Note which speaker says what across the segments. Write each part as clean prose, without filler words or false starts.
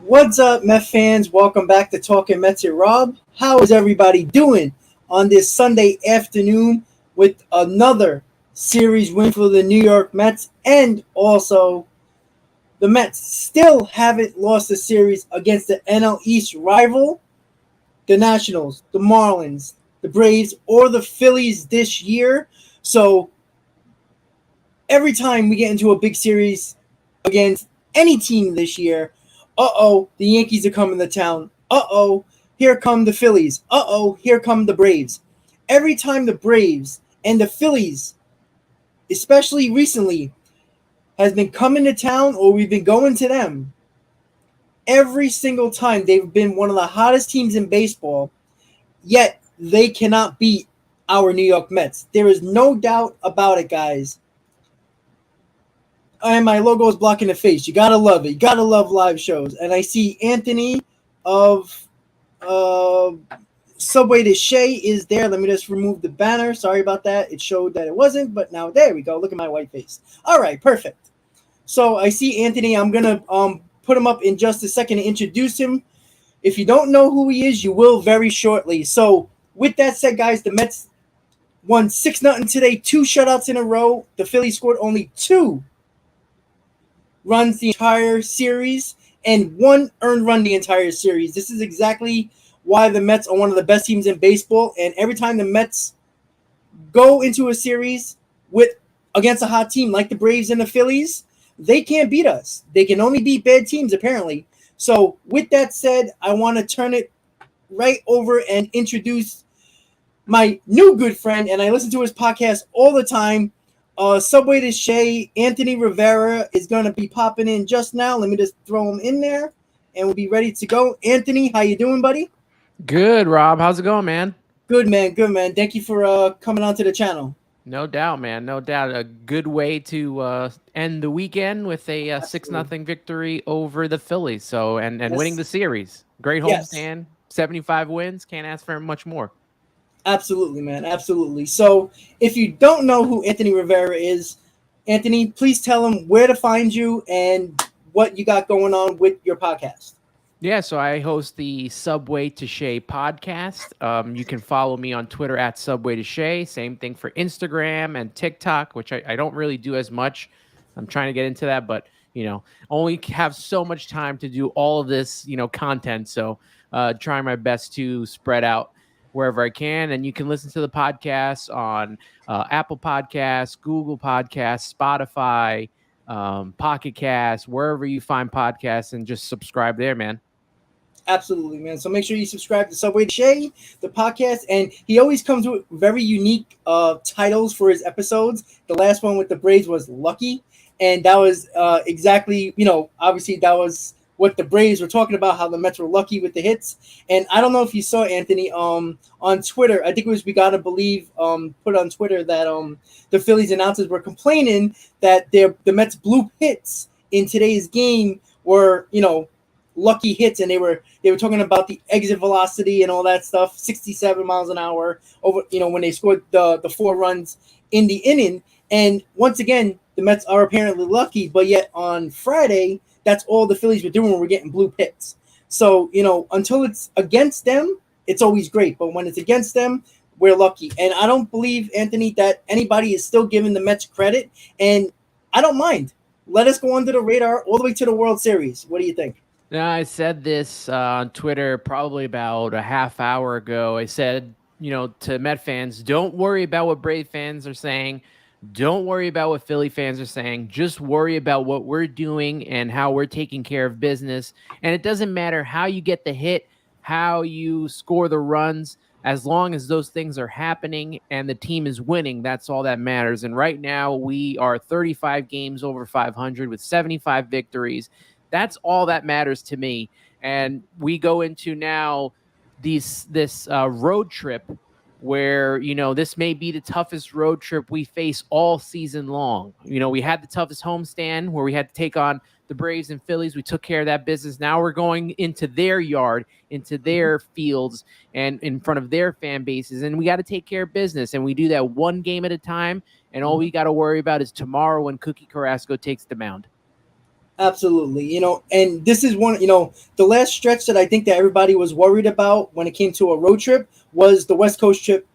Speaker 1: What's up, Met fans? Welcome back to Talking Mets here, Rob. How is everybody doing on this Sunday afternoon with another series win for the New York Mets? And also, the Mets still haven't lost a series against the NL East rival, the Nationals, the Marlins, the Braves, or the Phillies this year. So every time we get into a big series against any team this year, the Yankees are coming to town. Here come the Phillies. Here come the Braves. Every time the Braves and the Phillies, especially recently, has been coming to town or we've been going to them, every single time they've been one of the hottest teams in baseball, yet they cannot beat our New York Mets. There is no doubt about it, guys. And my logo is blocking the face. You gotta love it. You gotta love live shows. And I see Anthony of Subway To Shea is there. Let me just remove the banner. Sorry about that. It showed that it wasn't, but now there we go. Look at my white face. All right, perfect. So I see Anthony. I'm gonna put him up in just a second to introduce him. If you don't know who he is, you will very shortly. So with that said, guys, the Mets won 6-0 today, 2 shutouts in a row. The Phillies scored only 2 runs the entire series and 1 earned run the entire series. This is exactly why the Mets are one of the best teams in baseball. And every time the Mets go into a series with against a hot team like the Braves and the Phillies, they can't beat us. They can only beat bad teams, apparently. So with that said, I want to turn it right over and introduce my new good friend, and I listen to his podcast all the time. Subway To Shea, Anthony Rivera is going to be popping in just now. Let me just throw him in there, and we'll be ready to go. Anthony, how you doing, buddy?
Speaker 2: Good, Rob. How's it going, man?
Speaker 1: Good, man. Good, man. Thank you for coming onto the channel.
Speaker 2: No doubt, man. No doubt. A good way to end the weekend with a 6-0 victory over the Phillies. So and winning the series. Great
Speaker 1: Yes.
Speaker 2: homestand. 75 wins. Can't ask for much more.
Speaker 1: Absolutely, man. Absolutely. So if you don't know who Anthony Rivera is, Anthony, please tell him where to find you and what you got going on with your podcast.
Speaker 2: Yeah, so I host the Subway To Shea podcast. You can follow me on Twitter at Subway To Shea. Same thing for Instagram and TikTok, which I don't really do as much. I'm trying to get into that, but only have so much time to do all of this, content. So trying my best to spread out wherever I can. And you can listen to the podcast on Apple Podcasts, Google Podcasts, Spotify, Pocket Cast, wherever you find podcasts, and just subscribe there, man.
Speaker 1: Absolutely, man. So make sure you subscribe to Subway To Shea, the podcast, and he always comes with very unique titles for his episodes. The last one with the Braves was Lucky, and that was exactly, obviously that was what the Braves were talking about, how the Mets were lucky with the hits. And I don't know if you saw, Anthony, on Twitter, I think it was We Gotta Believe put on Twitter that the Phillies announcers were complaining that the Mets blue hits in today's game were, lucky hits, and they were talking about the exit velocity and all that stuff, 67 miles an hour over, when they scored the 4 runs in the inning. And once again, the Mets are apparently lucky, but yet on Friday, that's all the Phillies were doing, we're getting blue hits. So, until it's against them, it's always great, but when it's against them, we're lucky. And I don't believe, Anthony, that anybody is still giving the Mets credit, and I don't mind. Let us go under the radar all the way to the World Series. What do you think?
Speaker 2: Now, I said this on Twitter probably about a half hour ago. I said, to Met fans, don't worry about what Brave fans are saying. Don't worry about what Philly fans are saying. Just worry about what we're doing and how we're taking care of business. And it doesn't matter how you get the hit, how you score the runs, as long as those things are happening and the team is winning, that's all that matters. And right now, we are 35 games over 500 with 75 victories. That's all that matters to me. And we go into now this road trip where, this may be the toughest road trip we face all season long. We had the toughest homestand where we had to take on the Braves and Phillies. We took care of that business. Now we're going into their yard, into their fields, and in front of their fan bases. And we got to take care of business. And we do that one game at a time. And all we got to worry about is tomorrow when Cookie Carrasco takes the mound.
Speaker 1: Absolutely. And this is one, the last stretch that I think that everybody was worried about when it came to a road trip was the West Coast trip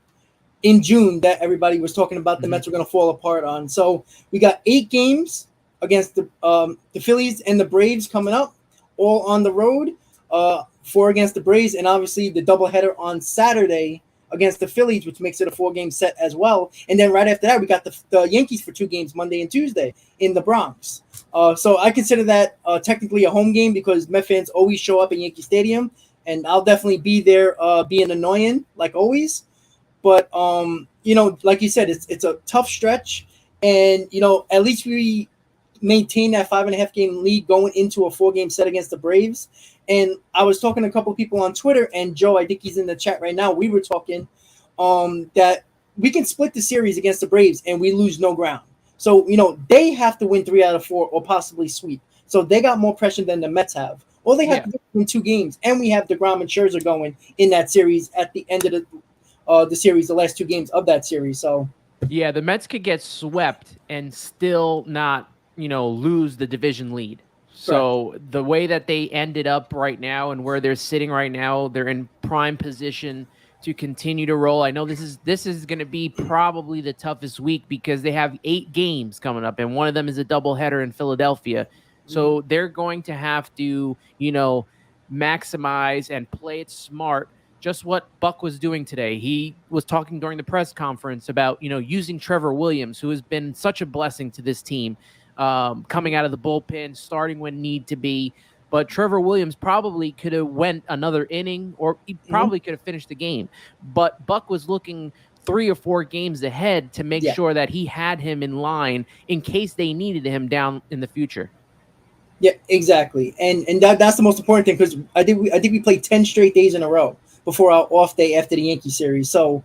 Speaker 1: in June that everybody was talking about the Mets were going to fall apart on. So we got 8 games against the Phillies and the Braves coming up, all on the road, 4 against the Braves, and obviously the doubleheader on Saturday against the Phillies, which makes it a 4-game set as well. And then right after that, we got the Yankees for 2 games, Monday and Tuesday in the Bronx. So I consider that technically a home game because Met fans always show up in Yankee Stadium, and I'll definitely be there being annoying like always. But, like you said, it's a tough stretch, and, at least we maintain that 5.5 game lead going into a 4-game set against the Braves. And I was talking to a couple of people on Twitter, and Joe, I think he's in the chat right now. We were talking that we can split the series against the Braves and we lose no ground. So, they have to win 3 out of 4 or possibly sweep. So they got more pressure than the Mets have. All they have to do in 2 games, and we have DeGrom and Scherzer going in that series at the end of the series, the last 2 games of that series. So
Speaker 2: yeah, the Mets could get swept and still not lose the division lead.
Speaker 1: Correct.
Speaker 2: So the way that they ended up right now and where they're sitting right now, they're in prime position to continue to roll. I know this is going to be probably the toughest week because they have 8 games coming up, and one of them is a doubleheader in Philadelphia.
Speaker 1: Mhm.
Speaker 2: So they're going to have to, maximize and play it smart. Just what Buck was doing today. He was talking during the press conference about, using Trevor Williams, who has been such a blessing to this team, coming out of the bullpen, starting when need to be. But Trevor Williams probably could have went another inning, or he
Speaker 1: Mhm.
Speaker 2: probably could have finished the game. But Buck was looking 3 or 4 games ahead to make
Speaker 1: Yeah.
Speaker 2: sure that he had him in line in case they needed him down in the future.
Speaker 1: Yeah, exactly, and that's the most important thing because I think we played 10 straight days in a row before our off day after the Yankee series. So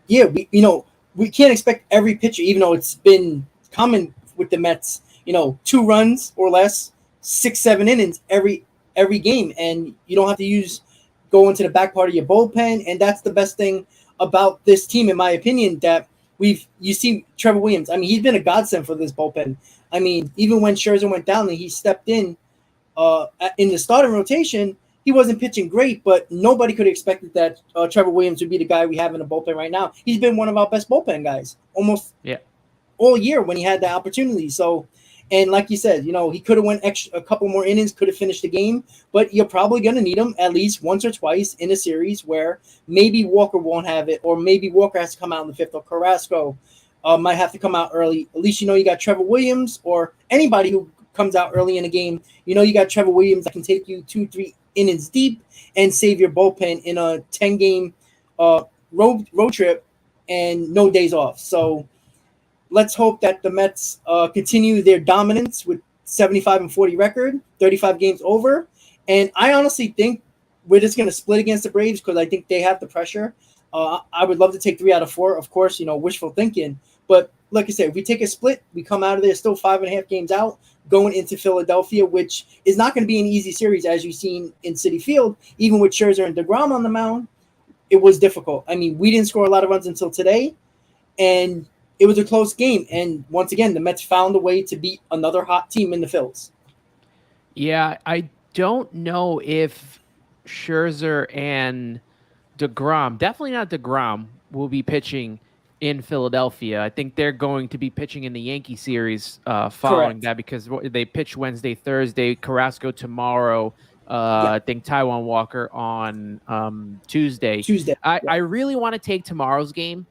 Speaker 1: yeah, we can't expect every pitcher, even though it's been common with the Mets, 2 runs or less, 6-7 innings every game, and you don't have to go into the back part of your bullpen, and that's the best thing about this team, in my opinion. That you see Trevor Williams. I mean, he's been a godsend for this bullpen. I mean, even when Scherzer went down, he stepped in the starting rotation. He wasn't pitching great, but nobody could have expected that Trevor Williams would be the guy we have in the bullpen right now. He's been one of our best bullpen guys almost
Speaker 2: Yeah.
Speaker 1: all year when he had the opportunity. So, and like you said, he could have went a couple more innings, could have finished the game, but you're probably going to need him at least once or twice in a series where maybe Walker won't have it, or maybe Walker has to come out in the fifth, or Carrasco might have to come out early. At least you got Trevor Williams, or anybody who comes out early in a game. You got Trevor Williams that can take you 2-3 innings deep and save your bullpen in a 10-game road trip and no days off. So let's hope that the Mets continue their dominance with 75-40 record, 35 games over. And I honestly think we're just going to split against the Braves because I think they have the pressure. I would love to take 3 out of 4. Of course, wishful thinking. But like I said, if we take a split, we come out of there still 5.5 games out, going into Philadelphia, which is not going to be an easy series, as you've seen in Citi Field. Even with Scherzer and DeGrom on the mound, it was difficult. I mean, we didn't score a lot of runs until today, and it was a close game. And once again, the Mets found a way to beat another hot team in the Phillies.
Speaker 2: Yeah, I don't know if Scherzer and DeGrom, definitely not DeGrom, will be pitching in Philadelphia. I think they're going to be pitching in the Yankee series following
Speaker 1: Correct.
Speaker 2: that because they pitch Wednesday, Thursday, Carrasco tomorrow.
Speaker 1: Yeah.
Speaker 2: I think Taijuan Walker on Tuesday.
Speaker 1: Tuesday.
Speaker 2: I really want to take tomorrow's game,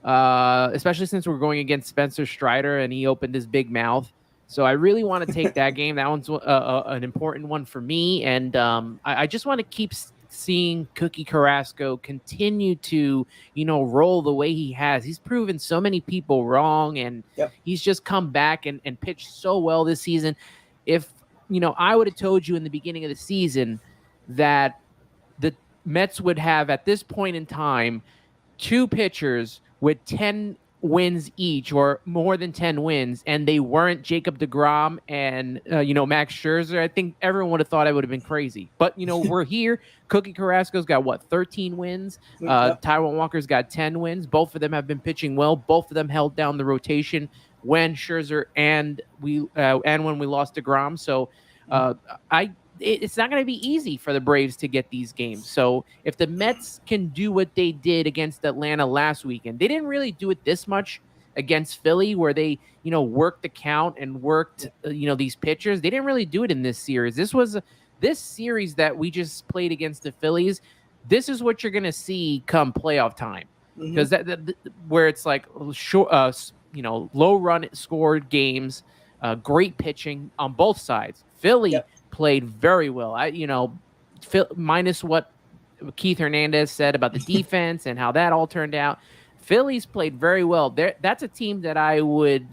Speaker 2: especially since we're going against Spencer Strider and he opened his big mouth. So I really want to take that game. That one's an important one for me, and I just want to keep seeing Cookie Carrasco continue to, roll the way he has. He's proven so many people wrong, and
Speaker 1: Yep.
Speaker 2: he's just come back and pitched so well this season. If, I would have told you in the beginning of the season that the Mets would have, at this point in time, 2 pitchers with 10 wins each, or more than 10 wins, and they weren't Jacob DeGrom and Max Scherzer, I think everyone would have thought I would have been crazy. But we're here. Cookie Carrasco's got 13 wins.
Speaker 1: Yep.
Speaker 2: Taijuan Walker's got 10 wins. Both of them have been pitching well. Both of them held down the rotation when Scherzer and when we lost DeGrom. So it's not going to be easy for the Braves to get these games. So if the Mets can do what they did against Atlanta last weekend, they didn't really do it this much against Philly, where they, worked the count and worked, these pitchers. They didn't really do it in this series. This series that we just played against the Phillies. This is what you're going to see come playoff time, because where it's like short, low run scored games, great pitching on both sides. Philly played very well. Minus what Keith Hernandez said about the defense and how that all turned out, Phillies played very well. That's a team that I would,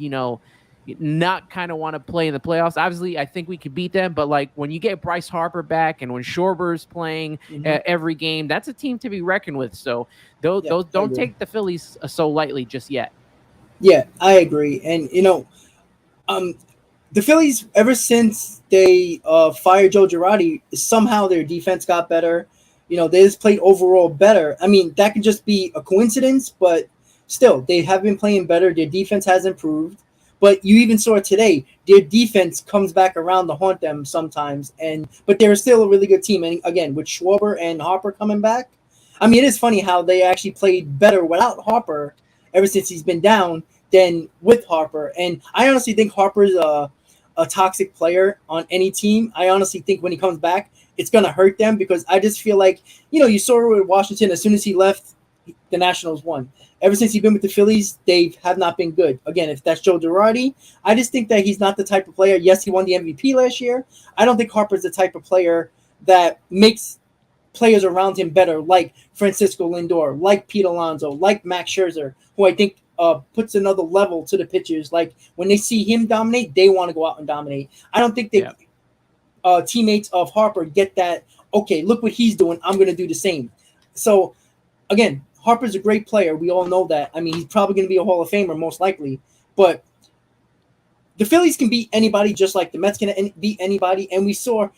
Speaker 2: not kind of want to play in the playoffs. Obviously, I think we could beat them, but like when you get Bryce Harper back and when Schwarber's playing every game, that's a team to be reckoned with. So those don't take the Phillies so lightly just yet.
Speaker 1: Yeah, I agree. And the Phillies, ever since they fired Joe Girardi, somehow their defense got better. They just played overall better. I mean, that could just be a coincidence, but still, they have been playing better. Their defense has improved. But you even saw it today. Their defense comes back around to haunt them sometimes, but they're still a really good team. And again, with Schwarber and Harper coming back, I mean, it is funny how they actually played better without Harper ever since he's been down than with Harper. And I honestly think Harper's a toxic player on any team. I honestly think when he comes back, it's going to hurt them because I just feel like, you saw it with Washington. As soon as he left, the Nationals won. Ever since he's been with the Phillies, they have not been good. Again, if that's Joe Girardi, I just think that he's not the type of player. Yes, he won the MVP last year. I don't think Harper's the type of player that makes players around him better, like Francisco Lindor, like Pete Alonso, like Max Scherzer, who I think puts another level to the pitchers. Like when they see him dominate, they want to go out and dominate. I don't think that teammates of Harper get that, okay, look what he's doing, I'm going to do the same. So, again, Harper's a great player. We all know that. I mean, he's probably going to be a Hall of Famer, most likely. But the Phillies can beat anybody just like the Mets can beat anybody. And we saw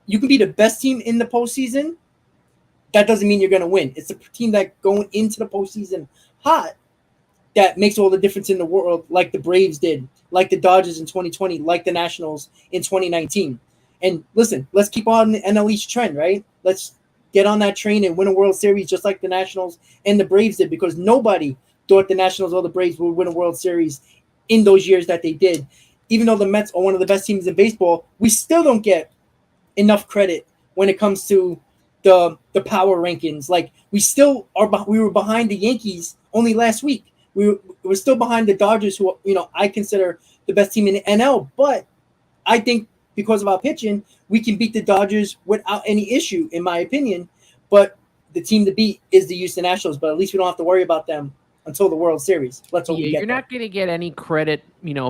Speaker 1: you can be the best team in the postseason. That doesn't mean you're going to win. It's the team that going into the postseason hot that makes all the difference in the world, like the Braves did, like the Dodgers in 2020, like the Nationals in 2019. And listen, let's keep on the NL East trend, right? Let's get on that train and win a World Series just like the Nationals and the Braves did, because nobody thought the Nationals or the Braves would win a World Series in those years that they did. Even though the Mets are one of the best teams in baseball, we still don't get enough credit when it comes to the power rankings. Like we were behind the Yankees only last week. We were still behind the Dodgers, who I consider the best team in the NL. But I think because of our pitching, we can beat the Dodgers without any issue, in my opinion. But the team to beat is the Houston Astros. But at least we don't have to worry about them until the World Series. Let's hope we get
Speaker 2: you're not going to get any credit,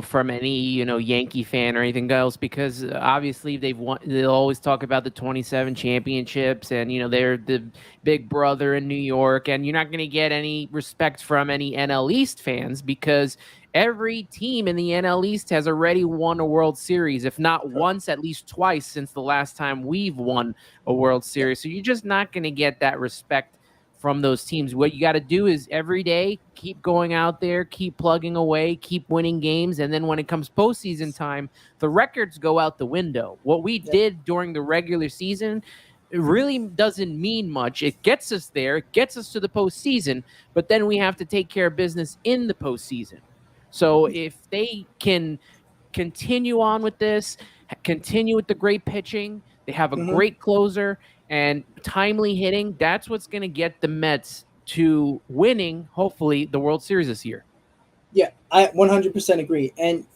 Speaker 2: from any, Yankee fan or anything else, because obviously they've won. They'll always talk about the 27 championships and, they're the big brother in New York. And you're not going to get any respect from any NL East fans because every team in the NL East has already won a World Series, if not once, at least twice since the last time we've won a World Series. So you're just not going to get that respect from those teams. What you got to do is every day keep going out there, keep plugging away, keep winning games, and then when it comes postseason time, the records go out the window. What we did during the regular season, it really doesn't mean much. It gets us there, it gets us to the postseason, but then we have to take care of business in the postseason. So if they can continue on with this, continue with the great pitching, they have a great closer and timely hitting, that's what's going to get the Mets to winning, hopefully, the World Series this year.
Speaker 1: Yeah, I 100% agree. And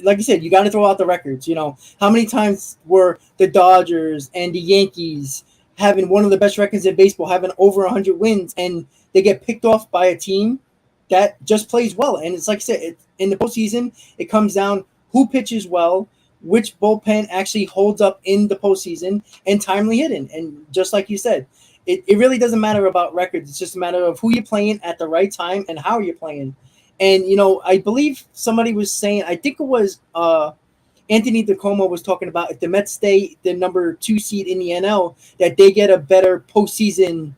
Speaker 1: like you said, you got to throw out the records. How many times were the Dodgers and the Yankees having one of the best records in baseball, having over 100 wins, and they get picked off by a team that just plays well? And it's like I said, in the postseason, it comes down who pitches well, which bullpen actually holds up in the postseason, and timely hitting. And just like you said, it really doesn't matter about records. It's just a matter of who you're playing at the right time and how you're playing. And, I believe somebody was saying, I think it was Anthony DeComo was talking about if the Mets stay the number 2 seed in the NL, that they get a better postseason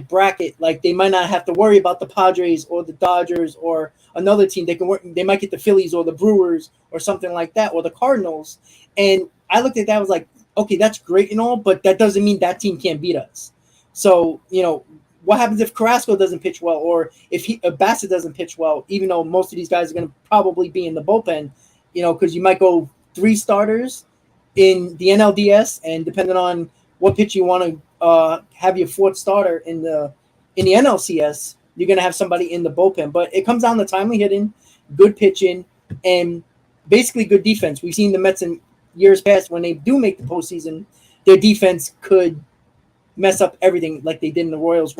Speaker 1: bracket. Like they might not have to worry about the Padres or the Dodgers or another team. They might get the Phillies or the Brewers or something like that, or the Cardinals. And I looked at that, I was like, okay, that's great and all, but that doesn't mean that team can't beat us. So, what happens if Carrasco doesn't pitch well, or if Bassett doesn't pitch well, even though most of these guys are going to probably be in the bullpen, because you might go 3 starters in the NLDS, and depending on what pitch you want to have your 4th starter in the NLCS, you're going to have somebody in the bullpen. But it comes down to timely hitting, good pitching, and basically good defense. We've seen the Mets in years past, when they do make the postseason, their defense could mess up everything like they did in the World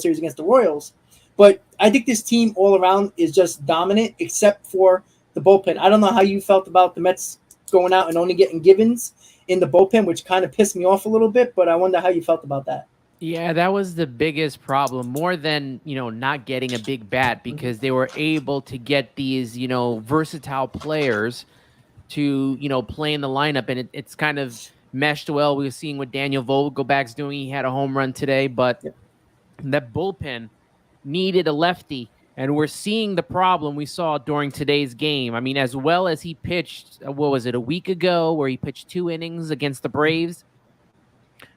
Speaker 1: Series against the Royals. But I think this team all around is just dominant, except for the bullpen. I don't know how you felt about the Mets going out and only getting Givens in the bullpen, which kind of pissed me off a little bit, but I wonder how you felt about that.
Speaker 2: Yeah, that was the biggest problem, more than, not getting a big bat, because they were able to get these, versatile players to, play in the lineup. And it's kind of meshed well. We were seeing what Daniel Vogelback's doing. He had a home run today, but that bullpen needed a lefty And we're seeing the problem we saw during today's game. I mean, as well as he pitched, what was it, a week ago, where he pitched 2 innings against the Braves,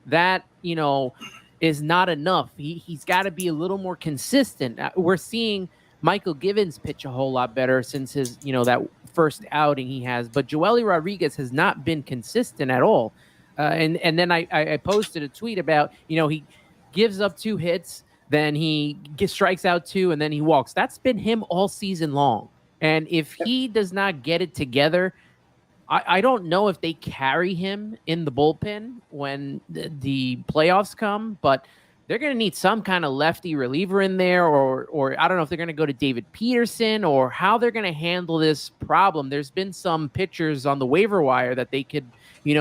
Speaker 2: that, is not enough. He's got to be a little more consistent. We're seeing Michael Givens pitch a whole lot better since his, that first outing he has, but Joely Rodriguez has not been consistent at all. And then I posted a tweet about, he gives up 2 hits, then he strikes out 2, and then he walks. That's been him all season long. And if he does not get it together, I don't know if they carry him in the bullpen when the playoffs come, but they're going to need some kind of lefty reliever in there, or I don't know if they're going to go to David Peterson, or how they're going to handle this problem. There's been some pitchers on the waiver wire that they could,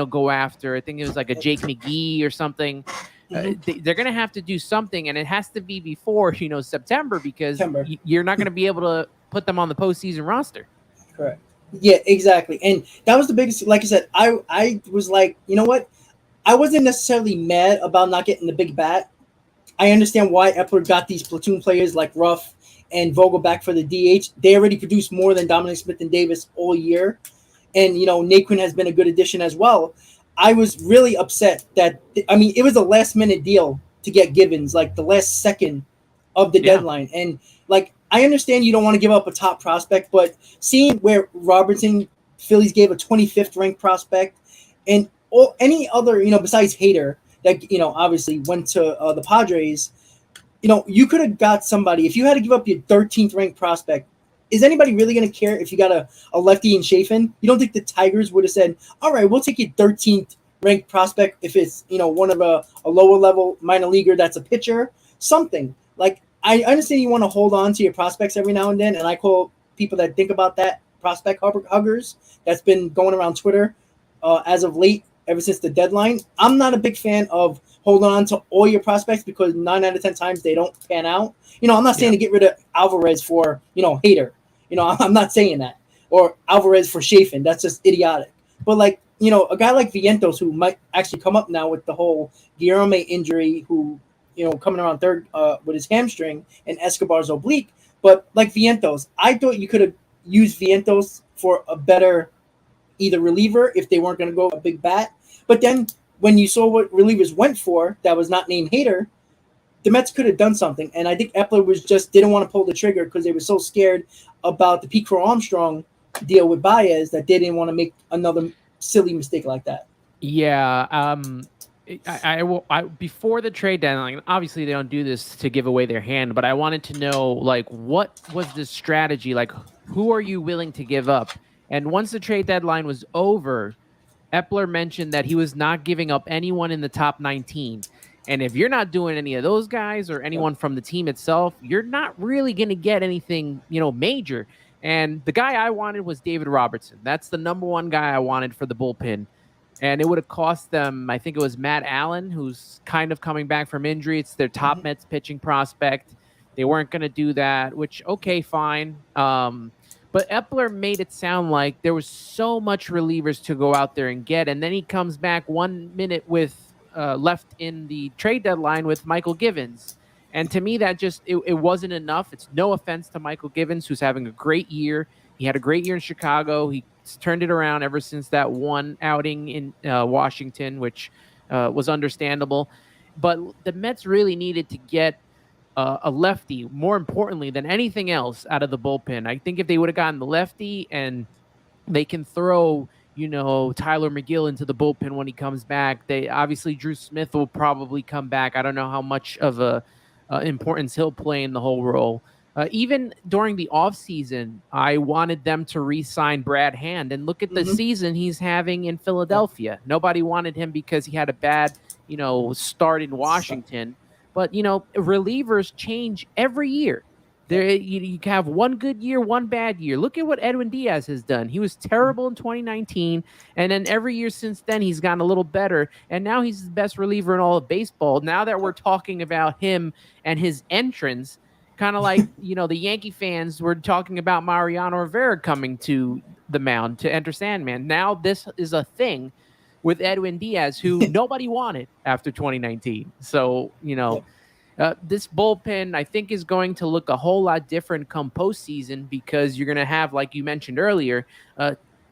Speaker 2: go after. I think it was like a Jake McGee or something. They're going to have to do something, and it has to be before, September, because you're not going to be able to put them on the postseason roster.
Speaker 1: Correct. Yeah, exactly. And that was the biggest, like I said, I was like, you know what? I wasn't necessarily mad about not getting the big bat. I understand why Epler got these platoon players like Ruff and Vogel back for the DH. They already produced more than Dominic Smith and Davis all year. And, Naquin has been a good addition as well. I was really upset that, it was a last-minute deal to get Givens, like the last second of the deadline. And, I understand you don't want to give up a top prospect, but seeing where Robertson, Phillies gave a 25th ranked prospect, and any other, besides Hader, that, obviously went to the Padres, you could have got somebody. If you had to give up your 13th ranked prospect, is anybody really going to care if you got a lefty in Chafin? You don't think the Tigers would have said, all right, we'll take your 13th ranked prospect if it's, one of a lower level minor leaguer that's a pitcher, something. I understand you want to hold on to your prospects every now and then, and I call people that think about that prospect huggers. That's been going around Twitter as of late, ever since the deadline. I'm not a big fan of holding on to all your prospects because 9 out of 10 times they don't pan out. I'm not saying to get rid of Alvarez for, Hader. I'm not saying that. Or Alvarez for Chafin. That's just idiotic. But, a guy like Vientos, who might actually come up now with the whole Guillermo injury, who – coming around third with his hamstring and Escobar's oblique. But like Vientos, I thought you could have used Vientos for a better either reliever if they weren't going to go a big bat. But then when you saw what relievers went for that was not named Hader, the Mets could have done something. And I think Epler didn't want to pull the trigger because they were so scared about the Pete Crow Armstrong deal with Baez that they didn't want to make another silly mistake like that.
Speaker 2: Yeah. I before the trade deadline, obviously they don't do this to give away their hand, but I wanted to know, what was the strategy? Who are you willing to give up? And once the trade deadline was over, Epler mentioned that he was not giving up anyone in the top 19. And if you're not doing any of those guys or anyone from the team itself, you're not really going to get anything, major. And the guy I wanted was David Robertson. That's the number one guy I wanted for the bullpen. And it would have cost them, I think it was Matt Allen, who's kind of coming back from injury. It's their top Mets pitching prospect. They weren't going to do that, which, okay, fine. But Epler made it sound like there was so much relievers to go out there and get. And then he comes back 1 minute with left in the trade deadline with Michael Givens. And to me, that just, it wasn't enough. It's no offense to Michael Givens, who's having a great year. He had a great year in Chicago. He turned it around ever since that one outing in Washington, which was understandable. But the Mets really needed to get a lefty, more importantly than anything else, out of the bullpen. I think if they would have gotten the lefty and they can throw, Tyler McGill into the bullpen when he comes back. They obviously Drew Smith will probably come back. I don't know how much of a importance he'll play in the whole role. Even during the offseason, I wanted them to re-sign Brad Hand. And look at the season he's having in Philadelphia. Nobody wanted him because he had a bad, start in Washington. But, relievers change every year. You have one good year, one bad year. Look at what Edwin Diaz has done. He was terrible in 2019, and then every year since then he's gotten a little better, and now he's the best reliever in all of baseball. Now that we're talking about him and his entrance, kind of like, the Yankee fans were talking about Mariano Rivera coming to the mound to enter Sandman. Now this is a thing with Edwin Diaz, who nobody wanted after 2019. So, This bullpen, I think, is going to look a whole lot different come postseason because you're going to have, like you mentioned earlier,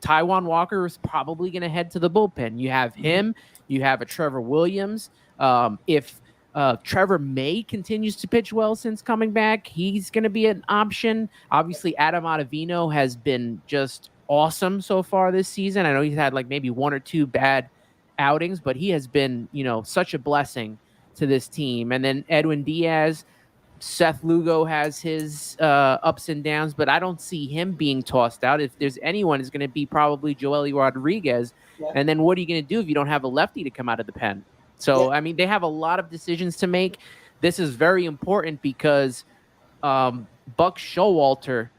Speaker 2: Taijuan Walker is probably going to head to the bullpen. You have him, you have a Trevor Williams. If Trevor May continues to pitch well since coming back, he's going to be an option. Obviously, Adam Ottavino has been just awesome so far this season. I know he's had like maybe one or two bad outings, but he has been, such a blessing to this team. And then Edwin Diaz, Seth Lugo has his ups and downs, but I don't see him being tossed out. If there's anyone, it's going to be probably Joely Rodriguez.
Speaker 1: Yeah.
Speaker 2: And then what are you going to do if you don't have a lefty to come out of the pen? So, I mean, they have a lot of decisions to make. This is very important because Buck Showalter,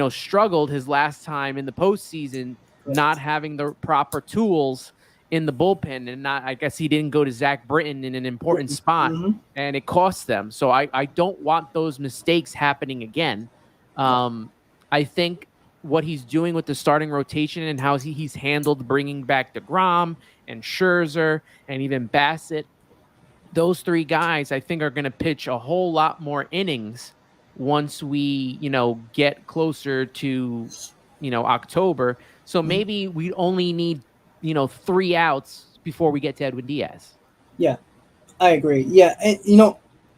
Speaker 2: struggled his last time in the postseason, not having the proper tools in the bullpen, and I guess he didn't go to Zach Britton in an important spot, and it cost them. So I don't want those mistakes happening again. I think what he's doing with the starting rotation and how he's handled bringing back DeGrom and Scherzer and even Bassett, those three guys, I think, are going to pitch a whole lot more innings once we, get closer to, October. So maybe we only need 3 outs before we get to Edwin Diaz.
Speaker 1: Yeah, I agree. Yeah, and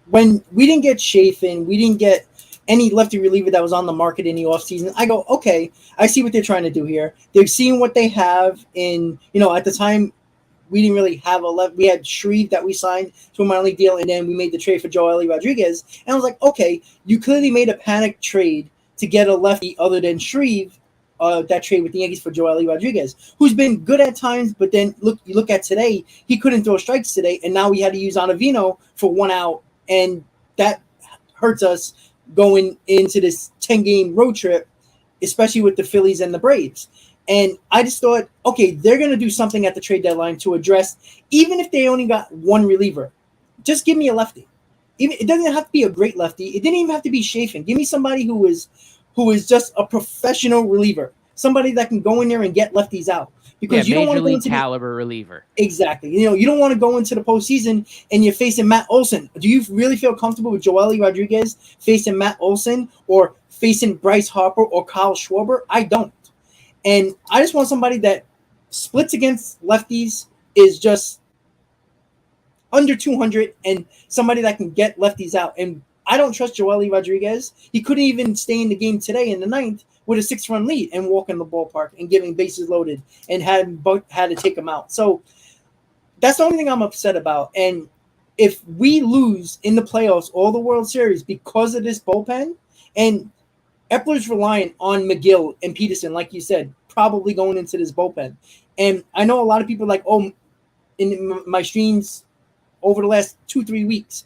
Speaker 1: when we didn't get Chafin, we didn't get any lefty reliever that was on the market in the offseason, I go, okay, I see what they're trying to do here. They're seeing what they have in, at the time, we didn't really have a left. We had Shreve that we signed to a minor league deal, and then we made the trade for Joely Rodriguez. And I was like, okay, you clearly made a panic trade to get a lefty other than Shreve, that trade with the Yankees for Joely Rodriguez, who's been good at times, but then you look at today, he couldn't throw strikes today, and now we had to use Ottavino for 1 out, and that hurts us going into this 10-game road trip, especially with the Phillies and the Braves. And I just thought, okay, they're going to do something at the trade deadline to address, even if they only got one reliever, just give me a lefty. It doesn't have to be a great lefty. It didn't even have to be Chafin. Give me somebody who is just a professional reliever, somebody that can go in there and get lefties out. Because you don't want to go into
Speaker 2: caliber reliever.
Speaker 1: Exactly. You don't want to go into the postseason and you're facing Matt Olson. Do you really feel comfortable with Joely Rodriguez facing Matt Olson or facing Bryce Harper or Kyle Schwarber? I don't. And I just want somebody that splits against lefties, is just under 200, and somebody that can get lefties out. And I don't trust Joely Rodriguez. He couldn't even stay in the game today in the 9th with a 6-run lead and walk in the ballpark and getting bases loaded and had to take him out. So that's the only thing I'm upset about. And if we lose in the playoffs or the World Series because of this bullpen, and Epler's relying on McGill and Peterson, like you said, probably going into this bullpen. And I know a lot of people like, in my streams over the last 2-3 weeks,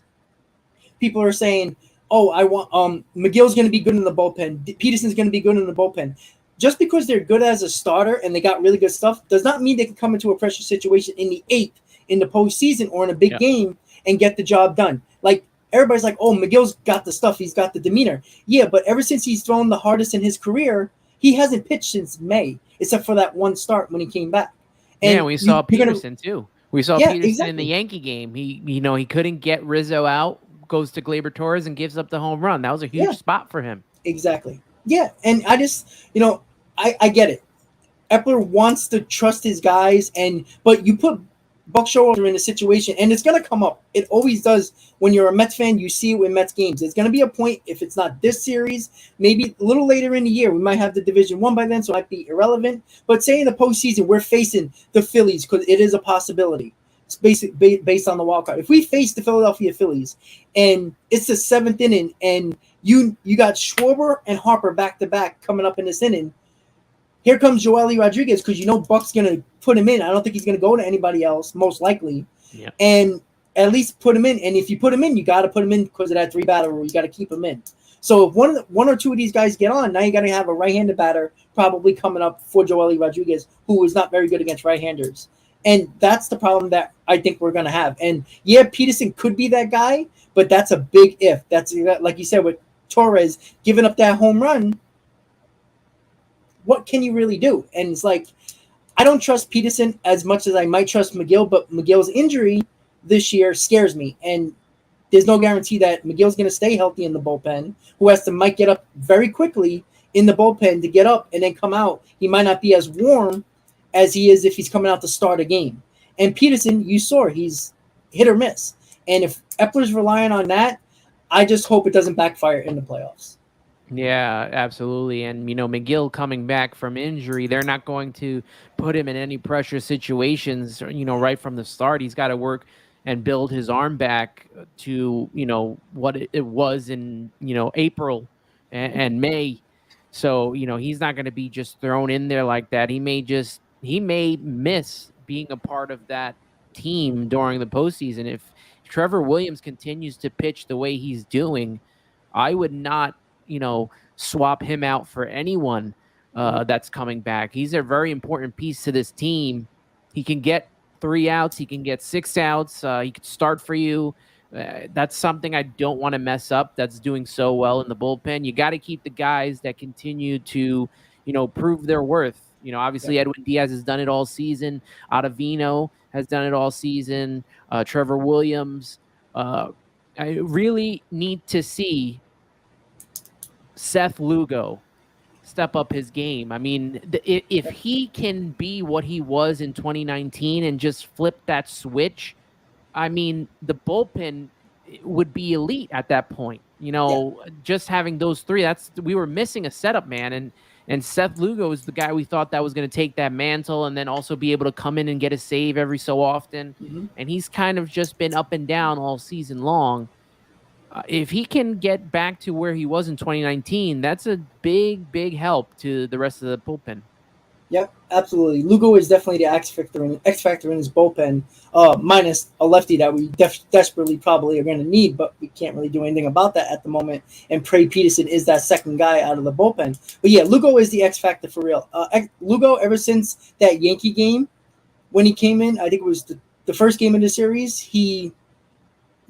Speaker 1: people are saying, I want McGill's going to be good in the bullpen. Peterson's going to be good in the bullpen. Just because they're good as a starter and they got really good stuff does not mean they can come into a pressure situation in the 8th in the postseason or in a big game and get the job done. Like, everybody's like, McGill's got the stuff. He's got the demeanor. Yeah, but ever since he's thrown the hardest in his career, he hasn't pitched since May, except for that one start when he came back. And
Speaker 2: we saw Peterson too. We saw Peterson in the
Speaker 1: exactly.
Speaker 2: Yankee game. He couldn't get Rizzo out, goes to Gleyber Torres and gives up the home run. That was a huge spot for him.
Speaker 1: Exactly. Yeah, and I just, I get it. Epler wants to trust his guys, but you put Buck Showalter in a situation, and it's going to come up. It always does. When you're a Mets fan, you see it with Mets games. There's going to be a point, if it's not this series, maybe a little later in the year, we might have the Division 1 by then, so it might be irrelevant. But say in the postseason, we're facing the Phillies, because it is a possibility. It's based on the wild card. If we face the Philadelphia Phillies, and it's the 7th inning, and you got Schwarber and Harper back-to-back coming up in this inning, here comes Joely Rodriguez, because Buck's going to put him in. I don't think he's going to go to anybody else, most likely.
Speaker 2: Yeah.
Speaker 1: And at least put him in. And if you put him in, you got to put him in because of that 3-batter rule. You got to keep him in. So if one or two of these guys get on, now you got to have a right-handed batter probably coming up for Joely Rodriguez, who is not very good against right-handers. And that's the problem that I think we're going to have. And, Peterson could be that guy, but that's a big if. That's, like you said, with Torres giving up that home run, what can you really do? And it's like, I don't trust Peterson as much as I might trust McGill, but McGill's injury this year scares me. And there's no guarantee that McGill's going to stay healthy in the bullpen, who might get up very quickly in the bullpen to get up and then come out. He might not be as warm as he is if he's coming out to start a game. And Peterson, you saw, he's hit or miss. And if Epler's relying on that, I just hope it doesn't backfire in the playoffs.
Speaker 2: Yeah, absolutely. And, McGill coming back from injury, they're not going to put him in any pressure situations, right from the start. He's got to work and build his arm back to, what it was in, April and May. So, he's not going to be just thrown in there like that. He may miss being a part of that team during the postseason. If Trevor Williams continues to pitch the way he's doing, I would not, swap him out for anyone that's coming back. He's a very important piece to this team. He can get 3 outs. He can get 6 outs. He could start for you. That's something I don't want to mess up. That's doing so well in the bullpen. You got to keep the guys that continue to, prove their worth. Obviously Edwin Diaz has done it all season. Ottavino has done it all season. Trevor Williams. I really need to see Seth Lugo step up his game. I mean, if he can be what he was in 2019 and just flip that switch, I mean, the bullpen would be elite at that point. Just having those three, we were missing a setup man, and Seth Lugo is the guy we thought that was going to take that mantle and then also be able to come in and get a save every so often. Mm-hmm. And he's kind of just been up and down all season long. If he can get back to where he was in 2019, that's a big, big help to the rest of the bullpen.
Speaker 1: Yep, absolutely. Lugo is definitely the X factor in his bullpen, minus a lefty that we desperately probably are going to need, but we can't really do anything about that at the moment. And Prey Peterson is that second guy out of the bullpen. But yeah, Lugo is the X factor for real. Lugo, ever since that Yankee game, when he came in, I think it was the first game of the series, he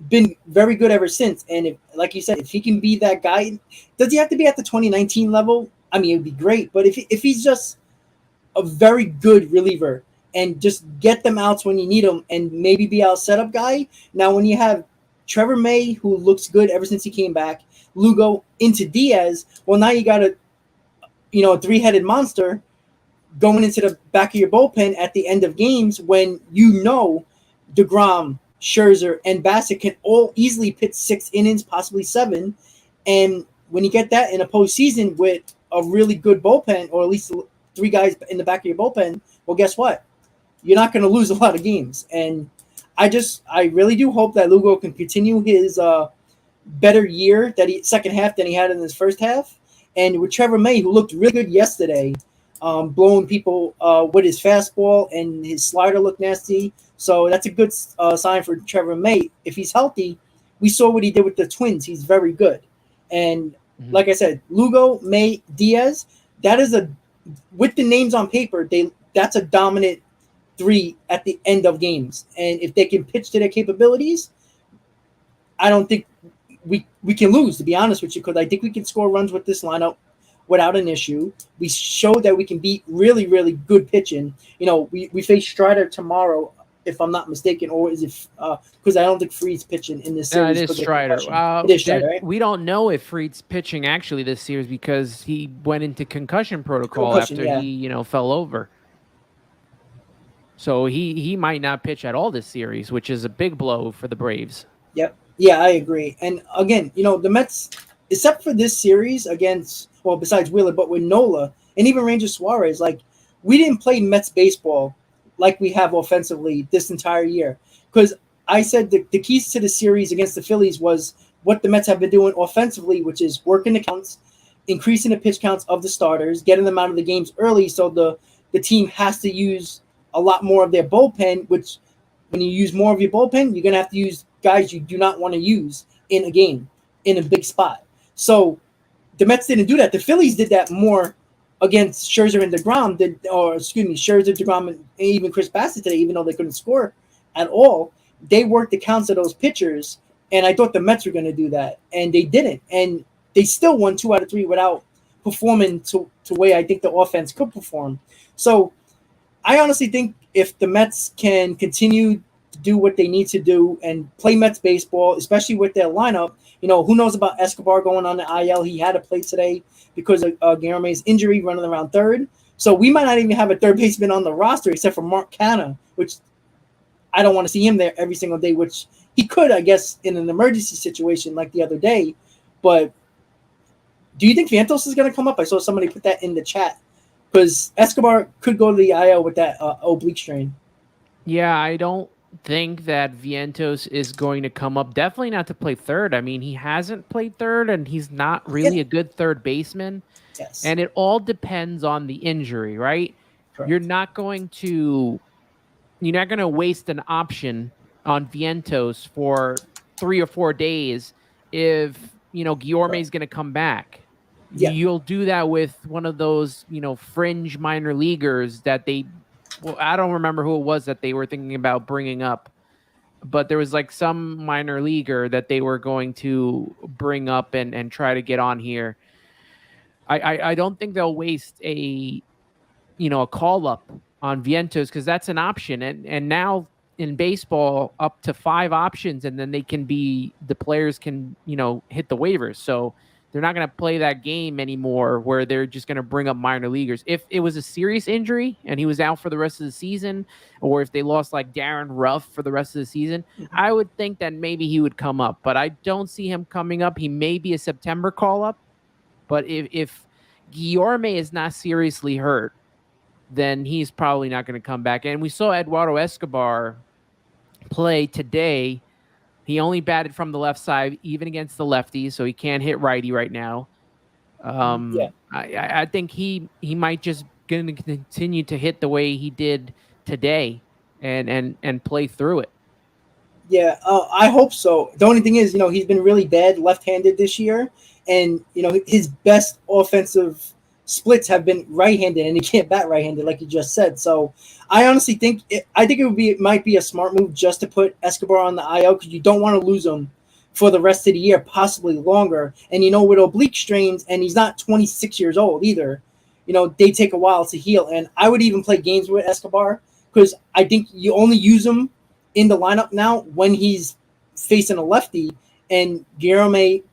Speaker 1: been very good ever since. And if, like you said, if he can be that guy, does he have to be at the 2019 level? I mean, it'd be great. But if he's just a very good reliever and just get them outs when you need them and maybe be our setup guy. Now, when you have Trevor May, who looks good ever since he came back, Lugo into Diaz, well, now you got a three-headed monster going into the back of your bullpen at the end of games when DeGrom, Scherzer, and Bassett can all easily pitch 6 innings, possibly 7. And when you get that in a postseason with a really good bullpen, or at least 3 guys in the back of your bullpen, well, guess what? You're not going to lose a lot of games. And I really do hope that Lugo can continue his better year second half than he had in his first half. And with Trevor May, who looked really good yesterday, blowing people with his fastball, and his slider looked nasty. So that's a good sign for Trevor May. If he's healthy, we saw what he did with the Twins. He's very good. And like I said, Lugo, May, Diaz, that is with the names on paper, that's a dominant 3 at the end of games. And if they can pitch to their capabilities, I don't think we can lose, to be honest with you, because I think we can score runs with this lineup without an issue. We showed that we can beat really, really good pitching. We face Strider tomorrow, if I'm not mistaken, or is it because I don't think Fried's pitching in this series.
Speaker 2: It is Strider.
Speaker 1: It is Strider, right?
Speaker 2: We don't know if Fried's pitching actually this series because he went into concussion protocol after he fell over. So he might not pitch at all this series, which is a big blow for the Braves.
Speaker 1: Yep. Yeah, I agree. And again, the Mets, except for this series besides Wheeler, but with Nola and even Ranger Suarez, we didn't play Mets baseball like we have offensively this entire year. Because I said the keys to the series against the Phillies was what the Mets have been doing offensively, which is working the counts, increasing the pitch counts of the starters, getting them out of the games early, so the team has to use a lot more of their bullpen, which when you use more of your bullpen, you're going to have to use guys you do not want to use in a game, in a big spot. So the Mets didn't do that. The Phillies did that more against Scherzer and DeGrom, Scherzer, DeGrom, and even Chris Bassett today, even though they couldn't score at all. They worked the counts of those pitchers, and I thought the Mets were going to do that, and they didn't. And they still won 2 out of 3 without performing to way I think the offense could perform. So I honestly think if the Mets can continue to do what they need to do and play Mets baseball, especially with their lineup. Who knows about Escobar going on the IL? He had to play today because of Guillorme's injury running around third. So we might not even have a third baseman on the roster except for Mark Canha, which I don't want to see him there every single day, which he could, I guess, in an emergency situation like the other day. But do you think Vientos is going to come up? I saw somebody put that in the chat because Escobar could go to the IL with that oblique strain.
Speaker 2: Yeah, I don't think that Vientos is going to come up. Definitely not to play third. I mean, he hasn't played third, and he's not really a good third baseman.
Speaker 1: Yes.
Speaker 2: And it all depends on the injury, right?
Speaker 1: Correct.
Speaker 2: You're not going to waste an option on Vientos for 3 or 4 days if Guillorme is going to come back.
Speaker 1: Yeah.
Speaker 2: You'll do that with one of those fringe minor leaguers that I don't remember who it was that they were thinking about bringing up, but there was like some minor leaguer that they were going to bring up and try to get on here. I don't think they'll waste a call up on Vientos because that's an option. And now in baseball, up to 5 options, and then the players can, hit the waivers. So they're not going to play that game anymore where they're just going to bring up minor leaguers. If it was a serious injury and he was out for the rest of the season, or if they lost like Darren Ruff for the rest of the season, I would think that maybe he would come up, but I don't see him coming up. He may be a September call up, but if Guillorme is not seriously hurt, then he's probably not going to come back. And we saw Eduardo Escobar play today. He only batted from the left side, even against the lefties, so he can't hit righty right now. I think he might just going to continue to hit the way he did today and play through it.
Speaker 1: Yeah, I hope so. The only thing is, he's been really bad left-handed this year, and his best offensive splits have been right-handed, and he can't bat right-handed, like you just said. So I honestly think it might be a smart move just to put Escobar on the IL because you don't want to lose him for the rest of the year, possibly longer. And with oblique strains, and he's not 26 years old either, they take a while to heal. And I would even play games with Escobar because I think you only use him in the lineup now when he's facing a lefty, and Guillorme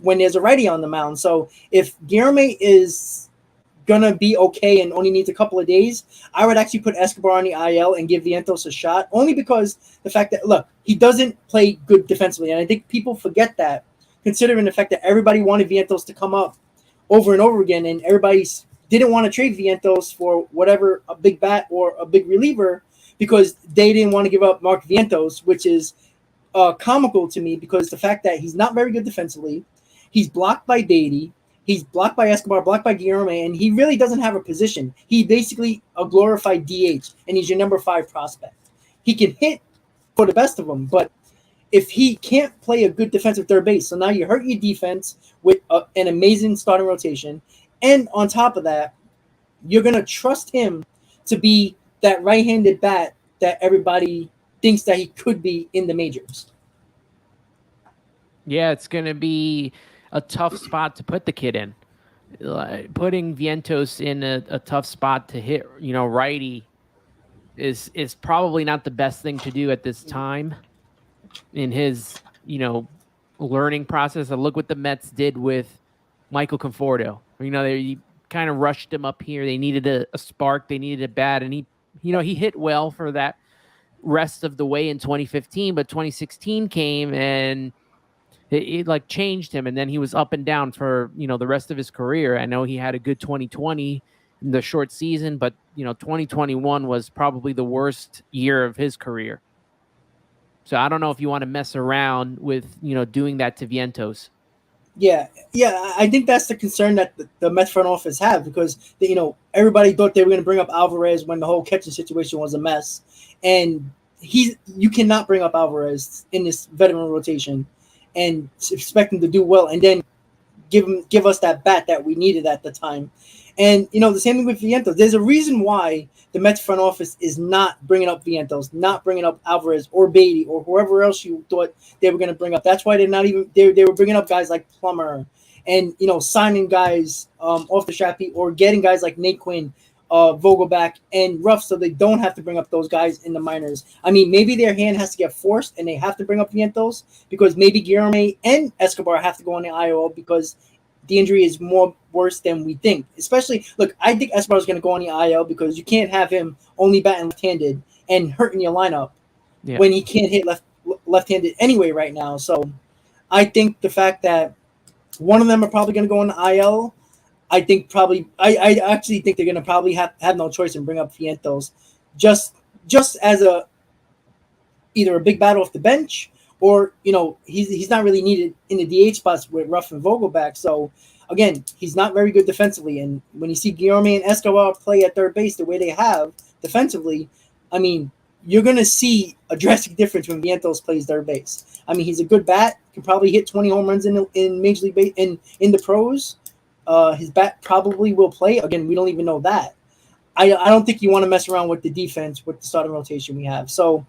Speaker 1: when there's a righty on the mound. So if Guillorme is gonna be okay and only needs a couple of days, I would actually put Escobar on the IL and give Vientos a shot, only because the fact that, look, he doesn't play good defensively, and I think people forget that, considering the fact that everybody wanted Vientos to come up over and over again, and everybody didn't want to trade Vientos for whatever, a big bat or a big reliever, because they didn't want to give up Mark Vientos, which is comical to me because the fact that he's not very good defensively, he's blocked by Beatty, he's blocked by Escobar, blocked by Guillorme, and he really doesn't have a position. He's basically a glorified DH, and he's your number 5 prospect. He can hit for the best of them, but if he can't play a good defensive third base, so now you hurt your defense with an amazing starting rotation, and on top of that, you're going to trust him to be that right-handed bat that everybody thinks that he could be in the majors.
Speaker 2: Yeah, it's going to be a tough spot to put the kid in. Putting Vientos in a tough spot to hit, righty is probably not the best thing to do at this time in his, learning process. And look what the Mets did with Michael Conforto. They kind of rushed him up here. They needed a spark. They needed a bat, and he hit well for that rest of the way in 2015, but 2016 came and it like changed him, and then he was up and down for the rest of his career. I know he had a good 2020 in the short season, but 2021 was probably the worst year of his career. So I don't know if you want to mess around with doing that to Vientos.
Speaker 1: Yeah, I think that's the concern that the Mets front office have because everybody thought they were going to bring up Alvarez when the whole catching situation was a mess, and you cannot bring up Alvarez in this veteran rotation and expect him to do well, and then give us that bat that we needed at the time. And the same thing with Vientos. There's a reason why the Mets front office is not bringing up Vientos, not bringing up Alvarez or Beatty or whoever else you thought they were going to bring up. That's why they're not even they were bringing up guys like Plummer and signing guys off the strap heap or getting guys like Nate Quinn Vogelback and Ruff, so they don't have to bring up those guys in the minors. I mean, maybe their hand has to get forced and they have to bring up Vientos because maybe Guillorme and Escobar have to go on the IL because the injury is more worse than we think. Especially, look, I think Escobar is going to go on the IL because you can't have him only batting left-handed and hurting your lineup when he can't hit left-handed anyway right now. So I think the fact that one of them are probably going to go on the IL, I actually think they're going to probably have no choice and bring up Vientos just as either a big battle off the bench or, he's not really needed in the DH spots with Ruff and Vogelback. So, again, he's not very good defensively. And when you see Guillorme and Escobar play at third base the way they have defensively, I mean, you're going to see a drastic difference when Vientos plays third base. I mean, he's a good bat, can probably hit 20 home runs in Major League in the pros. His bat probably will play. Again, we don't even know that. I don't think you want to mess around with the defense with the starting rotation we have. So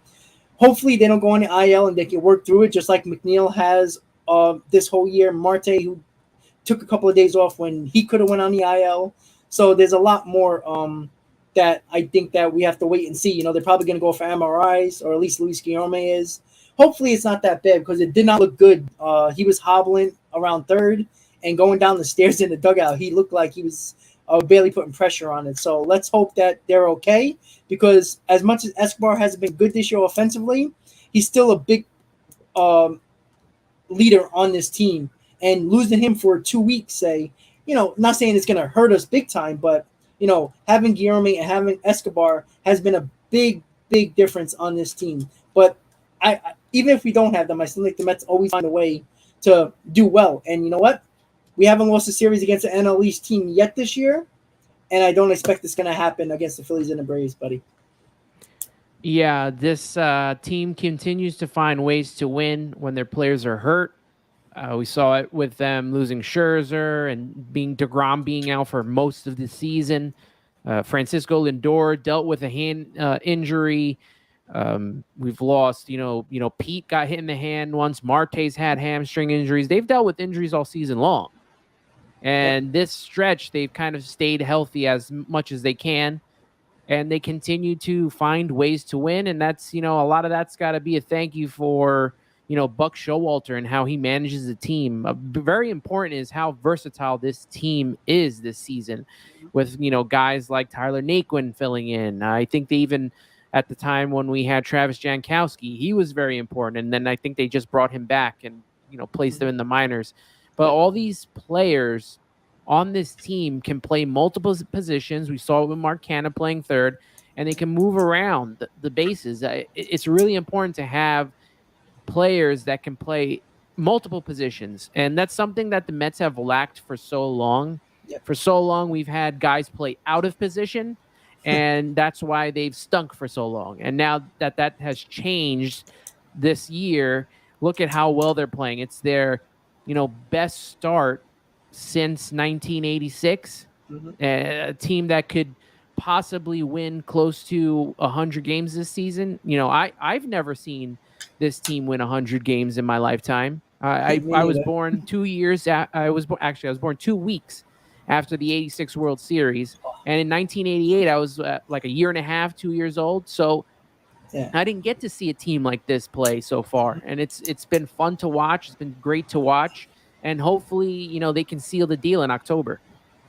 Speaker 1: hopefully they don't go on the IL and they can work through it just like McNeil has this whole year. Marte, who took a couple of days off when he could have went on the IL. So there's a lot more that I think that we have to wait and see. They're probably going to go for MRIs, or at least Luis Guillorme is. Hopefully it's not that bad because it did not look good. He was hobbling around third and going down the stairs in the dugout. He looked like he was barely putting pressure on it. So let's hope that they're okay, because as much as Escobar hasn't been good this year offensively, he's still a big leader on this team. And losing him for 2 weeks, say, not saying it's going to hurt us big time, but, having Guillorme and having Escobar has been a big, big difference on this team. But I even if we don't have them, I still think the Mets always find a way to do well. And you know what? We haven't lost a series against an NL East team yet this year, and I don't expect it's going to happen against the Phillies and the Braves, buddy.
Speaker 2: Yeah, this team continues to find ways to win when their players are hurt. We saw it with them losing Scherzer and DeGrom being out for most of the season. Francisco Lindor dealt with a hand injury. We've lost, Pete got hit in the hand once. Marte's had hamstring injuries. They've dealt with injuries all season long. And this stretch, they've kind of stayed healthy as much as they can. And they continue to find ways to win. And that's, a lot of that's got to be a thank you for, Buck Showalter and how he manages the team. Very important is how versatile this team is this season with, guys like Tyler Naquin filling in. I think they even, at the time when we had Travis Jankowski, he was very important. And then I think they just brought him back and, placed him in the minors. But all these players on this team can play multiple positions. We saw it with Mark Canha playing third, and they can move around the bases. It's really important to have players that can play multiple positions, and that's something that the Mets have lacked for so long. For so long, we've had guys play out of position, and that's why they've stunk for so long. And now that has changed this year, look at how well they're playing. It's their, best start since 1986. A team that could possibly win close to 100 games this season. I've never seen this team win 100 games in my lifetime. I was born 2 years. I was born 2 weeks after the '86 World Series, and in 1988 I was like a year and a half, 2 years old. So I didn't get to see a team like this play so far, and it's been fun to watch. It's been great to watch, and hopefully, they can seal the deal in October.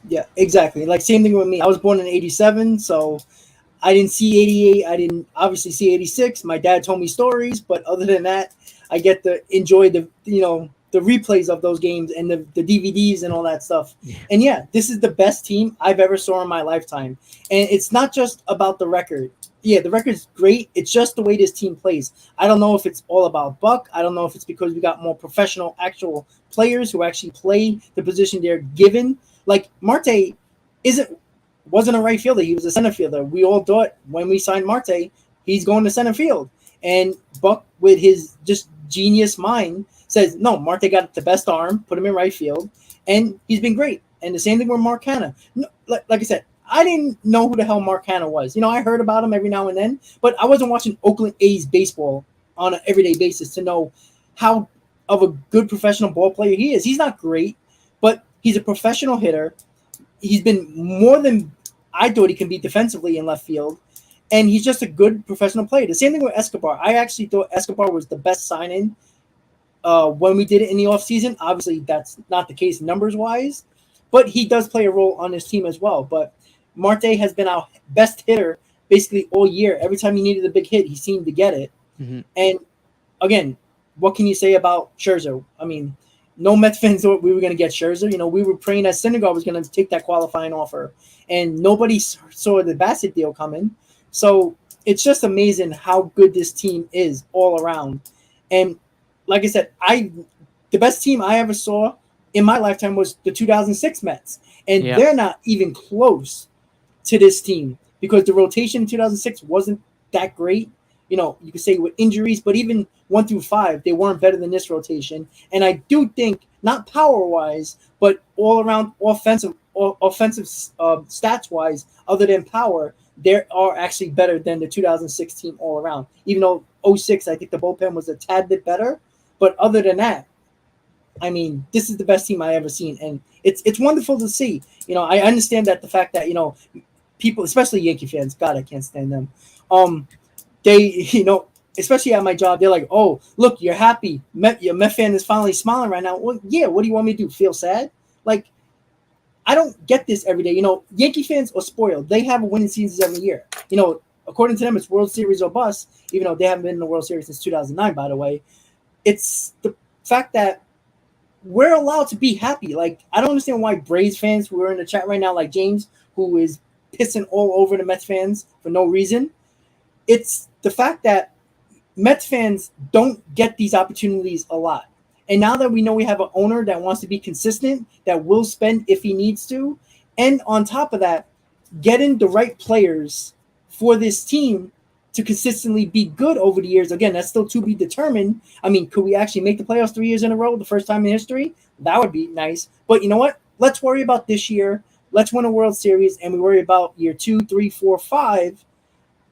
Speaker 1: Yeah, exactly. Like same thing with me. I was born in '87, so I didn't see '88. I didn't obviously see '86. My dad told me stories, but other than that, I get to enjoy the replays of those games and the DVDs and all that stuff. And this is the best team I've ever saw in my lifetime. And it's not just about the record. Yeah, the record's great. It's just the way this team plays. I don't know if it's all about Buck. I don't know if it's because we got more professional actual players who actually play the position they're given. Like Marte wasn't a right fielder. He was a center fielder. We all thought when we signed Marte, he's going to center field. And Buck, with his just genius mind, says, no, Marte got the best arm, put him in right field, and he's been great. And the same thing with Mark Canha. No, like I said, I didn't know who the hell Mark Canha was. I heard about him every now and then, but I wasn't watching Oakland A's baseball on an everyday basis to know how of a good professional ball player he is. He's not great, but he's a professional hitter. He's been more than I thought he can be defensively in left field. And he's just a good professional player. The same thing with Escobar. I actually thought Escobar was the best signing when we did it in the offseason. Obviously, that's not the case numbers-wise, but he does play a role on his team as well. But Marte has been our best hitter basically all year. Every time he needed a big hit, he seemed to get it.
Speaker 2: Mm-hmm.
Speaker 1: And again, what can you say about Scherzer? I mean, no Mets fans thought we were going to get Scherzer. You know, we were praying that Syndergaard was going to take that qualifying offer, and nobody saw the Bassett deal coming. So it's just amazing how good this team is all around. And like I said, the best team I ever saw in my lifetime was the 2006 Mets, and they're not even close to this team because the rotation in 2006 wasn't that great. You know, you could say with injuries, but even 1 through 5, they weren't better than this rotation. And I do think, not power-wise, but all around offensive stats-wise, other than power, they are actually better than the 2006 team all around. Even though 06, I think the bullpen was a tad bit better. But other than that, I mean, this is the best team I ever seen. And it's wonderful to see. You know, I understand that the fact that, you know, people, especially Yankee fans, God, I can't stand them. They, you know, especially at my job, they're like, "Oh, look, you're happy. Your Met fan is finally smiling right now." Well, yeah. What do you want me to do? Feel sad? Like, I don't get this every day. You know, Yankee fans are spoiled. They have a winning seasons every year. You know, according to them, it's World Series or bust. Even though they haven't been in the World Series since 2009, by the way. It's the fact that we're allowed to be happy. Like, I don't understand why Braves fans who are in the chat right now, like James, who is pissing all over the Mets fans for no reason. It's the fact that Mets fans don't get these opportunities a lot. And now that we know we have an owner that wants to be consistent, that will spend if he needs to, and on top of that, getting the right players for this team to consistently be good over the years. Again, that's still to be determined. I mean, could we actually make the playoffs 3 years in a row, the first time in history? That would be nice. But you know what? Let's worry about this year. Let's win a World Series, and we worry about year 2, 3, 4, 5.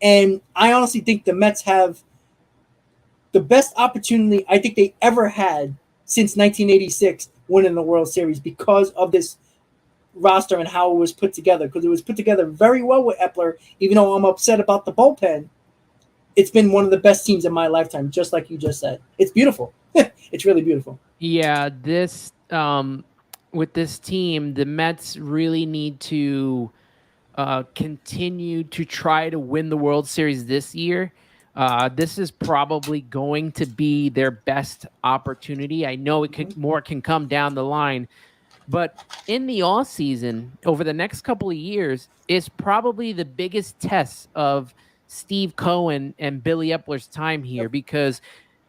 Speaker 1: And I honestly think the Mets have the best opportunity I think they ever had since 1986 winning the World Series because of this roster and how it was put together. Because it was put together very well with Epler, even though I'm upset about the bullpen. It's been one of the best teams in my lifetime, just like you just said. It's beautiful. It's really beautiful.
Speaker 2: Yeah, this with this team, the Mets really need to continue to try to win the World Series this year. This is probably going to be their best opportunity. I know more can come down the line, but in the off season, over the next couple of years, is probably the biggest test of Steve Cohen and Billy Epler's time here because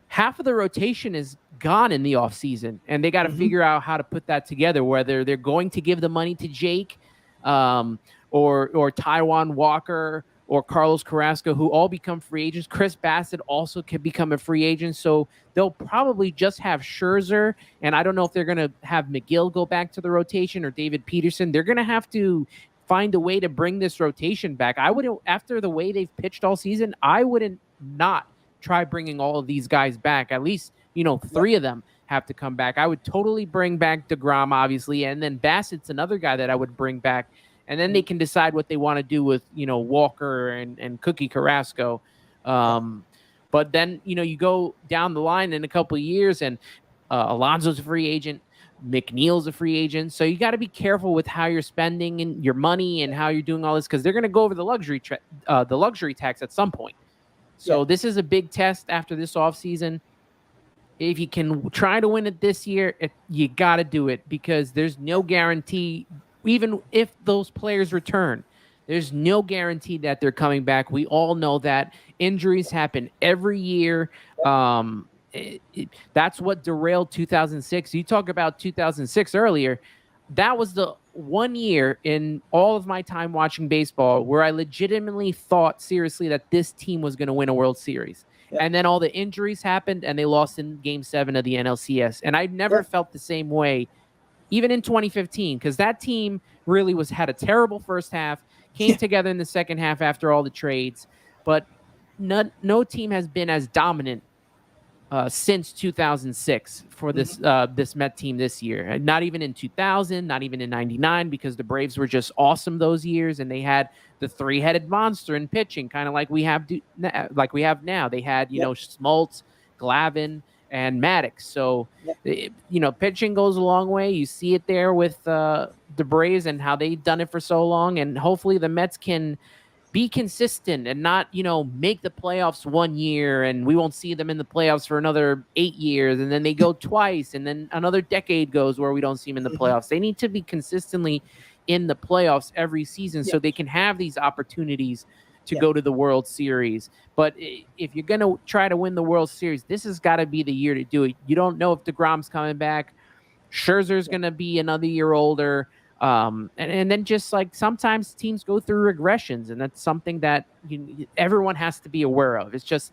Speaker 2: half of the rotation is gone in the offseason, and they got to figure out how to put that together, whether they're going to give the money to Jake or Taijuan Walker or Carlos Carrasco, who all become free agents. Chris Bassett also could become a free agent. So they'll probably just have Scherzer, and I don't know if they're going to have McGill go back to the rotation or David Peterson. They're going to have to find a way to bring this rotation back. I wouldn't, after the way they've pitched all season, I wouldn't not try bringing all of these guys back. At least, 3 of them have to come back. I would totally bring back DeGrom, obviously, and then Bassett's another guy that I would bring back. And then they can decide what they want to do with, Walker and Cookie Carrasco. But then, you go down the line in a couple of years and Alonso's a free agent. McNeil's a free agent. So you got to be careful with how you're spending and your money and how you're doing all this because they're going to go over the luxury tax at some point. So this is a big test after this offseason. If you can try to win it this year, you got to do it because there's no guarantee, even if those players return, there's no guarantee that they're coming back. We all know that injuries happen every year. That's what derailed 2006. You talk about 2006 earlier. That was the one year in all of my time watching baseball where I legitimately thought seriously that this team was going to win a World Series. Yep. And then all the injuries happened and they lost in Game 7 of the NLCS. And I never felt the same way, even in 2015, because that team really had a terrible first half, came together in the second half after all the trades. But no team has been as dominant since 2006 for
Speaker 1: Mhm.
Speaker 2: this Met team this year. Not even in 2000, not even in 99, because the Braves were just awesome those years, and they had the three-headed monster in pitching, kind of like we have now. They had
Speaker 1: Yep.
Speaker 2: Smoltz, Glavine, and Maddox. So
Speaker 1: Yep.
Speaker 2: pitching goes a long way. You see it there with the Braves and how they've done it for so long, and hopefully the Mets can be consistent and not, make the playoffs 1 year and we won't see them in the playoffs for another 8 years. And then they go twice and then another decade goes where we don't see them in the
Speaker 1: Mhm.
Speaker 2: playoffs. They need to be consistently in the playoffs every season
Speaker 1: Yeah.
Speaker 2: so they can have these opportunities to
Speaker 1: Yeah.
Speaker 2: go to the World Series. But if you're going to try to win the World Series, this has got to be the year to do it. You don't know if DeGrom's coming back. Scherzer's
Speaker 1: Yeah.
Speaker 2: going to be another year older. And then just like sometimes teams go through regressions, and that's something that everyone has to be aware of. It's just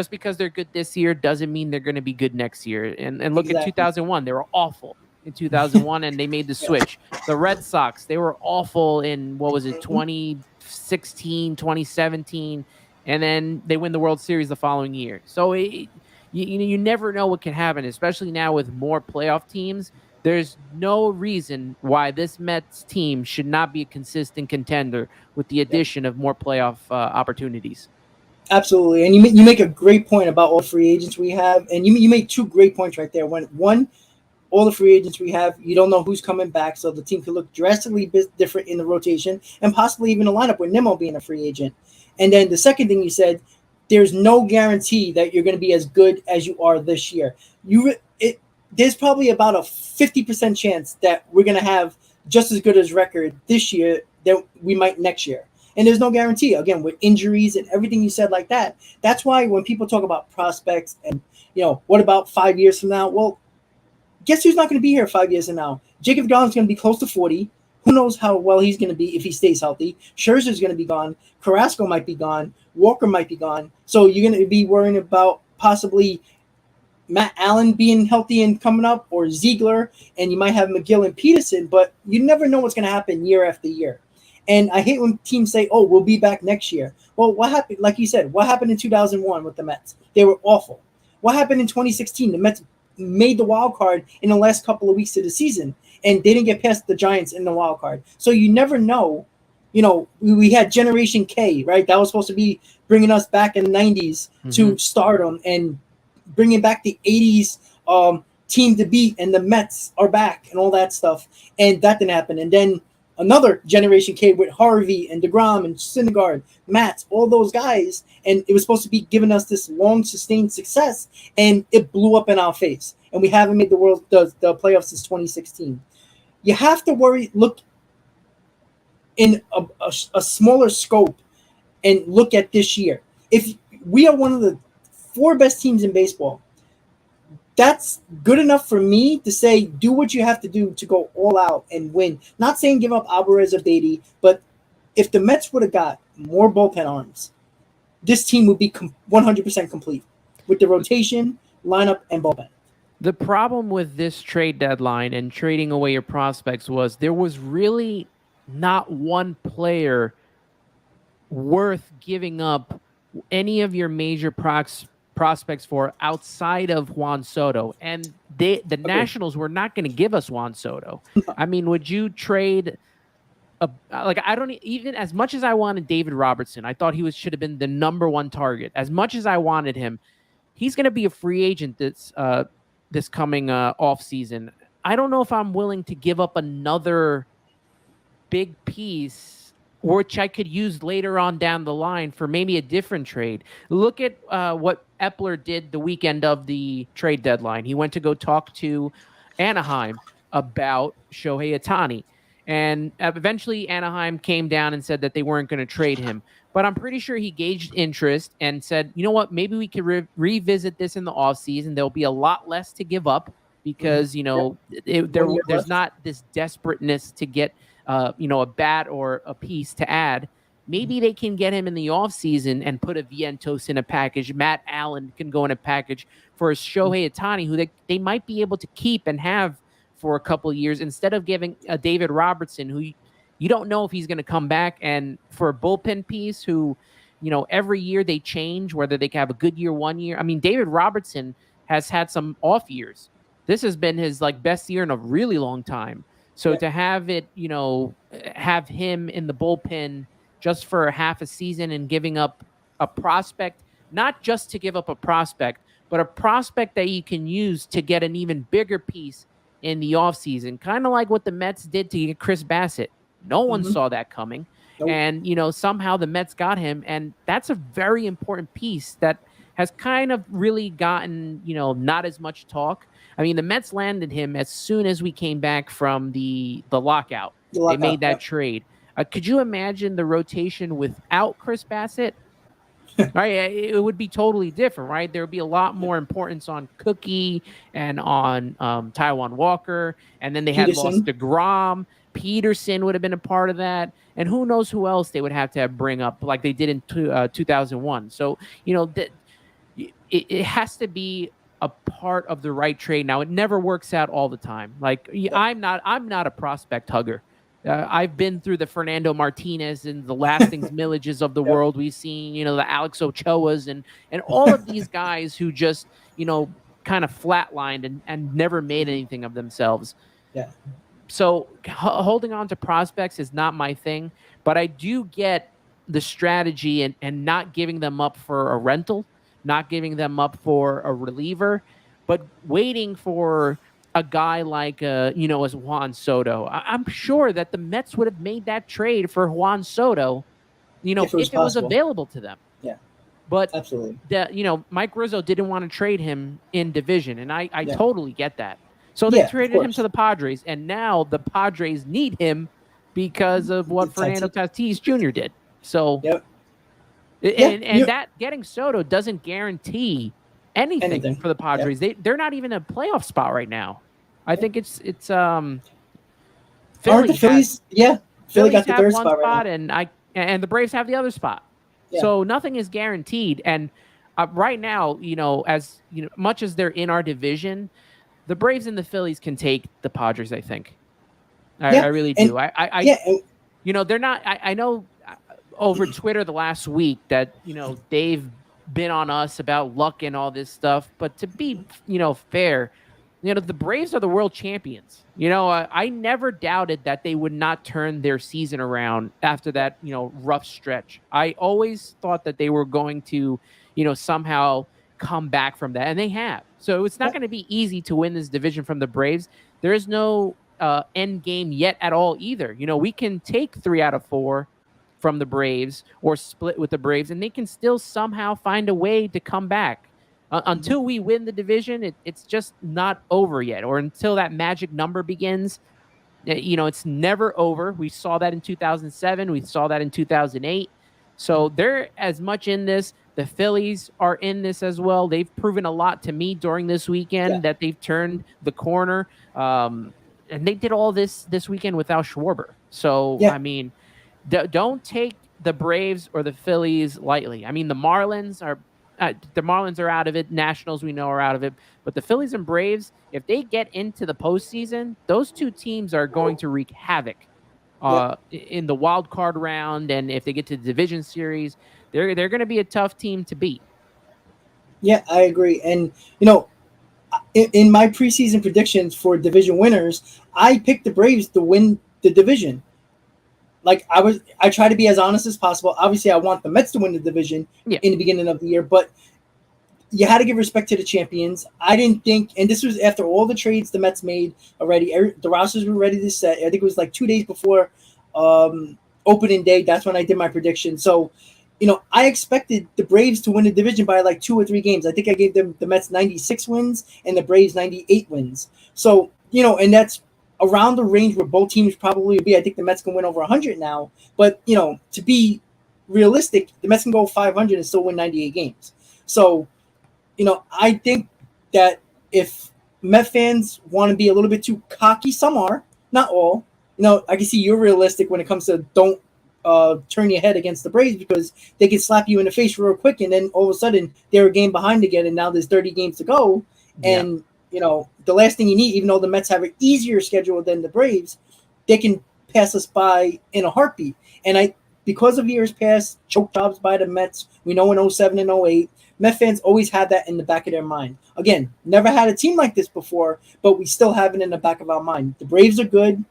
Speaker 2: because they're good this year doesn't mean they're going to be good next year. And look at
Speaker 1: Exactly.
Speaker 2: 2001; they were awful in 2001, and they made the
Speaker 1: Yeah.
Speaker 2: switch. The Red Sox, they were awful in what was it,
Speaker 1: Mhm.
Speaker 2: 2016, 2017, and then they win the World Series the following year. So you never know what can happen, especially now with more playoff teams. There's no reason why this Mets team should not be a consistent contender with the
Speaker 1: Yep.
Speaker 2: addition of more playoff opportunities.
Speaker 1: Absolutely, and you make a great point about all the free agents we have, and you made two great points right there. When one, all the free agents we have, you don't know who's coming back, so the team could look drastically different in the rotation and possibly even a lineup with Nimmo being a free agent. And then the second thing you said, there's no guarantee that you're going to be as good as you are this year. There's probably about a 50% chance that we're going to have just as good as record this year that we might next year. And there's no guarantee. Again, with injuries and everything you said like that, that's why when people talk about prospects and what about 5 years from now? Well, guess who's not going to be here 5 years from now? Jacob Degrom's going to be close to 40. Who knows how well he's going to be if he stays healthy? Scherzer's going to be gone. Carrasco might be gone. Walker might be gone. So you're going to be worrying about possibly Matt Allen being healthy and coming up, or Ziegler, and you might have McGill and Peterson, but you never know what's going to happen year after year. And I hate when teams say, "Oh, we'll be back next year." Well, what happened? Like you said, what happened in 2001 with the Mets? They were awful. What happened in 2016? The Mets made the wild card in the last couple of weeks of the season, and they didn't get past the Giants in the wild card. So you never know. We had Generation K, right? That was supposed to be bringing us back in the 90s
Speaker 2: Mm-hmm.
Speaker 1: to stardom and bringing back the 80s team to beat, and the Mets are back and all that stuff. And that didn't happen. And then another Generation K with Harvey and DeGrom and Syndergaard, Matz, all those guys. And it was supposed to be giving us this long sustained success, and it blew up in our face. And we haven't made the playoffs since 2016. You have to look in a smaller scope and look at this year. If we are one of the four best teams in baseball, that's good enough for me to say do what you have to do to go all out and win. Not saying give up Alvarez or Beatty, but if the Mets would have got more bullpen arms, this team would be 100% complete with the rotation, lineup, and bullpen.
Speaker 2: The problem with this trade deadline and trading away your prospects was there was really not one player worth giving up any of your major prospects for outside of Juan Soto. And the
Speaker 1: Agreed.
Speaker 2: Nationals were not going to give us Juan Soto. I mean, would you trade like I don't even, as much as I wanted David Robertson, I thought he should have been the number one target. As much as I wanted him, he's going to be a free agent this coming off season. I don't know if I'm willing to give up another big piece, which I could use later on down the line for maybe a different trade. Look at what Epler did the weekend of the trade deadline. He went to go talk to Anaheim about Shohei Ohtani. And eventually, Anaheim came down and said that they weren't going to trade him. But I'm pretty sure he gauged interest and said, you know what, maybe we could revisit this in the offseason. There'll be a lot less to give up
Speaker 1: Mm-hmm.
Speaker 2: because,
Speaker 1: Yep. 1 year
Speaker 2: there's
Speaker 1: left.
Speaker 2: not this desperateness to get a bat or a piece to add. Maybe they can get him in the offseason and put a Vientos in a package. Matt Allen can go in a package for a Shohei Ohtani, who they might be able to keep and have for a couple of years instead of giving a David Robertson, who you don't know if he's going to come back. And for a bullpen piece who, every year they change, whether they can have a good year 1 year. I mean, David Robertson has had some off years. This has been his like best year in a really long time. So to have it, have him in the bullpen just for half a season and giving up a prospect, not just to give up a prospect, but a prospect that you can use to get an even bigger piece in the offseason, kind of like what the Mets did to get Chris Bassett. No one saw that coming.
Speaker 1: Nope.
Speaker 2: And, somehow the Mets got him. And that's a very important piece that has kind of really gotten, not as much talk. I mean, the Mets landed him as soon as we came back from the lockout. They made that trade. Could you imagine the rotation without Chris Bassett? Right, it would be totally different, right? There would be a lot more importance on Cookie and on Taijuan Walker, and then they had lost DeGrom. Peterson would have been a part of that, and who knows who else they would have to bring up like they did in 2001. So, it has to be a part of the right trade. Now, it never works out all the time. Like I'm not a prospect hugger. I've been through the Fernando Martinez and the Lastings Millages of the world. We've seen, the Alex Ochoas and all of these guys who just, kind of flatlined and never made anything of themselves.
Speaker 1: Yeah.
Speaker 2: So holding on to prospects is not my thing, but I do get the strategy and not giving them up for a rental, not giving them up for a reliever, but waiting for a guy like, as Juan Soto. I'm sure that the Mets would have made that trade for Juan Soto, if it was available to them.
Speaker 1: Yeah,
Speaker 2: but
Speaker 1: absolutely.
Speaker 2: Mike Rizzo didn't want to trade him in division, and I totally get that. So they traded him to the Padres, and now the Padres need him because of what Fernando Tatis Jr. did. So, that getting Soto doesn't guarantee anything for the Padres. They're not even a playoff spot right now. I think it's
Speaker 1: Philly. Aren't the Phillies? Philly got the third spot right now.
Speaker 2: And the Braves have the other spot. Yeah. So nothing is guaranteed. And right now, as much as they're in our division, the Braves and the Phillies can take the Padres. I think. I really do. They're not. I know over Twitter the last week that they've been on us about luck and all this stuff, but to be fair, the Braves are the world champions. I never doubted that they would not turn their season around after that rough stretch. I always thought that they were going to somehow come back from that, and they have. So it's not going to be easy to win this division from the Braves. There is no end game yet at all either. We can take 3 out of 4 from the Braves or split with the Braves, and they can still somehow find a way to come back. Until we win the division, it's just not over yet, or until that magic number begins. It's never over. We saw that in 2007. We saw that in 2008. So they're as much in this. The Phillies are in this as well. They've proven a lot to me during this weekend that they've turned the corner. And they did all this weekend without Schwarber. So, I mean, don't take the Braves or the Phillies lightly. I mean, the Marlins are out of it. Nationals, we know, are out of it. But the Phillies and Braves, if they get into the postseason, those two teams are going to wreak havoc in the wild card round. And if they get to the division series, they're going to be a tough team to beat.
Speaker 1: Yeah, I agree. And, in my preseason predictions for division winners, I picked the Braves to win the division. Like I try to be as honest as possible. Obviously, I want the Mets to win the division in the beginning of the year, but you had to give respect to the champions. I didn't think, and this was after all the trades the Mets made already. The rosters were ready to set. I think it was like 2 days before opening day. That's when I did my prediction. So, I expected the Braves to win the division by like 2 or 3 games. I think I gave them the Mets 96 wins and the Braves 98 wins. So, and that's around the range where both teams probably would be. I think the Mets can win over 100 now. But, to be realistic, the Mets can go 500 and still win 98 games. So, I think that if Met fans want to be a little bit too cocky, some are, not all. I can see you're realistic when it comes to don't turn your head against the Braves because they can slap you in the face real quick and then all of a sudden they're a game behind again and now there's 30 games to go. And, the last thing you need, even though the Mets have an easier schedule than the Braves, they can pass us by in a heartbeat. And because of years past, choke jobs by the Mets, we know in 07 and 08, Met fans always had that in the back of their mind. Again, never had a team like this before, but we still have it in the back of our mind. The Braves are good.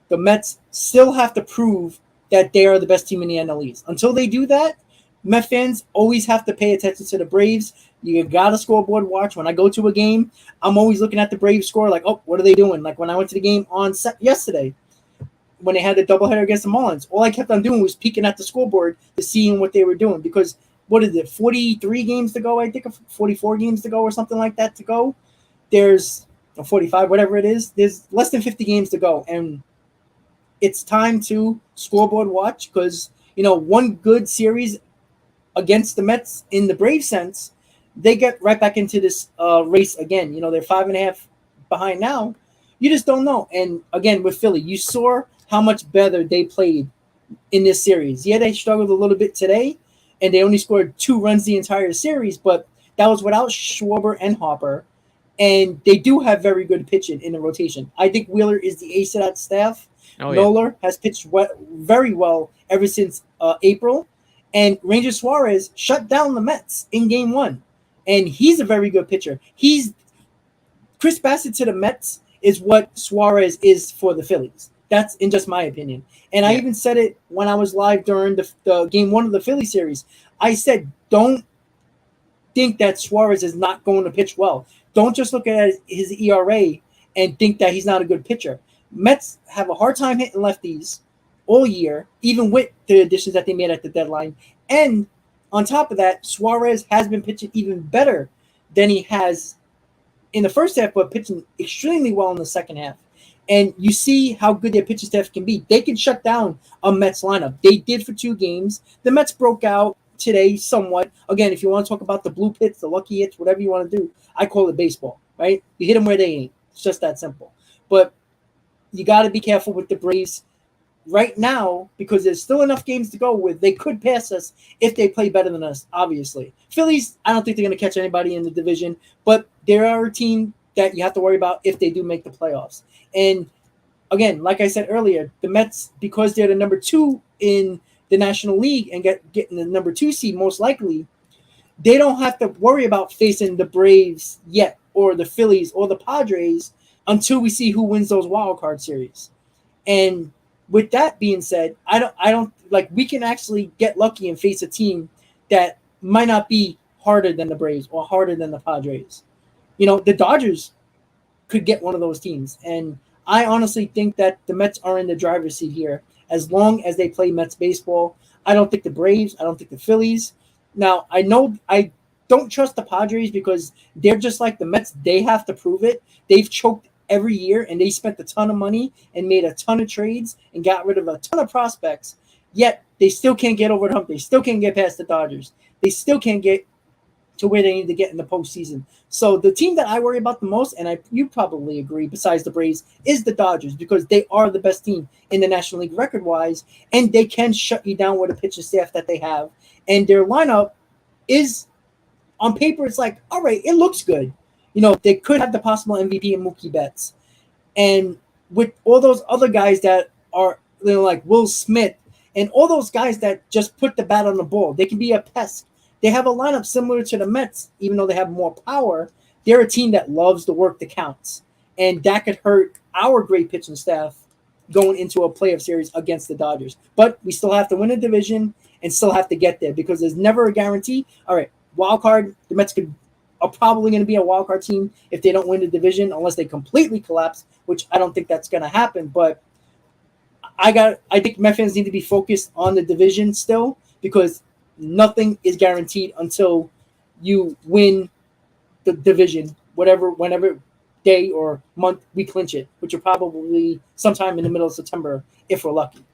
Speaker 1: The Mets still have to prove that they are the best team in the NL East. Until they do that, Met fans always have to pay attention to the Braves. You got to scoreboard watch. When I go to a game, I'm always looking at the Braves score, like, oh, what are they doing? Like when I went to the game on yesterday, when they had the doubleheader against the Marlins, all I kept on doing was peeking at the scoreboard to seeing what they were doing. Because what is it, 43 games to go? I think 44 games to go or something like that to go. There's 45, whatever it is. There's less than 50 games to go, and it's time to scoreboard watch because one good series against the Mets in the Brave sense, they get right back into this race again. They're 5.5 behind now. You just don't know. And again, with Philly, you saw how much better they played in this series. Yeah, they struggled a little bit today, and they only scored 2 runs the entire series, but that was without Schwarber and Harper. And they do have very good pitching in the rotation. I think Wheeler is the ace of that staff.
Speaker 2: Oh, yeah.
Speaker 1: Nola has pitched very well ever since April. And Ranger Suarez shut down the Mets in Game 1. And he's a very good pitcher. Chris Bassett to the Mets is what Suarez is for the Phillies. That's in just my opinion. And I even said it when I was live during the Game 1 of the Phillies series. I said, don't think that Suarez is not going to pitch well. Don't just look at his ERA and think that he's not a good pitcher. Mets have a hard time hitting lefties all year, even with the additions that they made at the deadline. And on top of that, Suarez has been pitching even better than he has in the first half, but pitching extremely well in the second half. And you see how good their pitching staff can be. They can shut down a Mets lineup. They did for 2 games. The Mets broke out today somewhat. Again, if you want to talk about the blue hits, the lucky hits, whatever you want to do, I call it baseball, right? You hit them where they ain't. It's just that simple. But you got to be careful with the Braves right now because there's still enough games to go with. They could pass us if they play better than us, obviously. Phillies, I don't think they're going to catch anybody in the division, but they are a team that you have to worry about if they do make the playoffs. And again, like I said earlier, the Mets, because they're the number 2 in the National League and getting the number 2 seed most likely, they don't have to worry about facing the Braves yet or the Phillies or the Padres until we see who wins those wild card series. And with that being said, I don't like we can actually get lucky and face a team that might not be harder than the Braves or harder than the Padres. The Dodgers could get one of those teams. And I honestly think that the Mets are in the driver's seat here as long as they play Mets baseball. I don't think the Braves, I don't think the Phillies. Now, I know I don't trust the Padres because they're just like the Mets. They have to prove it. They've choked every year, and they spent a ton of money and made a ton of trades and got rid of a ton of prospects, yet they still can't get over the hump. They still can't get past the Dodgers. They still can't get to where they need to get in the postseason. So the team that I worry about the most, and you probably agree, besides the Braves, is the Dodgers because they are the best team in the National League record-wise, and they can shut you down with a pitching staff that they have. And their lineup is, on paper, it's like, all right, it looks good. They could have the possible MVP in Mookie Betts. And with all those other guys that are like Will Smith and all those guys that just put the bat on the ball, they can be a pest. They have a lineup similar to the Mets, even though they have more power. They're a team that loves the work that counts. And that could hurt our great pitching staff going into a playoff series against the Dodgers. But we still have to win a division and still have to get there because there's never a guarantee. All right, wild card, the Mets are probably going to be a wild card team if they don't win the division unless they completely collapse, which I don't think that's going to happen. But I think Met fans need to be focused on the division still because nothing is guaranteed until you win the division, whenever day or month we clinch it, which will probably sometime in the middle of September if we're lucky.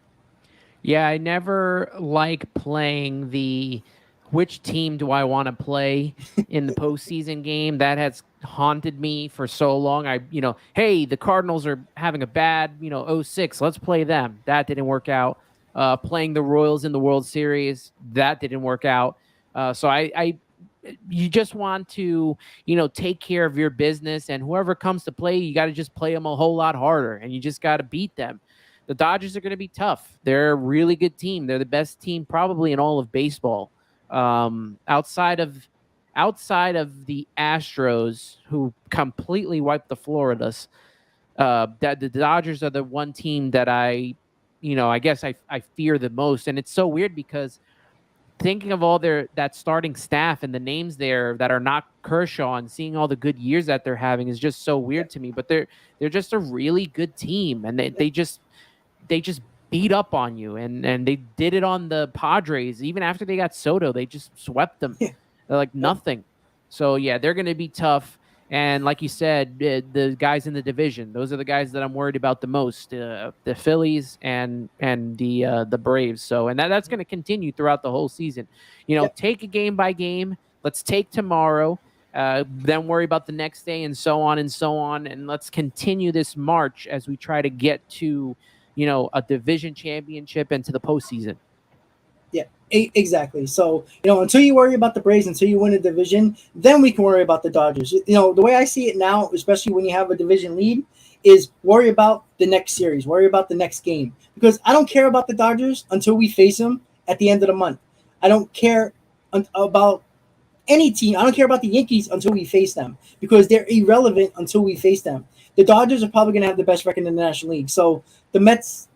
Speaker 2: Yeah, I never like playing the which team do I want to play in the postseason game. That has haunted me for so long. Hey, the Cardinals are having a bad, 06. Let's play them. That didn't work out. Playing the Royals in the World Series, that didn't work out. So you just want to, take care of your business, and whoever comes to play, you got to just play them a whole lot harder, and you just got to beat them. The Dodgers are going to be tough. They're a really good team. They're the best team probably in all of baseball. Outside of outside of the Astros, who completely wiped the floor with us, that the Dodgers are the one team that I guess I fear the most. And it's so weird because thinking of all that starting staff and the names there that are not Kershaw and seeing all the good years that they're having is just so weird to me. But they're just a really good team, and they just beat up on you, and they did it on the Padres. Even after they got Soto, they just swept them.
Speaker 1: Yeah.
Speaker 2: They're like nothing. So yeah, they're going to be tough. And like you said, the guys in the division, those are the guys that I'm worried about the most: the Phillies and the Braves. So, and that's going to continue throughout the whole season.
Speaker 1: Yeah.
Speaker 2: Take a game by game. Let's take tomorrow, then worry about the next day, and so on and so on. And let's continue this march as we try to get to a division championship and to the postseason.
Speaker 1: Yeah, exactly. So, until you worry about the Braves, until you win a division, then we can worry about the Dodgers. The way I see it now, especially when you have a division lead, is worry about the next series, worry about the next game. Because I don't care about the Dodgers until we face them at the end of the month. I don't care about any team. I don't care about the Yankees until we face them because they're irrelevant until we face them. The Dodgers are probably going to have the best record in the National League. So the Mets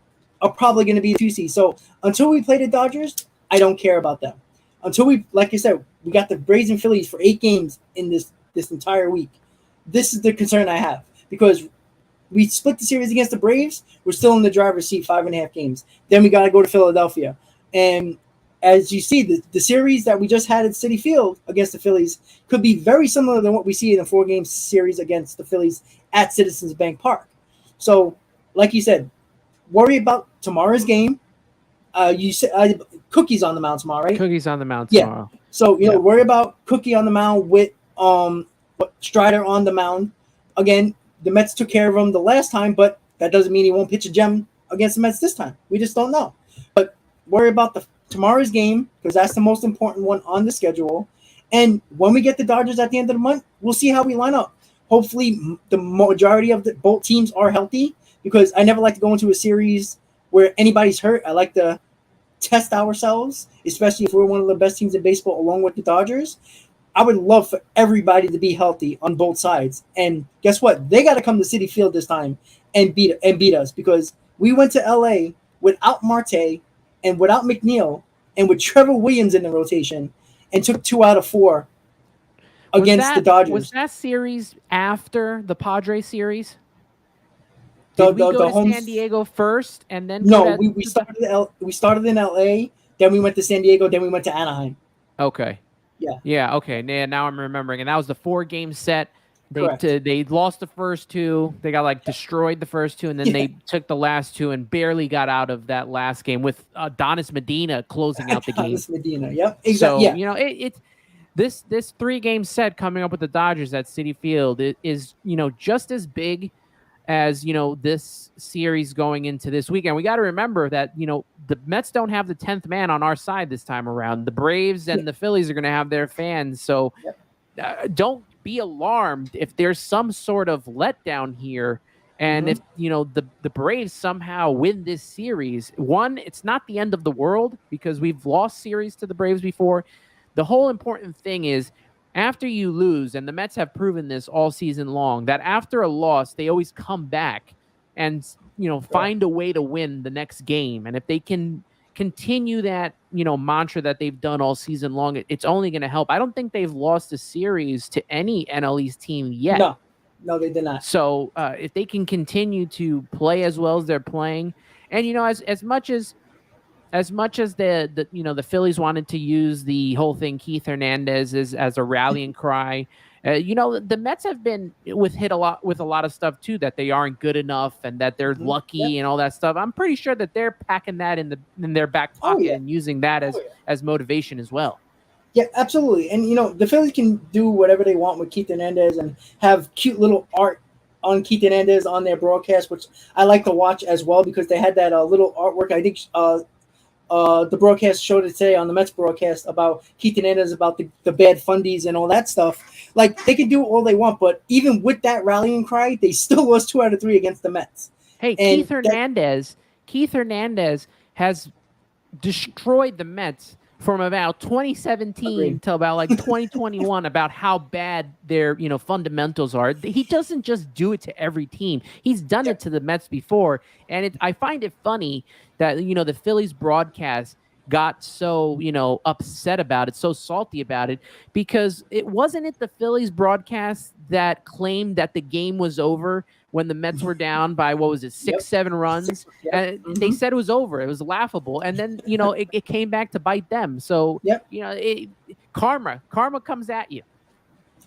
Speaker 1: are probably going to be the 2 seed. So until we play the Dodgers, I don't care about them. Until we, like I said, we got the Braves and Phillies for 8 games in this entire week. This is the concern I have because we split the series against the Braves. We're still in the driver's seat 5.5 games. Then we got to go to Philadelphia. And as you see, the series that we just had at Citi Field against the Phillies could be very similar to what we see in the 4-game series against the Phillies at Citizens Bank Park. So, like you said, worry about tomorrow's game. You said Cookie's on the mound tomorrow, right?
Speaker 2: Cookie's on the mound tomorrow.
Speaker 1: Yeah. So worry about Cookie on the mound with Strider on the mound. Again, the Mets took care of him the last time, but that doesn't mean he won't pitch a gem against the Mets this time. We just don't know. But worry about tomorrow's game because that's the most important one on the schedule. And when we get the Dodgers at the end of the month, we'll see how we line up. Hopefully, the majority of both teams are healthy because I never like to go into a series where anybody's hurt. I like to test ourselves, especially if we're one of the best teams in baseball along with the Dodgers. I would love for everybody to be healthy on both sides. And guess what? They got to come to Citi Field this time and beat us because we went to LA without Marte and without McNeil and with Trevor Williams in the rotation and took 2 out of 4 against the Dodgers.
Speaker 2: Was that series after the Padres series? Did we go to San Diego first and then
Speaker 1: we started in LA, then we went to San Diego, then we went to Anaheim.
Speaker 2: Okay. Yeah. Okay. Now I'm remembering, and that was the 4-game set. They lost the first 2. They got destroyed the first 2, and then they took the last 2 and barely got out of that last game with Adonis Medina closing out the game.
Speaker 1: Adonis Medina, yep, exactly.
Speaker 2: So it's this 3-game set coming up with the Dodgers at Citi Field is just as big as this series going into this weekend. We got to remember that the Mets don't have the 10th man on our side this time around. The Braves and the Phillies are going to have their fans, so don't be alarmed if there's some sort of letdown here. And if the Braves somehow win this series, one, it's not the end of the world because we've lost series to the Braves before. The whole important thing is after you lose, and the Mets have proven this all season long, that after a loss, they always come back and, find a way to win the next game. And if they can continue that, mantra that they've done all season long, it's only going to help. I don't think they've lost a series to any NL East team yet.
Speaker 1: No, they did not.
Speaker 2: So if they can continue to play as well as they're playing, and, as much as the Phillies wanted to use the whole thing Keith Hernandez as a rallying cry, the Mets have been hit a lot with a lot of stuff too, that they aren't good enough and that they're lucky and all that stuff. I'm pretty sure that they're packing that in their back pocket and using that as motivation as well.
Speaker 1: Yeah, absolutely. And the Phillies can do whatever they want with Keith Hernandez and have cute little art on Keith Hernandez on their broadcast, which I like to watch as well because they had that little artwork. I think the broadcast showed it today on the Mets broadcast about Keith Hernandez, about the bad fundies and all that stuff. They can do all they want, but even with that rallying cry, they still lost 2 out of 3 against the Mets.
Speaker 2: Hey, Keith Hernandez has destroyed the Mets from about 2017
Speaker 1: Agreed.
Speaker 2: to about like 2021 about how bad their fundamentals are. He doesn't just do it to every team. He's done
Speaker 1: Yeah.
Speaker 2: it to the Mets before, and I find it funny that the Phillies broadcast got so upset about it, so salty about it, because it wasn't it the Phillies broadcast that claimed that the game was over when the Mets were down by, what was it,
Speaker 1: Yep.
Speaker 2: 6-7 runs.
Speaker 1: Yep.
Speaker 2: And they said it was over. It was laughable. And then, it came back to bite them. So,
Speaker 1: Yep.
Speaker 2: karma comes at you.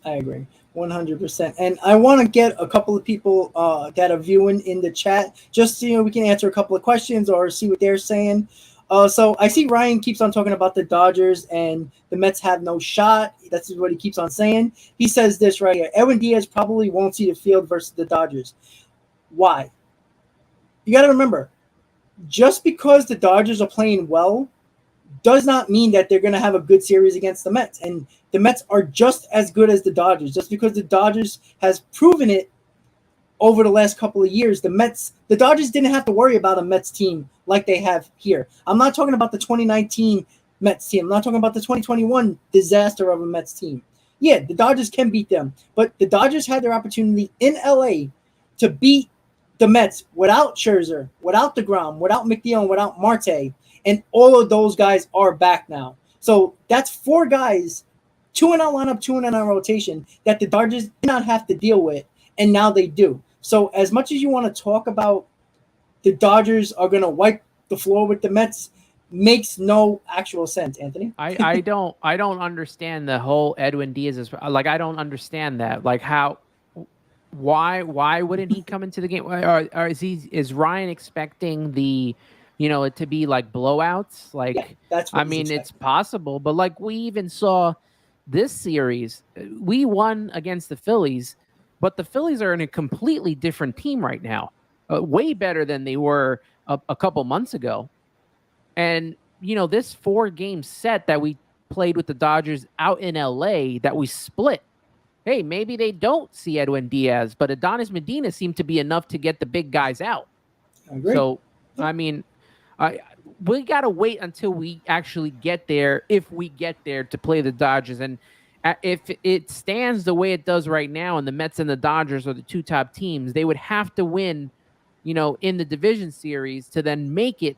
Speaker 1: I agree, 100%. And I want to get a couple of people that are viewing in the chat, just so we can answer a couple of questions or see what they're saying. So I see Ryan keeps on talking about the Dodgers and the Mets have no shot. That's what he keeps on saying. He says this right here: Edwin Diaz probably won't see the field versus the Dodgers. Why? You got to remember, just because the Dodgers are playing well does not mean that they're going to have a good series against the Mets. And the Mets are just as good as the Dodgers. Just because the Dodgers has proven it over the last couple of years, the Dodgers didn't have to worry about a Mets team like they have here. I'm not talking about the 2019 Mets team. I'm not talking about the 2021 disaster of a Mets team. Yeah, the Dodgers can beat them, but the Dodgers had their opportunity in LA to beat the Mets without Scherzer, without DeGrom, without McNeil, and without Marte, and all of those guys are back now. So that's 4 guys, 2 in our lineup, 2 in our rotation, that the Dodgers did not have to deal with, and now they do. So as much as you want to talk about the Dodgers are going to wipe the floor with the Mets, makes no actual sense, Anthony.
Speaker 2: I don't understand the whole Edwin Diaz. Like, I don't understand that. Like, why wouldn't he come into the game? Or is Ryan expecting it to be like blowouts? Like,
Speaker 1: Yeah, that's what
Speaker 2: it's possible, but like we even saw this series, we won against the Phillies, but the Phillies are in a completely different team right now, way better than they were a couple months ago. And this 4-game set that we played with the Dodgers out in LA that we split. Hey, maybe they don't see Edwin Diaz, but Adonis Medina seemed to be enough to get the big guys out.
Speaker 1: I agree.
Speaker 2: So, we got to wait until we actually get there, if we get there, to play the Dodgers. And if it stands the way it does right now, and the Mets and the Dodgers are the 2 top teams, they would have to win, in the division series to then make it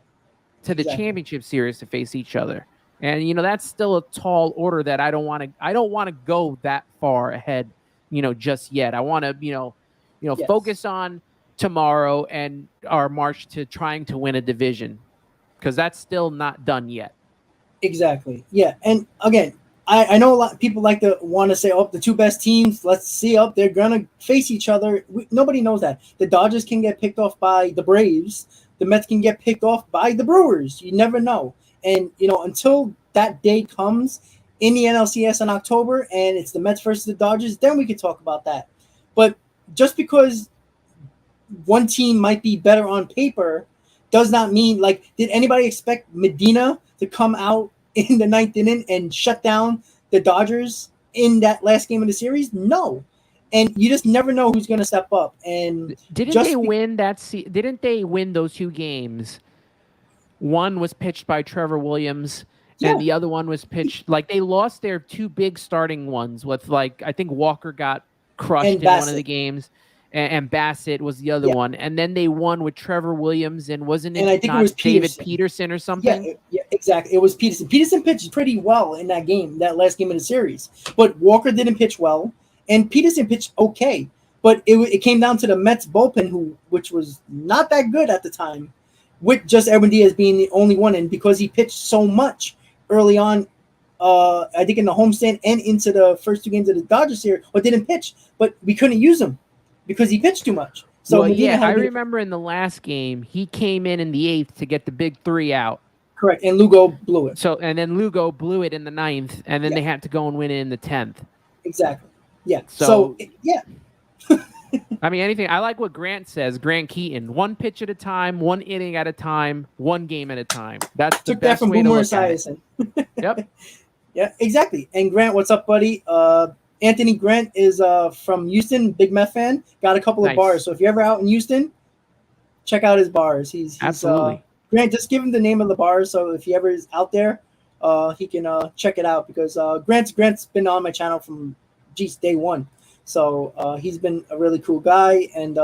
Speaker 2: to the championship series to face each other. And that's still a tall order that I don't want to go that far ahead, just yet. I want to focus on tomorrow and our march to trying to win a division, because that's still not done yet.
Speaker 1: Exactly. Yeah. And again, I know a lot of people like to want to say, oh, the 2 best teams, let's see, they're going to face each other. Nobody knows that. The Dodgers can get picked off by the Braves. The Mets can get picked off by the Brewers. You never know. And, until that day comes in the NLCS in October and it's the Mets versus the Dodgers, then we can talk about that. But just because one team might be better on paper does not mean, like, did anybody expect Medina to come out in the 9th inning and shut down the Dodgers in that last game of the series? No. And you just never know who's going to step up. And
Speaker 2: didn't they win those 2 games? One was pitched by Trevor Williams, and the other one was pitched, like, they lost their 2 big starting ones with, like, I think Walker got crushed in one of the games, and Bassett was the other one. And then they won with Trevor Williams, and wasn't it,
Speaker 1: and I think
Speaker 2: not
Speaker 1: it was
Speaker 2: David Peterson or something?
Speaker 1: Yeah, exactly. It was Peterson. Peterson pitched pretty well in that game, that last game of the series. But Walker didn't pitch well, and Peterson pitched okay. But it came down to the Mets bullpen, which was not that good at the time, with just Edwin Diaz being the only one. And because he pitched so much early on, I think in the homestand and into the first 2 games of the Dodgers series, or didn't pitch, but we couldn't use him because he pitched too much. So
Speaker 2: I remember in the last game, he came in the 8th to get the big 3 out.
Speaker 1: Correct, and Lugo blew it.
Speaker 2: And then Lugo blew it in the 9th, and then they had to go and win it in the 10th.
Speaker 1: Exactly. Yeah. So yeah.
Speaker 2: Anything. I like what Grant says. Grant Keaton: 1 pitch at a time, 1 inning at a time, 1 game at a time. That's the best way to look at it. Yep.
Speaker 1: Yeah, exactly. And Grant, what's up, buddy? Anthony Grant is from Houston, big Met fan. Got a couple of bars. So if you're ever out in Houston, check out his bars. He's
Speaker 2: absolutely.
Speaker 1: Grant, just give him the name of the bars. So if he ever is out there, he can check it out because Grant's been on my channel from geez day one, so he's been a really cool guy. And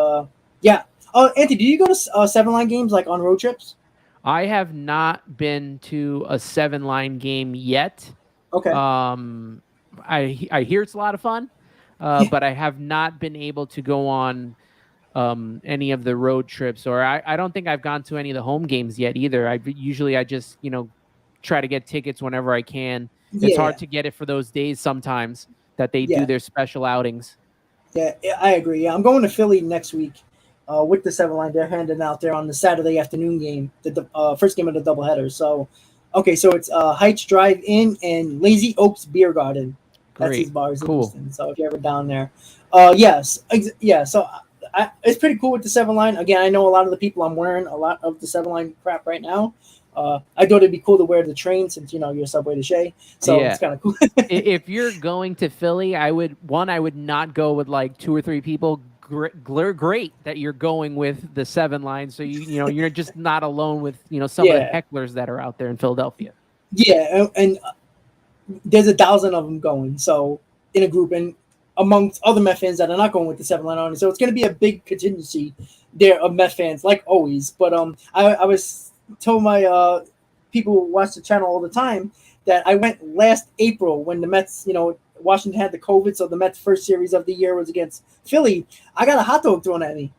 Speaker 1: yeah, Anthony, do you go to seven line games like on road trips?
Speaker 2: I have not been to a 7-line game yet.
Speaker 1: Okay.
Speaker 2: Um, I hear it's a lot of fun,
Speaker 1: Yeah,
Speaker 2: but I have not been able to go on any of the road trips, or I don't think I've gone to any of the home games yet either. I just try to get tickets whenever I can. It's
Speaker 1: yeah,
Speaker 2: hard to get it for those days sometimes that they do
Speaker 1: yeah.
Speaker 2: their special outings.
Speaker 1: Yeah, I agree. Yeah, I'm going to Philly next week with the seven line. They're handing out there on the Saturday afternoon game, the first game of the doubleheader. So, okay, so it's Heights Drive In and Lazy Oaks Beer Garden. That's his
Speaker 2: Great,
Speaker 1: bars in
Speaker 2: cool,
Speaker 1: Houston. So if you're ever down there, yes, yeah. So it's pretty cool with the seven line. Again, I know a lot of the people. I'm wearing a lot of the seven line crap right now. I thought it'd be cool to wear the train since you're Subway to Shea. So
Speaker 2: yeah.
Speaker 1: it's kind of cool.
Speaker 2: If you're going to Philly, I would not go with like 2 or 3 people. Great that you're going with the 7 line, so you're just not alone with some of the
Speaker 1: Yeah,
Speaker 2: hecklers that are out there in Philadelphia.
Speaker 1: yeah, and there's 1,000 of them going. So in a group and amongst other Met fans that are not going with the seven line on, so it's going to be a big contingency there of Met fans, like always. But I was told my people who watch the channel all the time that I went last April when the Mets, Washington had the COVID, so the Mets' first series of the year was against Philly. I got a hot dog thrown at me.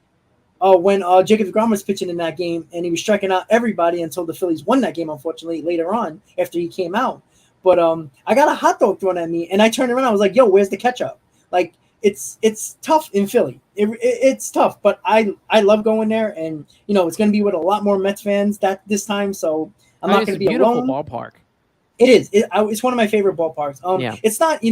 Speaker 1: When Jacob deGrom was pitching in that game, and he was striking out everybody until the Phillies won that game, unfortunately, later on after he came out. But I got a hot dog thrown at me, and I turned around. I was like, "Yo, where's the ketchup?" Like it's tough in Philly. It's tough, but I love going there, and it's going to be with a lot more Mets fans that this time. So I'm
Speaker 2: I mean,
Speaker 1: not
Speaker 2: it's
Speaker 1: going
Speaker 2: a
Speaker 1: to be
Speaker 2: beautiful
Speaker 1: alone.
Speaker 2: ballpark.
Speaker 1: It is. It's one of my favorite ballparks.
Speaker 2: Yeah.
Speaker 1: It's not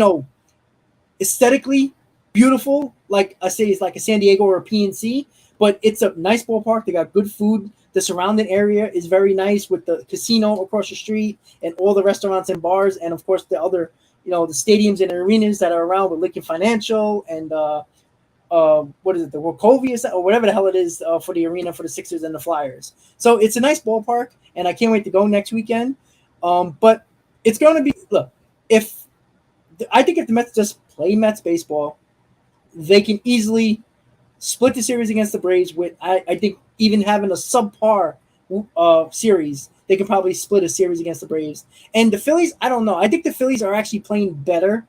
Speaker 1: aesthetically beautiful like I say it's like a San Diego or a PNC, but it's a nice ballpark. They got good food. The surrounding area is very nice with the casino across the street and all the restaurants and bars, and of course the other the stadiums and arenas that are around with Lincoln Financial and what is it, the Wachovia or whatever the hell it is for the arena for the Sixers and the Flyers. So it's a nice ballpark, and I can't wait to go next weekend. But it's going to be look if I think if the Mets just play Mets baseball, they can easily split the series against the Braves. With I think even having a subpar series, they can probably split a series against the Braves. And the Phillies, I don't know. I think the Phillies are actually playing better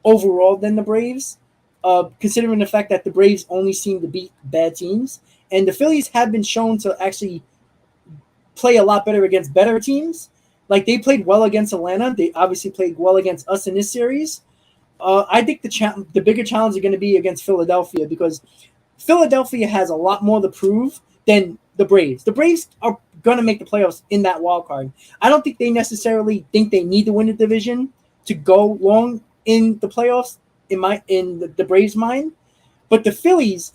Speaker 1: overall than the Braves, considering the fact that the Braves only seem to beat bad teams, and the Phillies have been shown to actually play a lot better against better teams. Like they played well against Atlanta. They obviously played well against us in this series. I think the bigger challenge is going to be against Philadelphia because Philadelphia has a lot more to prove than the Braves. The Braves are going to make the playoffs in that wild card. I don't think they necessarily think they need to win the division to go long in the playoffs in the Braves' mind. But the Phillies,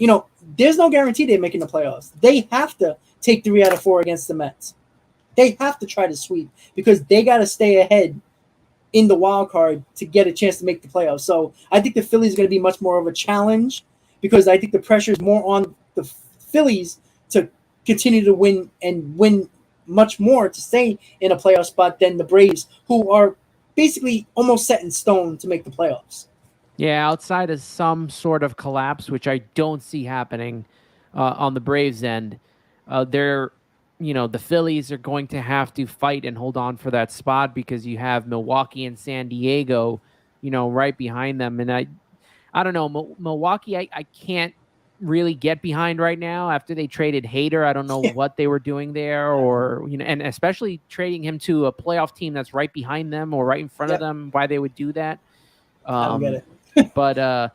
Speaker 1: there's no guarantee they're making the playoffs. They have to take 3 out of 4 against the Mets. They have to try to sweep because they got to stay ahead in the wild card to get a chance to make the playoffs. So I think the Phillies are going to be much more of a challenge because I think the pressure is more on the Phillies to continue to win and win much more to stay in a playoff spot than the Braves, who are basically almost set in stone to make the playoffs.
Speaker 2: Yeah, outside of some sort of collapse, which I don't see happening on the Braves end, the Phillies are going to have to fight and hold on for that spot because you have Milwaukee and San Diego, right behind them. And I don't know, Milwaukee, I can't really get behind right now after they traded Hader. I don't know what they were doing there, or and especially trading him to a playoff team that's right behind them or right in front of
Speaker 1: Yep,
Speaker 2: them. Why they would do that?
Speaker 1: I don't get
Speaker 2: Um,
Speaker 1: it.
Speaker 2: but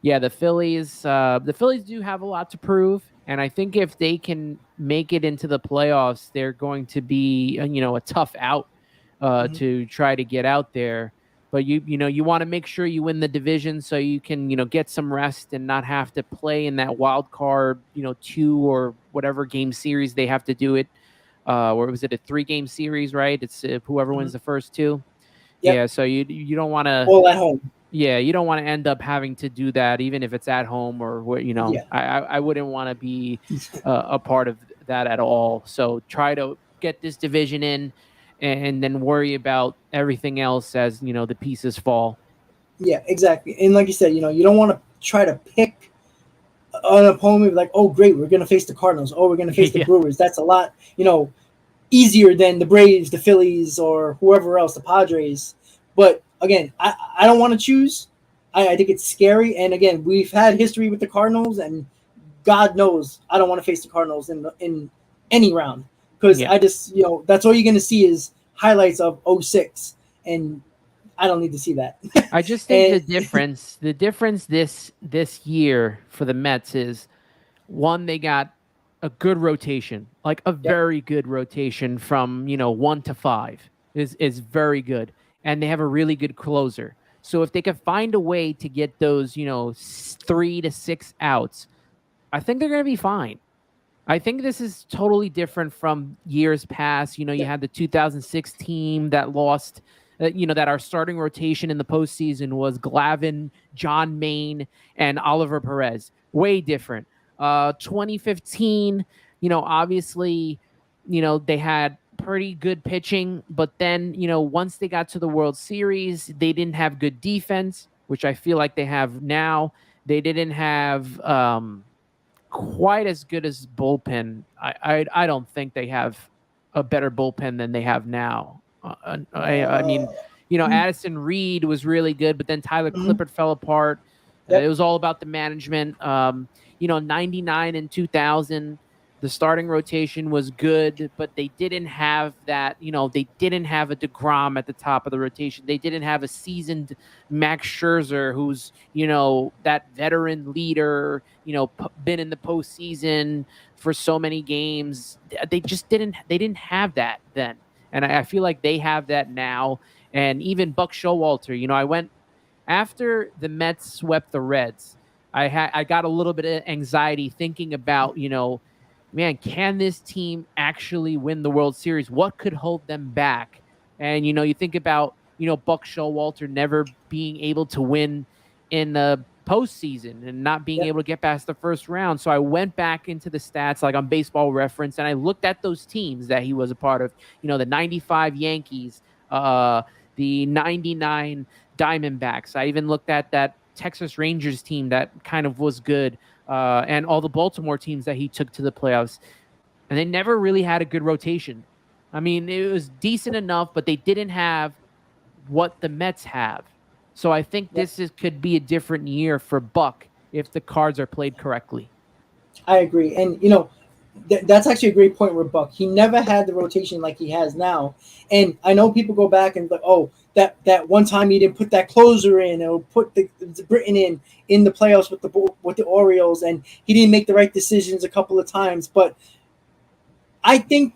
Speaker 2: yeah, the Phillies do have a lot to prove, and I think if they can make it into the playoffs, they're going to be a tough out
Speaker 1: Mm-hmm.
Speaker 2: to try to get out there. But you want to make sure you win the division so you can get some rest and not have to play in that wild card 2 or whatever game series they have to do it. Or was it a 3-game series? Right? It's whoever
Speaker 1: Mm-hmm.
Speaker 2: wins the first 2.
Speaker 1: Yep,
Speaker 2: Yeah. So you don't want to.
Speaker 1: all at home.
Speaker 2: Yeah, you don't want to end up having to do that, even if it's at home or what.
Speaker 1: Yeah,
Speaker 2: I wouldn't want to be a part of that at all. So try to get this division in, and then worry about everything else as the pieces fall.
Speaker 1: Yeah, exactly. And like you said, you don't want to try to pick an opponent like, oh, great, we're going to face the Cardinals. Oh, we're going to face the
Speaker 2: Yeah.
Speaker 1: Brewers. That's a lot, easier than the Braves, the Phillies, or whoever else, the Padres. But again, I don't want to choose. I think it's scary. And again, we've had history with the Cardinals, and God knows I don't want to face the Cardinals in any round because
Speaker 2: Yeah.
Speaker 1: I just that's all you're going to see is highlights of '06, and I don't need to see that.
Speaker 2: I just think
Speaker 1: And
Speaker 2: the difference this year for the Mets is, one, they got a good rotation, like a
Speaker 1: yep,
Speaker 2: very good rotation from 1 to 5 is very good, and they have a really good closer. So if they could find a way to get those 3 to 6 outs, I think they're going to be fine. I think this is totally different from years past. You
Speaker 1: yep,
Speaker 2: had the 2006 team that lost, that our starting rotation in the postseason was Glavine, John Maine, and Oliver Perez. Way different. 2015, obviously, they had pretty good pitching, but then, once they got to the World Series, they didn't have good defense, which I feel like they have now. They didn't have, quite as good as bullpen. I don't think they have a better bullpen than they have now. I mean,
Speaker 1: uh, mm,
Speaker 2: Addison Reed was really good, but then Tyler
Speaker 1: mhm,
Speaker 2: Clippard fell apart. It
Speaker 1: yep,
Speaker 2: was all about the management. 99 and 2000, the starting rotation was good, but they didn't have that. They didn't have a DeGrom at the top of the rotation. They didn't have a seasoned Max Scherzer, who's that veteran leader. Been in the postseason for so many games. They just didn't. They didn't have that then, and I feel like they have that now. And even Buck Showalter. I went after the Mets swept the Reds. I got a little bit of anxiety thinking about, man, can this team actually win the World Series? What could hold them back? And you think about Buck Showalter never being able to win in the postseason and not being
Speaker 1: yep,
Speaker 2: able to get past the first round. So I went back into the stats like on Baseball Reference, and I looked at those teams that he was a part of. The '95 Yankees, the '99 Diamondbacks. I even looked at that Texas Rangers team that kind of was good, and all the Baltimore teams that he took to the playoffs. And they never really had a good rotation. I mean, it was decent enough, but they didn't have what the Mets have. So I think
Speaker 1: yep.
Speaker 2: could be a different year for Buck if the cards are played correctly.
Speaker 1: I agree, and that's actually a great point with Buck. He never had the rotation like he has now, and I know people go back and like, oh, that one time he didn't put that closer in or put the Britain in the playoffs with the Orioles, and he didn't make the right decisions a couple of times. But I think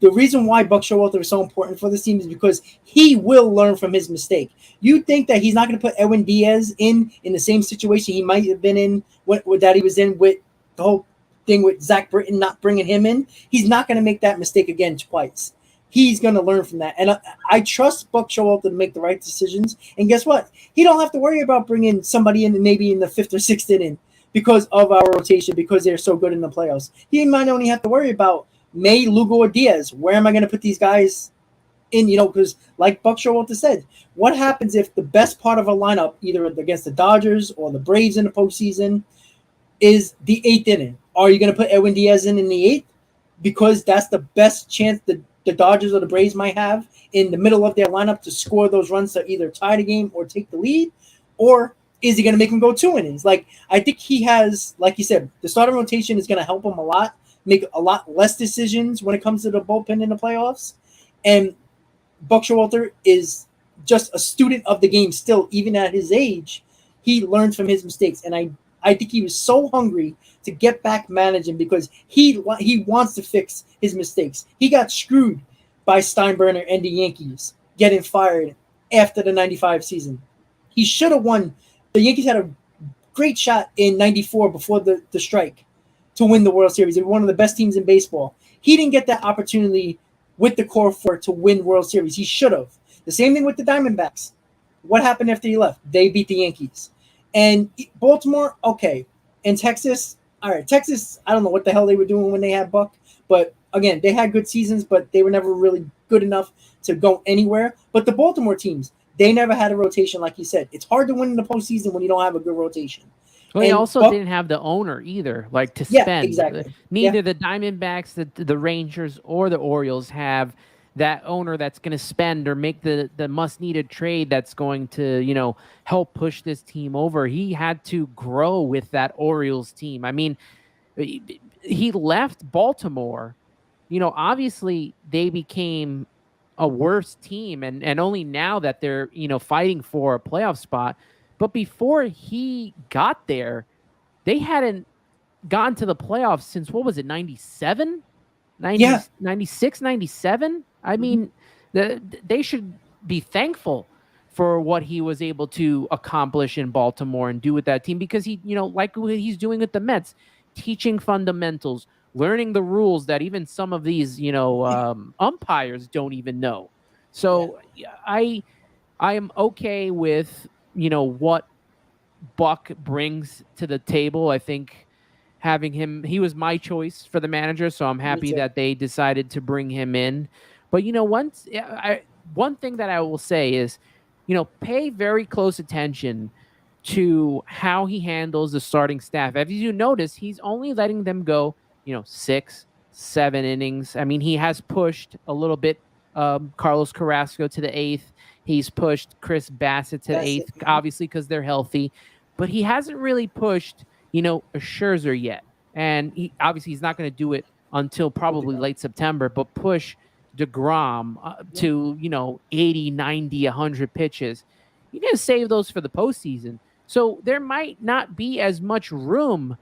Speaker 1: the reason why Buck Showalter is so important for this team is because he will learn from his mistake. You think that he's not going to put Edwin Diaz in the same situation he might have been in that he was in with the whole thing with Zach Britton not bringing him in? He's not going to make that mistake again twice. He's going to learn from that. And I trust Buck Showalter to make the right decisions. And guess what? He don't have to worry about bringing somebody in maybe in the fifth or sixth inning because of our rotation, because they're so good in the playoffs. He might only have to worry about May, Lugo, or Diaz. Where am I going to put these guys in? Because like Buck Showalter said, what happens if the best part of a lineup, either against the Dodgers or the Braves in the postseason, is the eighth inning? Are you going to put Edwin Diaz in the eighth? Because that's the best chance the Dodgers or the Braves might have in the middle of their lineup to score those runs to either tie the game or take the lead? Or is he going to make him go 2 innings? Like, I think he has, like you said, the starting rotation is going to help him a lot, make a lot less decisions when it comes to the bullpen in the playoffs. And Buck Showalter is just a student of the game still, even at his age. He learns from his mistakes. And I think he was so hungry to get back managing because he wants to fix his mistakes. He got screwed by Steinbrenner and the Yankees getting fired after the 95 season. He should have won. The Yankees had a great shot in 94 before the strike to win the World Series. They were one of the best teams in baseball. He didn't get that opportunity with the core four to win World Series. He should have. The same thing with the Diamondbacks. What happened after he left? They beat the Yankees. And Baltimore, okay. And Texas, all right. Texas, I don't know what the hell they were doing when they had Buck. But again, they had good seasons, but they were never really good enough to go anywhere. But the Baltimore teams, they never had a rotation, like you said. It's hard to win in the postseason when you don't have a good rotation.
Speaker 2: Well, he
Speaker 1: And
Speaker 2: also didn't have the owner either, like to
Speaker 1: yeah,
Speaker 2: spend.
Speaker 1: exactly. Yeah,
Speaker 2: Neither the Diamondbacks, the Rangers, or the Orioles have that owner that's going to spend or make the must needed trade that's going to help push this team over. He had to grow with that Orioles team. I mean, he left Baltimore. Obviously they became a worse team, and only now that they're fighting for a playoff spot. But before he got there, they hadn't gotten to the playoffs since, what was it, 97, 90,
Speaker 1: yeah.
Speaker 2: 96, 97? I
Speaker 1: Mhm.
Speaker 2: mean, they should be thankful for what he was able to accomplish in Baltimore and do with that team, because he, like what he's doing with the Mets, teaching fundamentals, learning the rules that even some of these, umpires don't even know.
Speaker 1: Yeah,
Speaker 2: So I am okay with, what Buck brings to the table. I think having him, he was my choice for the manager, so I'm
Speaker 1: me
Speaker 2: happy
Speaker 1: too.
Speaker 2: that they decided to bring him in. But one thing that I will say is, pay very close attention to how he handles the starting staff. As you notice, he's only letting them go, 6, 7 innings. I mean, he has pushed a little bit Carlos Carrasco to the eighth. He's pushed Chris Bassett to the
Speaker 1: That's it.
Speaker 2: eighth, obviously because they're healthy, but he hasn't really pushed, a Scherzer yet. And he's not going to do it until
Speaker 1: With the
Speaker 2: probably
Speaker 1: ground.
Speaker 2: late September, but push DeGrom
Speaker 1: Yeah,
Speaker 2: to, 80, 90, 100 pitches. You're going to save those for the postseason. So there might not be as much room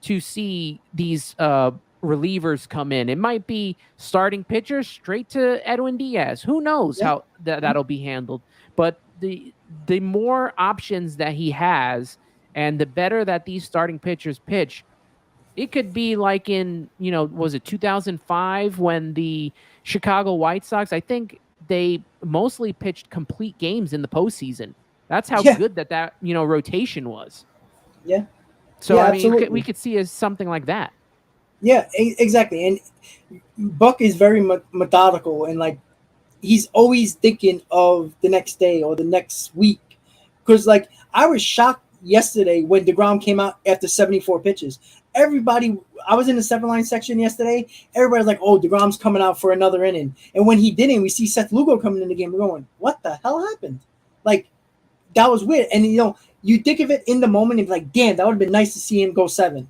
Speaker 2: to see these relievers come in. It might be starting pitchers straight to Edwin Diaz. Who knows
Speaker 1: yeah.
Speaker 2: how that'll be handled? But the more options that he has, and the better that these starting pitchers pitch, it could be like in, was it 2005 when the Chicago White Sox, I think they mostly pitched complete games in the postseason. That's how
Speaker 1: Yeah,
Speaker 2: good that rotation was.
Speaker 1: yeah,
Speaker 2: So
Speaker 1: yeah,
Speaker 2: I mean, we
Speaker 1: absolutely.
Speaker 2: could see as something like that.
Speaker 1: Yeah, exactly. And Buck is very methodical, and like he's always thinking of the next day or the next week. Because like I was shocked yesterday when DeGrom came out after 74 pitches. Everybody, I was in the 7 line section yesterday. Everybody's like, "Oh, DeGrom's coming out for another inning." And when he didn't, we see Seth Lugo coming in the game. We're going, "What the hell happened?" Like that was weird. And you think of it in the moment and be like, "Damn, that would have been nice to see him go 7."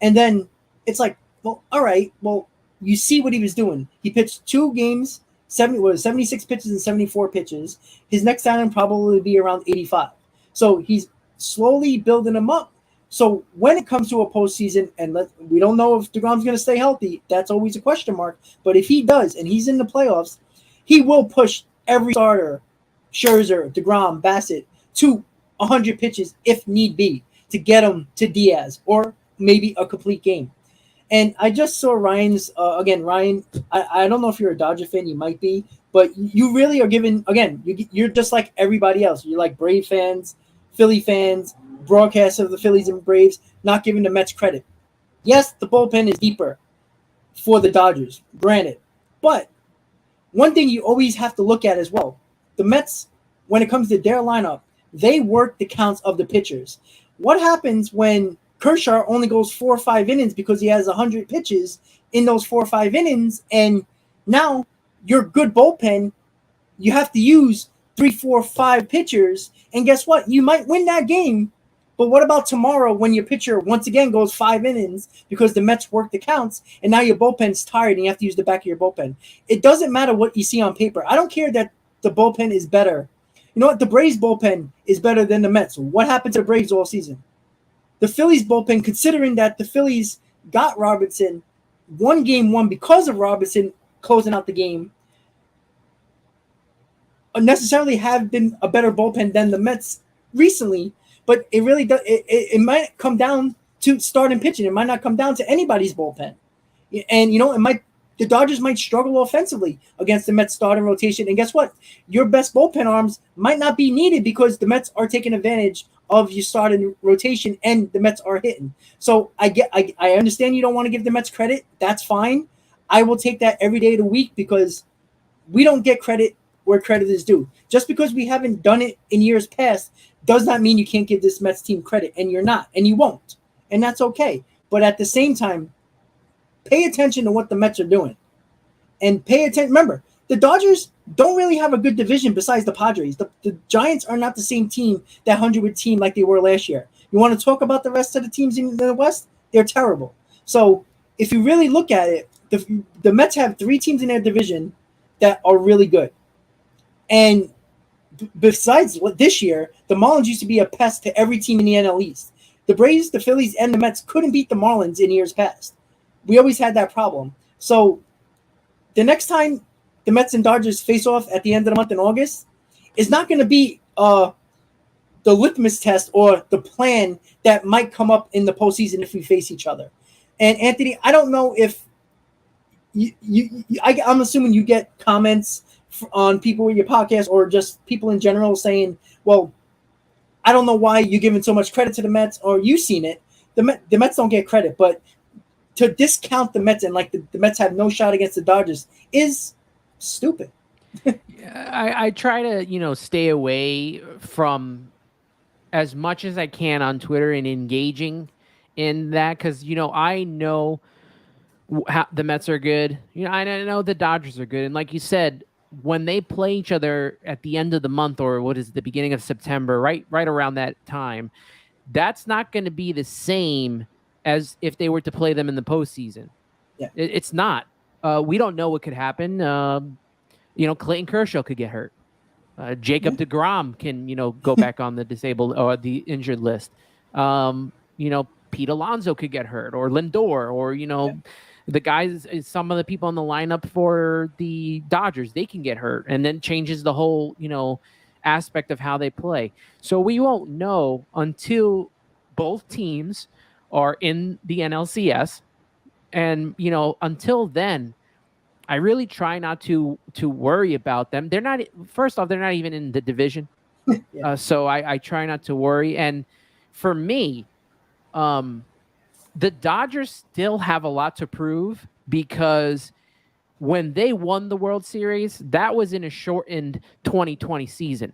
Speaker 1: And then it's like, well, all right, well, you see what he was doing. He pitched 2 games, 76 pitches and 74 pitches. His next outing probably be around 85. So he's slowly building them up. So when it comes to a postseason, and we don't know if DeGrom's going to stay healthy, that's always a question mark. But if he does, and he's in the playoffs, he will push every starter, Scherzer, DeGrom, Bassett, to 100 pitches if need be to get him to Diaz or maybe a complete game. And I just saw Ryan's again. Ryan, I don't know if you're a Dodger fan, you might be, but you really are giving again. You're just like everybody else. You're like Brave fans, Philly fans, broadcasts of the Phillies and Braves, not giving the Mets credit. Yes, the bullpen is deeper for the Dodgers, granted, but one thing you always have to look at as well, the Mets, when it comes to their lineup, they work the counts of the pitchers. What happens when Kershaw only goes 4 or 5 innings because he has 100 pitches in those 4 or 5 innings, and now your good bullpen, you have to use 3, 4, 5 pitchers, and guess what? You might win that game, but what about tomorrow when your pitcher once again goes 5 innings because the Mets work the counts, and now your bullpen's tired and you have to use the back of your bullpen? It doesn't matter what you see on paper. I don't care that the bullpen is better. You know what? The Braves bullpen is better than the Mets. What happened to the Braves all season? The Phillies bullpen, considering that the Phillies got Robertson, won game one because of Robertson closing out the game, necessarily have been a better bullpen than the Mets recently. But it really does. It might come down to starting pitching. It might not come down to anybody's bullpen. And the Dodgers might struggle offensively against the Mets starting rotation. And guess what? Your best bullpen arms might not be needed because the Mets are taking advantage of your starting rotation and the Mets are hitting. So I understand you don't want to give the Mets credit. That's fine. I will take that every day of the week because we don't get credit where credit is due. Just because we haven't done it in years past does not mean you can't give this Mets team credit, and you're not, and you won't, and that's okay. But at the same time, pay attention to what the Mets are doing, and pay attention. Remember, the Dodgers don't really have a good division besides the Padres. The Giants are not the same team, that 100-win team like they were last year. You want to talk about the rest of the teams in the West? They're terrible. So if you really look at it, the Mets have 3 teams in their division that are really good. And besides this year, the Marlins used to be a pest to every team in the NL East. The Braves, the Phillies, and the Mets couldn't beat the Marlins in years past. We always had that problem. So the next time the Mets and Dodgers face off at the end of the month in August is not going to be the litmus test or the plan that might come up in the postseason if we face each other. And Anthony, I don't know if I'm assuming you get comments on people with your podcast or just people in general saying, well, I don't know why you're giving so much credit to the Mets, or you've seen it. The Mets don't get credit, but to discount the Mets and like the Mets have no shot against the Dodgers is stupid.
Speaker 2: I try to, stay away from as much as I can on Twitter and engaging in that because, I know how the Mets are good. I know the Dodgers are good. And like you said, when they play each other at the end of the month or what is the beginning of September, right around that time, that's not going to be the same as if they were to play them in the postseason.
Speaker 1: Yeah.
Speaker 2: It's not. We don't know what could happen. Clayton Kershaw could get hurt. Jacob deGrom can, go back on the disabled or the injured list. Pete Alonso could get hurt, or Lindor, or, the guys, some of the people in the lineup for the Dodgers, they can get hurt, and then changes the whole, aspect of how they play. So we won't know until both teams are in the NLCS. And, until then, I really try not to worry about them. They're not, first off, they're not even in the division. So I try not to worry. And for me, the Dodgers still have a lot to prove because when they won the World Series, that was in a shortened 2020 season.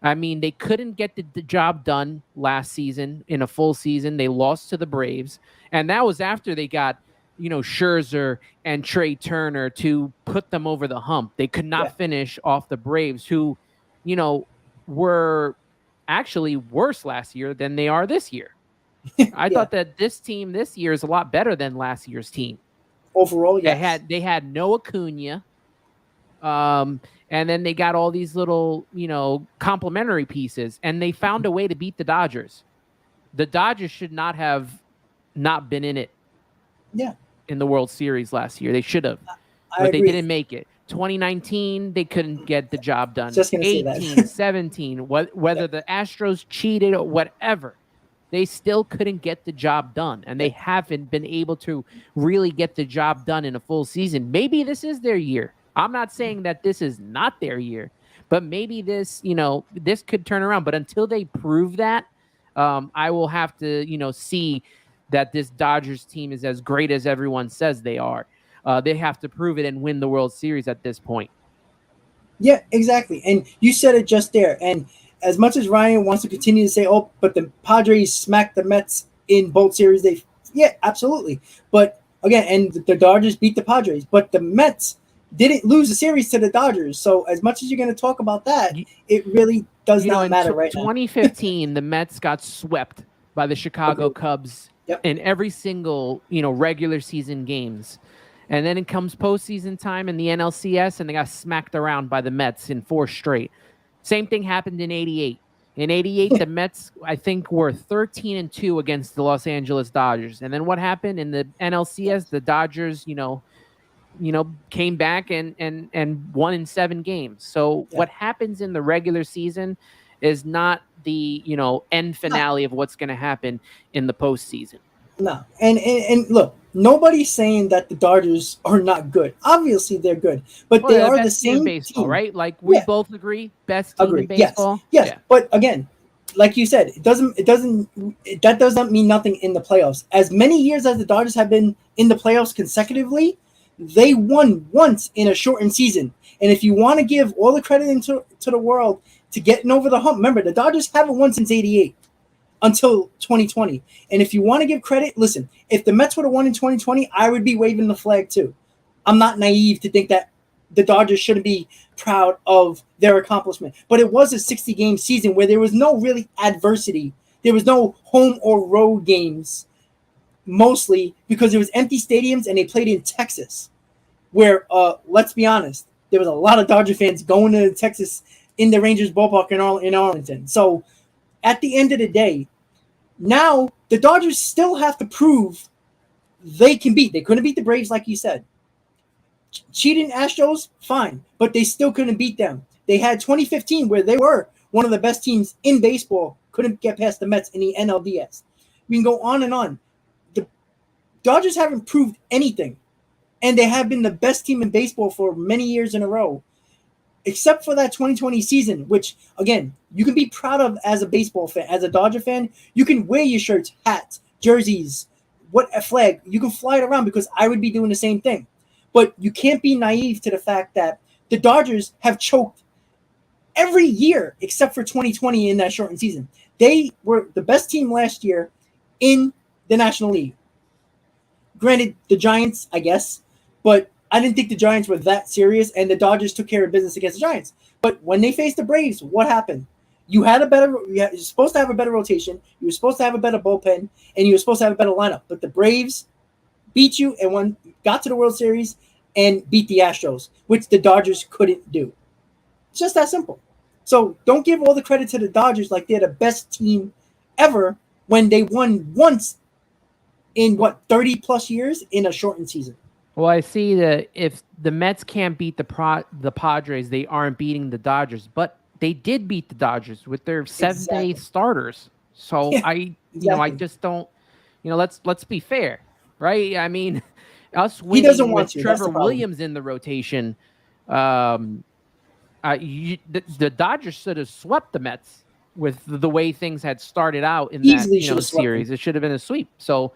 Speaker 2: I mean, they couldn't get the job done last season in a full season. They lost to the Braves. And that was after they got, Scherzer and Trey Turner to put them over the hump. They could not finish off the Braves, who, were actually worse last year than they are this year. I thought that this team this year is a lot better than last year's team.
Speaker 1: Overall, yes.
Speaker 2: They had no Acuna. And then they got all these little, complementary pieces, and they found a way to beat the Dodgers. The Dodgers should not have not been in it.
Speaker 1: Yeah.
Speaker 2: In the World Series last year. They should have. But they didn't make it. 2019, they couldn't get the job done.
Speaker 1: Just gonna
Speaker 2: 18,
Speaker 1: say that.
Speaker 2: 17, whether the Astros cheated or whatever, they still couldn't get the job done. And they haven't been able to really get the job done in a full season. Maybe this is their year. I'm not saying that this is not their year, but maybe this, this could turn around. But until they prove that, I will have to, see that this Dodgers team is as great as everyone says they are. They have to prove it and win the World Series at this point.
Speaker 1: Yeah, exactly. And you said it just there. And as much as Ryan wants to continue to say, oh, but the Padres smacked the Mets in both series, absolutely. But again, and the Dodgers beat the Padres, but the Mets didn't lose the series to the Dodgers. So as much as you're going to talk about that, it really does not matter right now.
Speaker 2: 2015, the Mets got swept by the Chicago Cubs in every single, regular season games. And then it comes postseason time in the NLCS, and they got smacked around by the Mets in 4 straight. Same thing happened in 88. In 88, the Mets, I think, were 13-2 against the Los Angeles Dodgers. And then what happened in the NLCS? The Dodgers, came back and won in 7 games. So what happens in the regular season is not the, end finale of what's going to happen in the postseason.
Speaker 1: No. And look, nobody's saying that the Dodgers are not good. Obviously, they're good, but they are the same
Speaker 2: baseball,
Speaker 1: team,
Speaker 2: right? Like we both agree, best team in baseball.
Speaker 1: Yes. Yeah. But again, like you said, that does not mean nothing in the playoffs. As many years as the Dodgers have been in the playoffs consecutively, They won once in a shortened season. And if you want to give all the credit to the world to getting over the hump, remember, the Dodgers haven't won since 88 until 2020. And if you want to give credit, listen, if the Mets would have won in 2020, I would be waving the flag too. I'm not naive to think that the Dodgers shouldn't be proud of their accomplishment. But it was a 60-game season where there was no really adversity. There was no home or road games, mostly because it was empty stadiums and they played in Texas, where, let's be honest, there was a lot of Dodger fans going to Texas in the Rangers ballpark in Arlington. So at the end of the day, now the Dodgers still have to prove they can beat. They couldn't beat the Braves, like you said. Cheating Astros, fine, but they still couldn't beat them. They had 2015 where they were one of the best teams in baseball, couldn't get past the Mets in the NLDS. We can go on and on. The Dodgers haven't proved anything, and they have been the best team in baseball for many years in a row, except for that 2020 season, which, again, you can be proud of as a baseball fan. As a Dodger fan, you can wear your shirts, hats, jerseys, what a flag. You can fly it around because I would be doing the same thing. But you can't be naive to the fact that the Dodgers have choked every year except for 2020 in that shortened season. They were the best team last year in the National League. Granted, the Giants, I guess, but I didn't think the Giants were that serious, and the Dodgers took care of business against the Giants. But when they faced the Braves, what happened? You're supposed to have a better rotation. You were supposed to have a better bullpen, and you were supposed to have a better lineup. But the Braves beat you and got to the World Series and beat the Astros, which the Dodgers couldn't do. It's just that simple. So don't give all the credit to the Dodgers like they're the best team ever when they won once in 30 plus years in a shortened season.
Speaker 2: Well, I see that if the Mets can't beat the Padres, they aren't beating the Dodgers, but they did beat the Dodgers with their 7-day starters. So yeah, I just don't, let's be fair, right? I mean, us winning with Trevor Williams in the rotation, the Dodgers should have swept the Mets with the way things had started out in that series. It should have been a sweep. So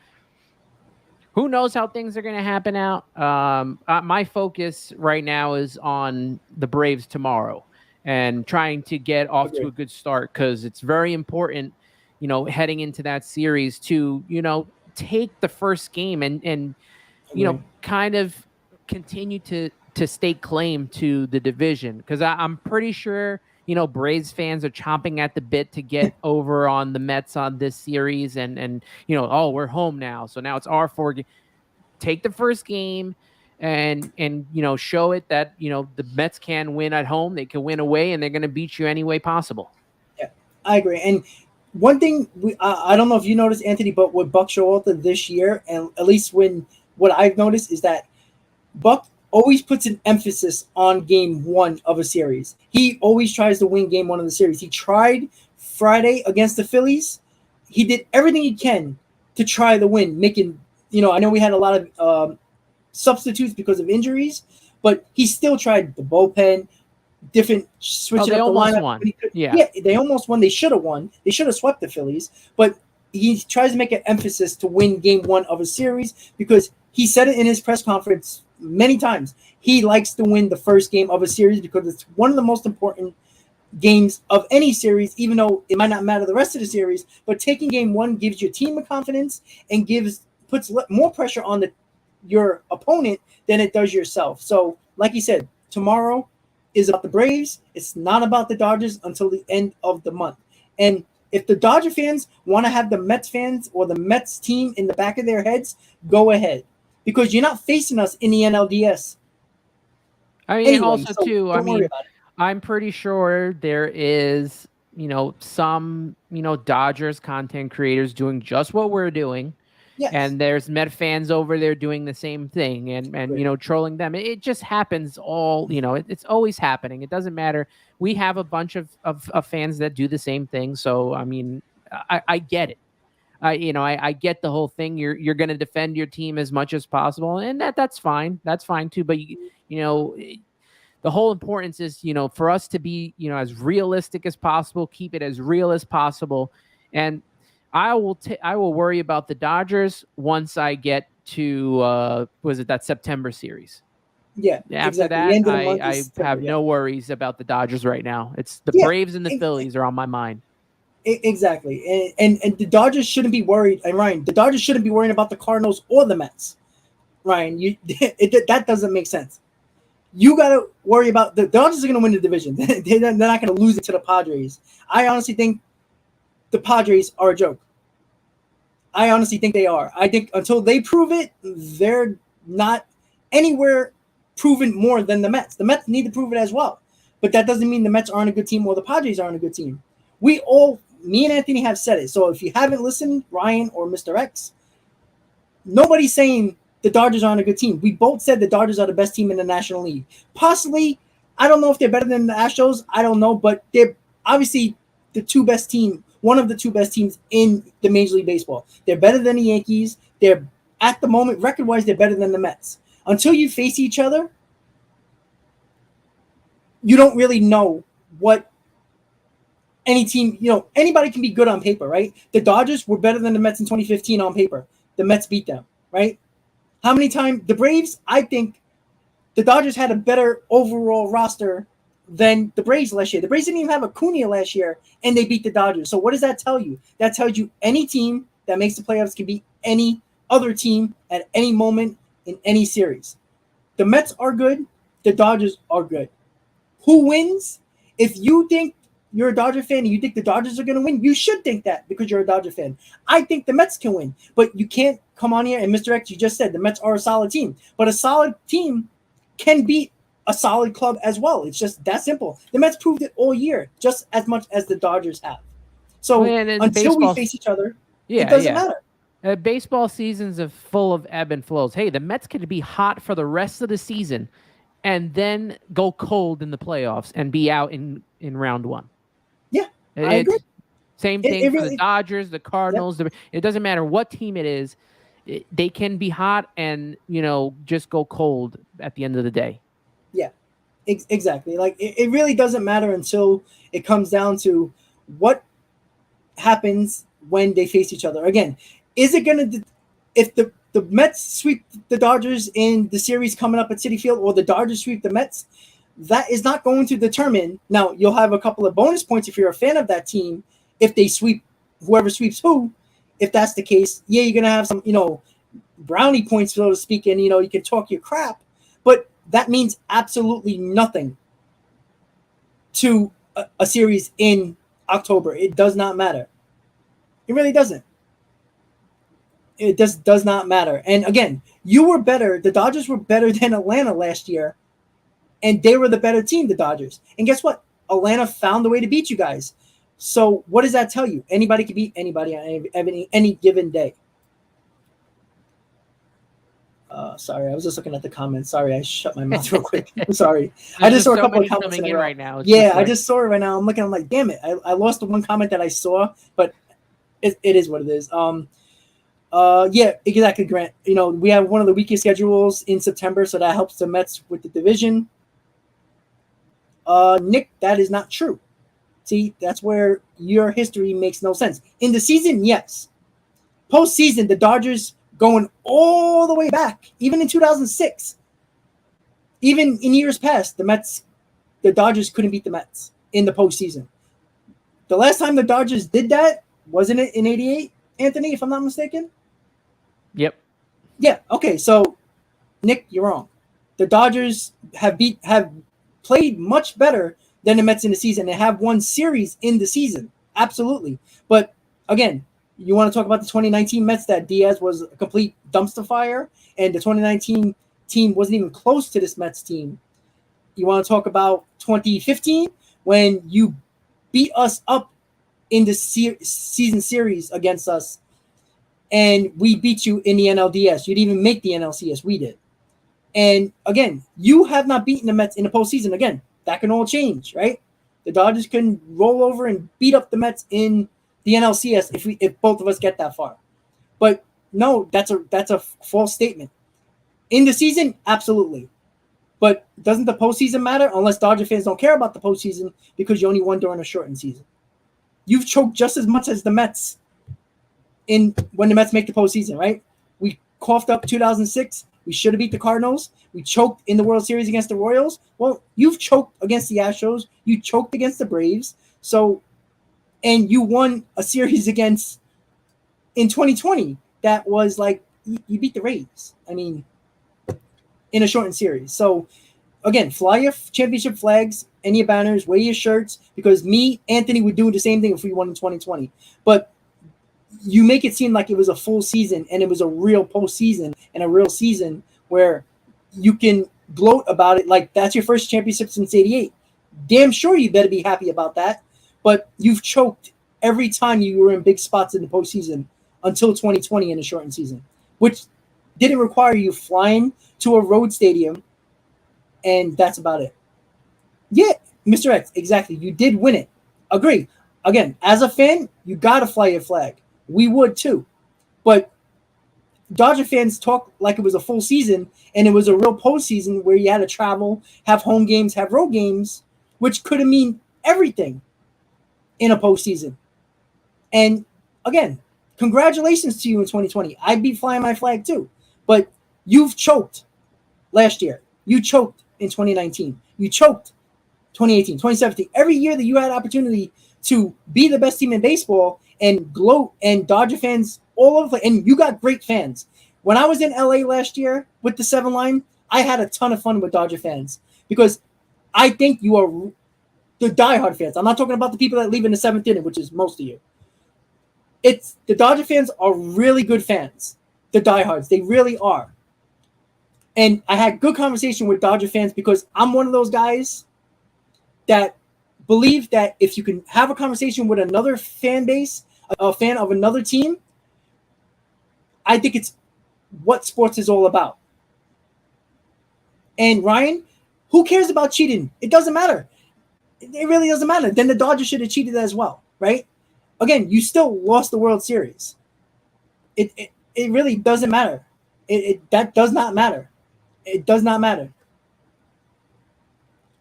Speaker 2: who knows how things are going to happen out. My focus right now is on the Braves tomorrow and trying to get off to a good start, because it's very important, heading into that series to, take the first game and kind of continue to stake claim to the division, because I'm pretty sure, Braves fans are chomping at the bit to get over on the Mets on this series, and we're home now, so now it's our 4 game. Take the first game and show it that the Mets can win at home, they can win away, and they're going to beat you any way possible.
Speaker 1: Yeah, I agree. And one thing I don't know if you noticed, Anthony, but with Buck Showalter this year, and at least what I've noticed is that Buck always puts an emphasis on game 1 of a series. He always tries to win game 1 of the series. He tried Friday against the Phillies. He did everything he can to try to win, making, I know we had a lot of substitutes because of injuries, but he still tried the bullpen, different switching up the lineup.
Speaker 2: Won.
Speaker 1: Yeah, they almost won. They should have won. They should have swept the Phillies, but he tries to make an emphasis to win game 1 of a series, because he said it in his press conference many times. He likes to win the first game of a series because it's one of the most important games of any series, even though it might not matter the rest of the series. But taking game 1 gives your team a confidence and puts more pressure on your opponent than it does yourself. So, like you said, tomorrow is about the Braves. It's not about the Dodgers until the end of the month. And if the Dodger fans want to have the Mets fans or the Mets team in the back of their heads, go ahead, because you're not facing us in the NLDS.
Speaker 2: I mean, anyway, also so too, I'm pretty sure there is, some, Dodgers content creators doing just what we're doing. Yes. And there's Met fans over there doing the same thing and trolling them. It just happens all, it's always happening. It doesn't matter. We have a bunch of fans that do the same thing. So, I mean, I get it. I get the whole thing. You're going to defend your team as much as possible, and that's fine. That's fine too. But the whole importance is, for us to be, as realistic as possible, keep it as real as possible. And I will worry about the Dodgers once I get to was it that September series?
Speaker 1: Yeah,
Speaker 2: After
Speaker 1: exactly. The
Speaker 2: that,
Speaker 1: end of the month
Speaker 2: I
Speaker 1: is September,
Speaker 2: have
Speaker 1: yeah.
Speaker 2: no worries about the Dodgers right now. It's the
Speaker 1: Yeah,
Speaker 2: Braves and the Phillies are on my mind.
Speaker 1: exactly. And the Dodgers shouldn't be worried. And Ryan, the Dodgers shouldn't be worrying about the Cardinals or the Mets. Ryan, that doesn't make sense. You got to worry about the Dodgers are going to win the division. They're not going to lose it to the Padres. I honestly think the Padres are a joke. I honestly think they are. I think until they prove it, they're not anywhere proven more than the Mets. The Mets need to prove it as well. But that doesn't mean the Mets aren't a good team or the Padres aren't a good team. Me and Anthony have said it. So if you haven't listened, Ryan or Mr. X, nobody's saying the Dodgers aren't a good team. We both said the Dodgers are the best team in the National League. Possibly, I don't know if they're better than the Astros. I don't know, but they're obviously one of the two best teams in the Major League Baseball. They're better than the Yankees. They're, at the moment, record-wise, they're better than the Mets. Until you face each other, you don't really know what any team, anybody can be good on paper, right? The Dodgers were better than the Mets in 2015 on paper. The Mets beat them, right? How many times? The Braves, I think the Dodgers had a better overall roster than the Braves last year. The Braves didn't even have Acuna last year, and they beat the Dodgers. So what does that tell you? That tells you any team that makes the playoffs can beat any other team at any moment in any series. The Mets are good. The Dodgers are good. Who wins? If you think you're a Dodger fan and you think the Dodgers are going to win, you should think that because you're a Dodger fan. I think the Mets can win, but you can't come on here and Mr. X, you just said the Mets are a solid team, but a solid team can beat a solid club as well. It's just that simple. The Mets proved it all year, just as much as the Dodgers have. So until we face each other, it doesn't matter.
Speaker 2: Baseball seasons are full of ebb and flows. Hey, the Mets could be hot for the rest of the season and then go cold in the playoffs and be out in round one.
Speaker 1: Yeah, I agree.
Speaker 2: Same thing for the Dodgers, the Cardinals. Yep. It doesn't matter what team it is. They can be hot and, just go cold at the end of the day.
Speaker 1: Yeah, exactly. Like, it really doesn't matter until it comes down to what happens when they face each other. Again, is it going to – if the Mets sweep the Dodgers in the series coming up at Citi Field or the Dodgers sweep the Mets, that is not going to determine. Now, you'll have a couple of bonus points if you're a fan of that team, if they sweep whoever sweeps who. If that's the case, yeah, you're going to have some, brownie points, so to speak, and, you can talk your crap. But that means absolutely nothing to a series in October. It does not matter. It really doesn't. It does not matter. And again, you were better. The Dodgers were better than Atlanta last year. And they were the better team, the Dodgers. And guess what? Atlanta found a way to beat you guys. So what does that tell you? Anybody can beat anybody on any given day. Sorry, I was just looking at the comments. Sorry, I shut my mouth real quick. I'm sorry. I just saw a couple of comments
Speaker 2: coming in right now.
Speaker 1: I just saw it right now. I'm like, damn it. I lost the one comment that I saw, but it is what it is. Yeah, exactly, Grant. We have one of the weakest schedules in September, so that helps the Mets with the division. Nick, that is not true. See, that's where your history makes no sense. In the season, yes. Postseason, the Dodgers going all the way back, even in 2006. Even in years past, the Dodgers couldn't beat the Mets in the postseason. The last time the Dodgers did that, wasn't it in '88, Anthony, if I'm not mistaken?
Speaker 2: Yep.
Speaker 1: Yeah, okay, so, Nick, you're wrong. The Dodgers have played much better than the Mets in the season. They have won series in the season, absolutely. But, again, you want to talk about the 2019 Mets, that Diaz was a complete dumpster fire, and the 2019 team wasn't even close to this Mets team. You want to talk about 2015, when you beat us up in the season series against us, and we beat you in the NLDS. You didn't even make the NLCS. We did. And, again, you have not beaten the Mets in the postseason. Again, that can all change, right? The Dodgers can roll over and beat up the Mets in the NLCS if both of us get that far. But no, that's a false statement. In the season, absolutely. But doesn't the postseason matter unless Dodger fans don't care about the postseason because you only won during a shortened season? You've choked just as much as the Mets when the Mets make the postseason, right? coughed up 2006. We should have beat the Cardinals. We choked in the World Series against the Royals. Well, you've choked against the Astros. You choked against the Braves. So, and you won a series against in 2020 that was like you beat the Rays. I mean, in a shortened series. So, again, fly your championship flags and your banners, wear your shirts, because me, Anthony, would do the same thing if we won in 2020. But you make it seem like it was a full season and it was a real postseason and a real season where you can gloat about it like that's your first championship since '88. Damn sure you better be happy about that. But you've choked every time you were in big spots in the postseason until 2020 in a shortened season, which didn't require you flying to a road stadium, and that's about it. Yeah, Mr. X, exactly. You did win it. Agree. Again, as a fan, you got to fly your flag. We would too. But Dodger fans talk like it was a full season and it was a real postseason where you had to travel, have home games, have road games, which could have mean everything in a postseason. And again, congratulations to you in 2020. I'd be flying my flag too. But you've choked last year. You choked in 2019. You choked 2018, 2017. Every year that you had opportunity to be the best team in baseball and gloat, and Dodger fans all over, and you got great fans. When I was in LA last year with the 7 line, I had a ton of fun with Dodger fans because I think you are the diehard fans. I'm not talking about the people that leave in the 7th inning, which is most of you. It's the Dodger fans are really good fans. The diehards, they really are. And I had good conversation with Dodger fans because I'm one of those guys that believe that if you can have a conversation with another fan base, a fan of another team, I think it's what sports is all about. And Ryan, who cares about cheating? It doesn't matter. It really doesn't matter. Then the Dodgers should have cheated as well, right? Again, you still lost the World Series. It really doesn't matter. That does not matter. It does not matter.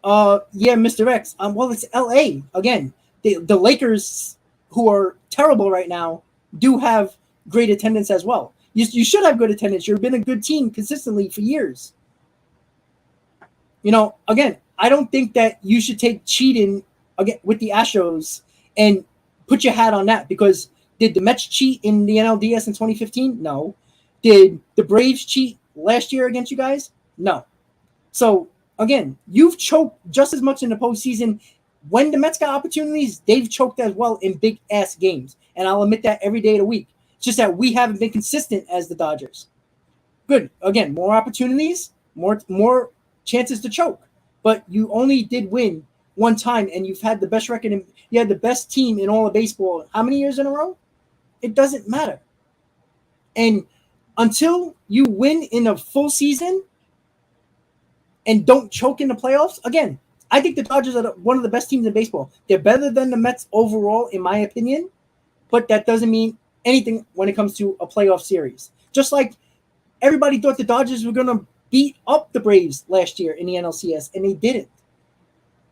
Speaker 1: Yeah, Mr. X. Well, it's LA again. The Lakers, who are terrible right now, do have great attendance as well. You should have good attendance. You've been a good team consistently for years. You know, again, I don't think that you should take cheating again with the Astros and put your hat on that, because did the Mets cheat in the NLDS in 2015? No. Did the Braves cheat last year against you guys? No. So, again, you've choked just as much in the postseason. When the Mets got opportunities, they've choked as well in big-ass games. And I'll admit that every day of the week. It's just that we haven't been consistent as the Dodgers. Good. Again, more opportunities, more chances to choke. But you only did win one time, and you've had the best record. You had the best team in all of baseball. How many years in a row? It doesn't matter. And until you win in a full season and don't choke in the playoffs, again, I think the Dodgers are one of the best teams in baseball. They're better than the Mets overall, in my opinion, but that doesn't mean anything when it comes to a playoff series. Just like everybody thought the Dodgers were going to beat up the Braves last year in the NLCS, and they didn't.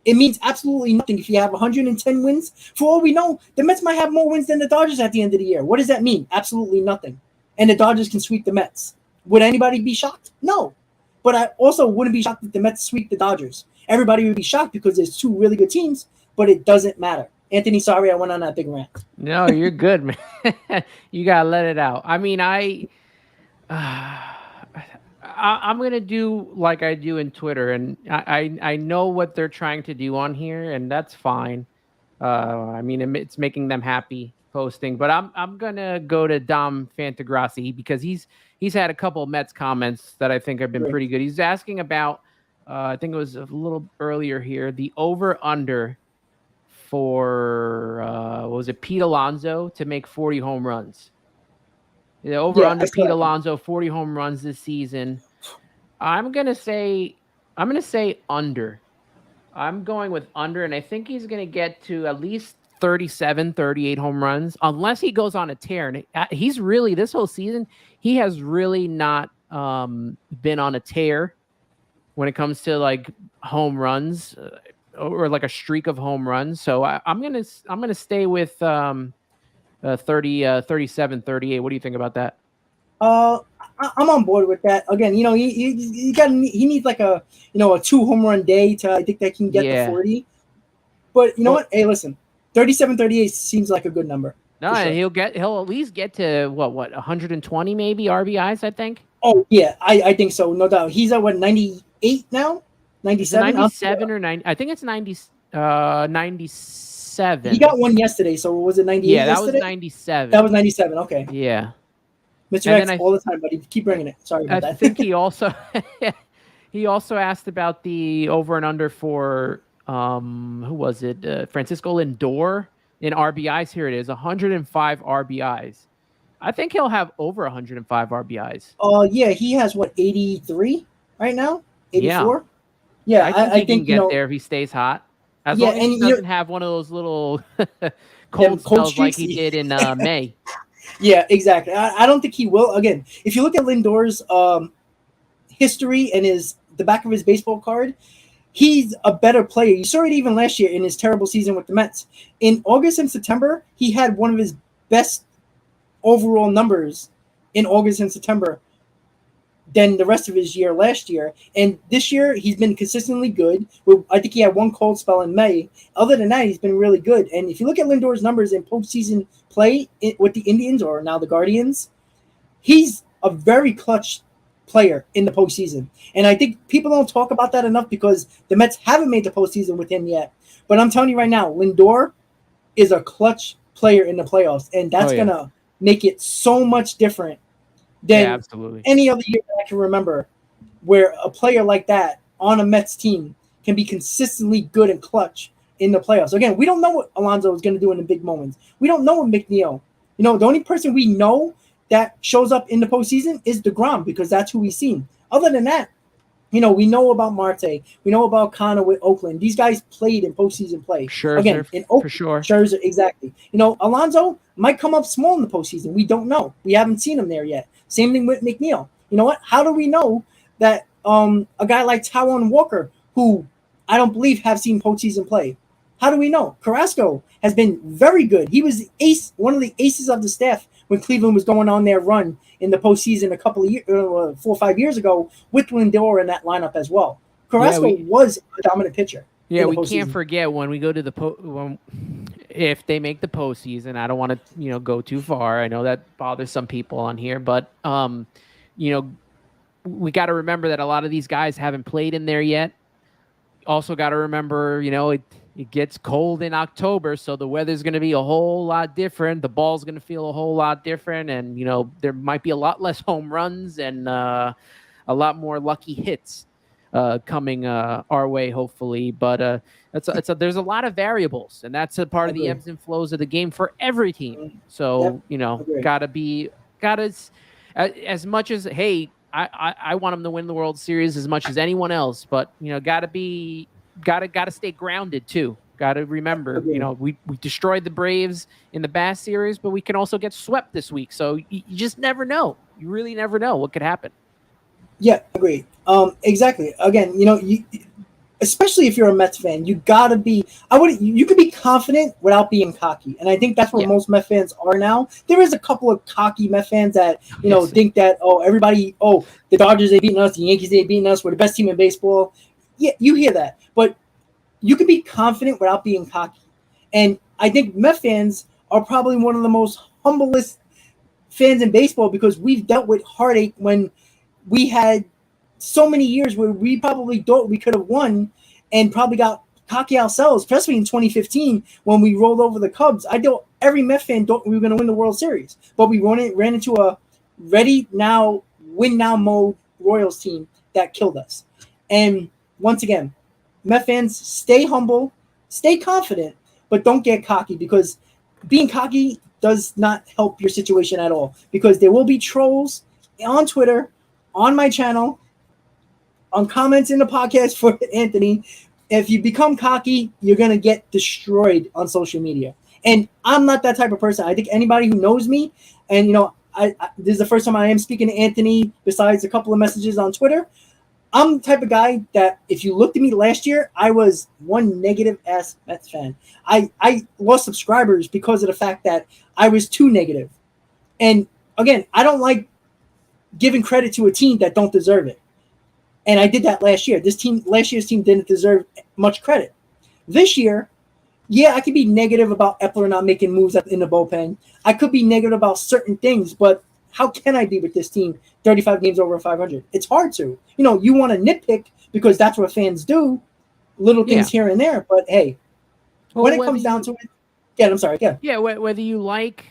Speaker 1: It means absolutely nothing if you have 110 wins. For all we know, the Mets might have more wins than the Dodgers at the end of the year. What does that mean? Absolutely nothing. And the Dodgers can sweep the Mets. Would anybody be shocked? No. But I also wouldn't be shocked if the Mets sweep the Dodgers. Everybody would be shocked because there's two really good teams, but it doesn't matter. Anthony, sorry I went on that big rant.
Speaker 2: No, you're good, man. You got to let it out. I mean, I'm going to do like I do in Twitter, and I know what they're trying to do on here, and that's fine. I mean, it's making them happy posting, but I'm going to go to Dom Fantagrassi because he's had a couple of Mets comments that I think have been pretty good. He's asking about, I think it was a little earlier here, the over-under for, what was it, Pete Alonso to make 40 home runs. The over-under Pete Alonso, 40 home runs this season. I'm gonna say under. I'm going with under, and I think he's going to get to at least 37, 38 home runs, unless he goes on a tear. And he's really, this whole season, he has really not been on a tear when it comes to like home runs or like a streak of home runs. So I'm gonna stay with 37, 38. What do you think about that?
Speaker 1: I'm on board with that. Again, he needs like a 2 home run day to I think that can get the
Speaker 2: Yeah.
Speaker 1: 40. But you know
Speaker 2: Well,
Speaker 1: what? Hey, listen, 37, 38 seems like a good number.
Speaker 2: no,
Speaker 1: For
Speaker 2: and
Speaker 1: sure.
Speaker 2: he'll at least get to what 120 maybe RBIs, I think.
Speaker 1: Oh yeah, I think so, no doubt. He's at what 98 now,
Speaker 2: Is it
Speaker 1: 97.
Speaker 2: 97 or 90? I think it's 97.
Speaker 1: He got one yesterday, so was it 98
Speaker 2: Yeah, that was
Speaker 1: yesterday? That
Speaker 2: 97.
Speaker 1: was 97. Okay,
Speaker 2: Yeah.
Speaker 1: Mr.
Speaker 2: And then
Speaker 1: X all the time, buddy. Keep bringing it. Sorry
Speaker 2: I
Speaker 1: about that.
Speaker 2: think he also he also asked about the over and under for who was it? Francisco Lindor in RBIs. Here it is, 105 RBIs. I think he'll have over 105 RBIs.
Speaker 1: Yeah, he has what 83 right now,
Speaker 2: Yeah.
Speaker 1: 84. Yeah,
Speaker 2: I think
Speaker 1: I
Speaker 2: he can
Speaker 1: think
Speaker 2: get there if he stays hot. As
Speaker 1: yeah,
Speaker 2: long as
Speaker 1: and
Speaker 2: he doesn't have one of those little cold
Speaker 1: cold
Speaker 2: spells like
Speaker 1: streaks.
Speaker 2: he did in May.
Speaker 1: Yeah, exactly. I don't think he will. Again, if you look at Lindor's history and the back of his baseball card, he's a better player. You saw it even last year in his terrible season with the Mets. In August and September, he had one of his best overall numbers in August and September than the rest of his year last year. And this year, he's been consistently good. I think he had one cold spell in May. Other than that, he's been really good. And if you look at Lindor's numbers in postseason play with the Indians or now the Guardians, he's a very clutch player in the postseason. And I think people don't talk about that enough because the Mets haven't made the postseason with him yet. But I'm telling you right now, Lindor is a clutch player in the playoffs. And that's going to make it so much different than
Speaker 2: absolutely
Speaker 1: any other year that I can remember where a player like that on a Mets team can be consistently good and clutch in the playoffs. Again, we don't know what Alonso is going to do in the big moments. We don't know what McNeil. The only person we know that shows up in the postseason is DeGrom because that's who we've seen. Other than that, we know about Marte. We know about Connor with Oakland. These guys played in postseason play.
Speaker 2: Scherzer,
Speaker 1: again, in Oakland,
Speaker 2: for sure.
Speaker 1: Scherzer, exactly. Alonso might come up small in the postseason. We don't know. We haven't seen him there yet. Same thing with McNeil. You know what? How do we know that a guy like Taijuan Walker, who I don't believe have seen postseason play, how do we know? Carrasco has been very good. He was one of the aces of the staff when Cleveland was going on their run in the postseason a couple of years, 4 or 5 years ago, with Lindor in that lineup as well. Carrasco was a dominant pitcher.
Speaker 2: Yeah, we can't forget when we go to if they make the postseason. I don't want to go too far. I know that bothers some people on here, but we got to remember that a lot of these guys haven't played in there yet. Also got to remember, it gets cold in October, so the weather's going to be a whole lot different. The ball's going to feel a whole lot different, and there might be a lot less home runs and a lot more lucky hits coming our way, hopefully. But there's a lot of variables, and that's a part of the ebbs and flows of the game for every team. So gotta as much as I want them to win the World Series as much as anyone else, but gotta stay grounded too. Gotta remember, we destroyed the Braves in the Bass series, but we can also get swept this week. So you just never know. You really never know what could happen.
Speaker 1: Yeah, agreed. Exactly. Again, especially if you're a Mets fan, you gotta be. You could be confident without being cocky, and I think that's what most Mets fans are now. There is a couple of cocky Mets fans that think that the Dodgers they beating us, the Yankees they beating us, we're the best team in baseball. Yeah, you hear that, but you can be confident without being cocky, and I think Mets fans are probably one of the most humblest fans in baseball because we've dealt with heartache when we had so many years where we probably thought we could have won and probably got cocky ourselves, especially in 2015 when we rolled over the Cubs. I thought every Mets fan thought we were going to win the World Series, but we ran into a ready now, win now mode Royals team that killed us. And once again, Mets fans, stay humble, stay confident, but don't get cocky because being cocky does not help your situation at all because there will be trolls on Twitter, on my channel, on comments in the podcast for Anthony. If you become cocky, you're going to get destroyed on social media. And I'm not that type of person. I think anybody who knows me, and this is the first time I am speaking to Anthony besides a couple of messages on Twitter. I'm the type of guy that if you looked at me last year, I was one negative-ass Mets fan. I lost subscribers because of the fact that I was too negative. And again, I don't like giving credit to a team that don't deserve it. And I did that last year. Last year's team didn't deserve much credit. This year, yeah, I could be negative about Epler not making moves in the bullpen. I could be negative about certain things, but how can I be with this team 35 games over 500? It's hard to. You want to nitpick because that's what fans do, little things here and there. But hey, when it comes down to it, I'm sorry.
Speaker 2: Yeah, whether you like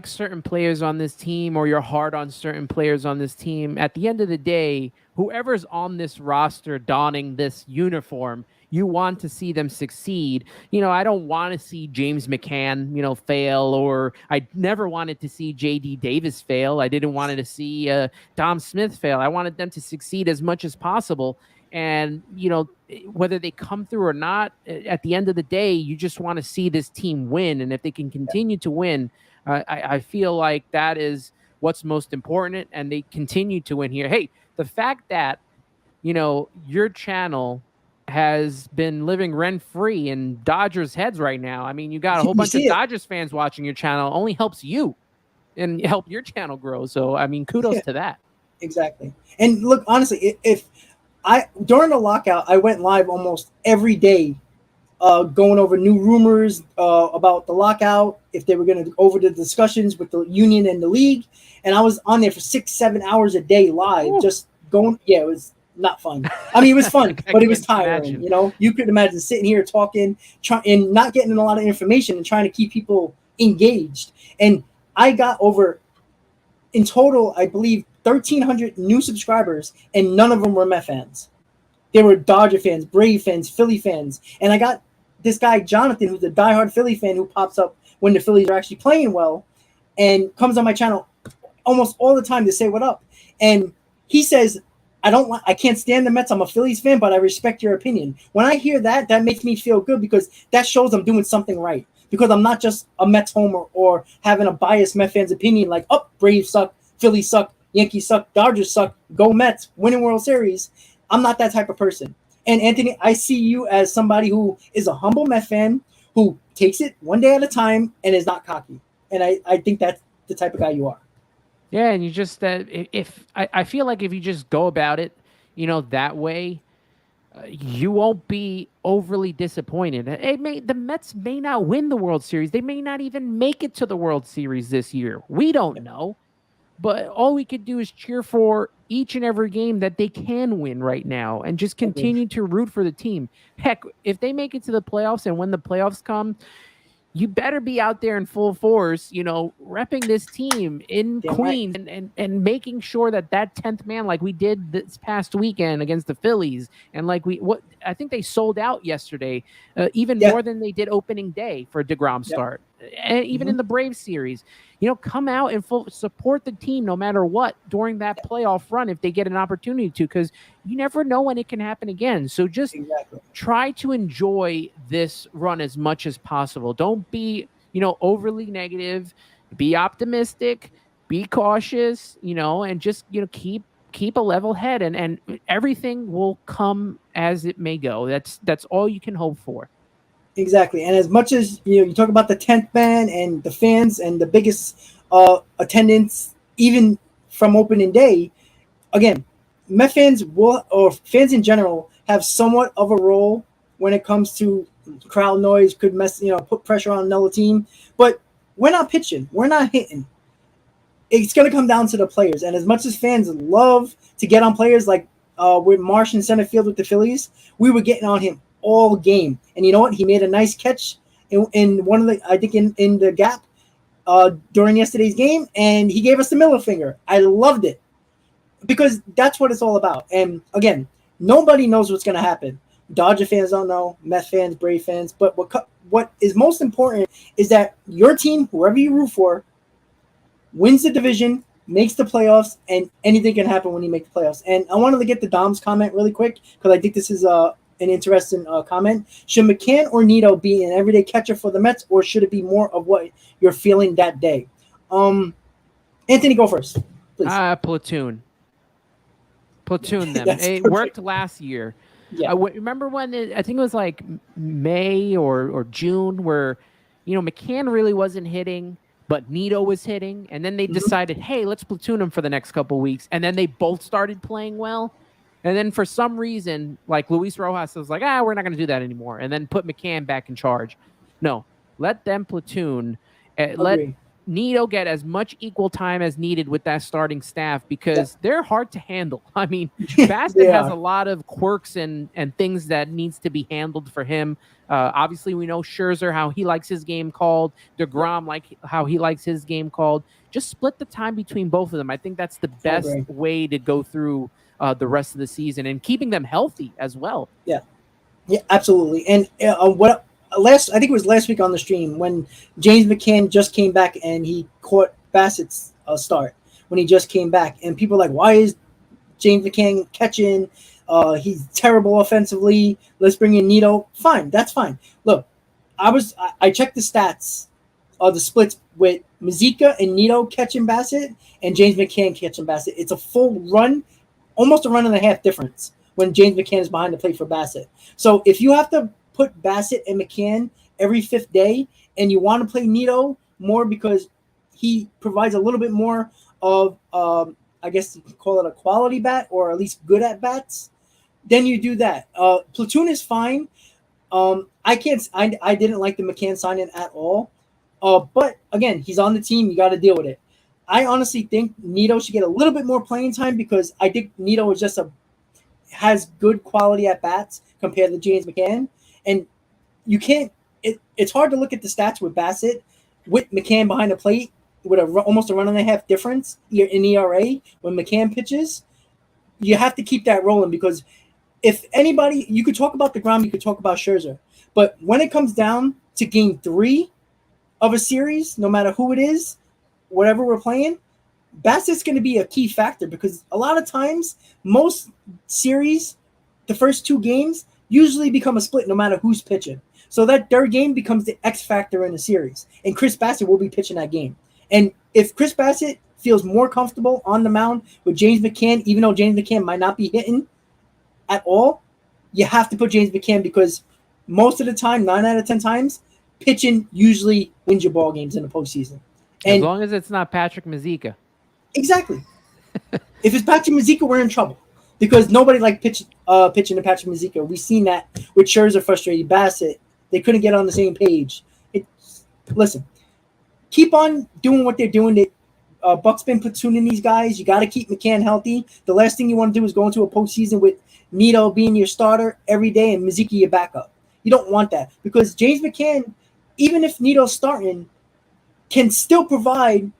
Speaker 2: certain players on this team or you're hard on certain players on this team, at the end of the day, whoever's on this roster donning this uniform, you want to see them succeed. I don't want to see James McCann, fail, or I never wanted to see J.D. Davis fail. I didn't want to see Dom Smith fail. I wanted them to succeed as much as possible. And, whether they come through or not, at the end of the day, you just want to see this team win. And if they can continue to win, I feel like that is what's most important. And they continue to win here. Hey, the fact that, your channel has been living rent-free in Dodgers heads right now. I mean, you got a whole bunch of Dodgers fans watching your channel. Only helps you and help your channel grow. So, I mean, kudos to that.
Speaker 1: Exactly. And look, honestly, if during the lockout, I went live almost every day, going over new rumors about the lockout, if they were going to go over the discussions with the union and the league. And I was on there for 6-7 hours a day live, just going. Yeah, it was not fun. I mean, it was fun, but it was tiring. You could imagine sitting here talking, and not getting a lot of information and trying to keep people engaged. And I got over, in total, I believe, 1,300 new subscribers, and none of them were Met fans. They were Dodger fans, Brave fans, Philly fans. And I got this guy, Jonathan, who's a diehard Philly fan, who pops up when the Phillies are actually playing well and comes on my channel almost all the time to say what up. And he says, I can't stand the Mets. I'm a Phillies fan, but I respect your opinion. When I hear that, that makes me feel good because that shows I'm doing something right. Because I'm not just a Mets homer or having a biased Met fan's opinion like, oh, Braves suck, Phillies suck, Yankees suck, Dodgers suck, go Mets, winning World Series. I'm not that type of person. And Anthony, I see you as somebody who is a humble Met fan who takes it one day at a time and is not cocky. And I think that's the type of guy you are.
Speaker 2: Yeah, and you just I feel like if you just go about it, that way, you won't be overly disappointed. The Mets may not win the World Series. They may not even make it to the World Series this year. We don't know. But all we could do is cheer for each and every game that they can win right now and just continue to root for the team. Heck, if they make it to the playoffs and when the playoffs come, you better be out there in full force, repping this team in Queens and making sure that 10th man, like we did this past weekend against the Phillies, and I think they sold out yesterday, even more than they did opening day for a DeGrom start, and even in the Braves series. Come out and support the team no matter what during that playoff run if they get an opportunity to, because you never know when it can happen again. So just try to enjoy this run as much as possible. Don't be, overly negative. Be optimistic. Be cautious. And just keep a level head, and everything will come as it may go. That's all you can hope for.
Speaker 1: Exactly. And as much as you talk about the 10th man and the fans and the biggest attendance, even from opening day, again, Met fans or fans in general have somewhat of a role when it comes to crowd noise, could put pressure on another team. But we're not pitching, we're not hitting. It's going to come down to the players. And as much as fans love to get on players like with Marsh in center field with the Phillies, we were getting on him all game. And you know what? He made a nice catch in one of the, I think in the gap during yesterday's game, and he gave us the middle finger. I loved it because that's what it's all about. And again, nobody knows what's going to happen. Dodger fans don't know, Mets fans, Brave fans, but what is most important is that your team, whoever you root for, wins the division, makes the playoffs, and anything can happen when you make the playoffs. And I wanted to get the Dom's comment really quick because I think this is an interesting comment. Should McCann or Nito be an everyday catcher for the Mets, or should it be more of what you're feeling that day? Anthony, go first, please.
Speaker 2: Platoon them. It worked last year. Yeah. Remember when I think it was like May or June where, McCann really wasn't hitting. but Nito was hitting, and then they
Speaker 1: Mhm.
Speaker 2: decided, hey, let's platoon him for the next couple of weeks, and then they both started playing well. And then for some reason, like Luis Rojas was like, we're not going to do that anymore, and then put McCann back in charge. No, let them platoon. Let
Speaker 1: Agree.
Speaker 2: Nito get as much equal time as needed with that starting staff
Speaker 1: Yeah,
Speaker 2: because they're hard to handle. I mean, Bassett
Speaker 1: they
Speaker 2: has a
Speaker 1: are.
Speaker 2: lot of quirks and things that needs to be handled for him. Obviously, we know Scherzer, how he likes his game called.
Speaker 1: Yep,
Speaker 2: DeGrom, like how he likes his game called. Just split the time between both of them. I think that's the
Speaker 1: I
Speaker 2: best
Speaker 1: agree.
Speaker 2: way to go through the rest of the season and keeping them healthy as well.
Speaker 1: Yeah, yeah, absolutely. And what I think it was last week on the stream when James McCann just came back and he caught Bassett's start when he just came back, and people are like, why is James McCann catching? He's terrible offensively. Let's bring in Nito. Fine, that's fine. Look, I checked the stats of the splits with Mazika and Nito catching Bassett and James McCann catching Bassett. It's a full run, almost a run and a half difference when James McCann is behind the plate for Bassett. So if you have to put Bassett and McCann every fifth day and you want to play Nito more because he provides a little bit more of, I guess you could call it a quality bat or at least good at bats, then you do that. Platoon is fine. I can't. I didn't like the McCann signing at all. But again, he's on the team. You got to deal with it. I honestly think Nito should get a little bit more playing time because I think Nito is just has good quality at bats compared to James McCann, and you can't. It's hard to look at the stats with Bassett with McCann behind the plate with almost a run and a half difference in ERA when McCann pitches. You have to keep that rolling because if anybody, you could talk about DeGrom, you could talk about Scherzer, but when it comes down to game 3 of a series, no matter who it is, whatever we're playing, Bassett's going to be a key factor because a lot of times, most series, the first 2 games usually become a split no matter who's pitching. So that third game becomes the X factor in the series, and Chris Bassett will be pitching that game. And if Chris Bassett feels more comfortable on the mound with James McCann, even though James McCann might not be hitting at all, you have to put James McCann because most of the time, 9 out of 10 times, pitching usually wins your ball games in the postseason.
Speaker 2: As
Speaker 1: And
Speaker 2: long as it's not Patrick Mazika.
Speaker 1: exactly, if it's Patrick Mazika, we're in trouble because nobody liked pitching to Patrick Mazika. We've seen that with Scherzer frustrated Bassett. They couldn't get on the same page. Listen, keep on doing what they're doing. Buck's been platooning these guys. You got to keep McCann healthy. The last thing you want to do is go into a postseason with Nito being your starter every day and Mazika your backup. You don't want that because James McCann, even if Nito's starting, can still provide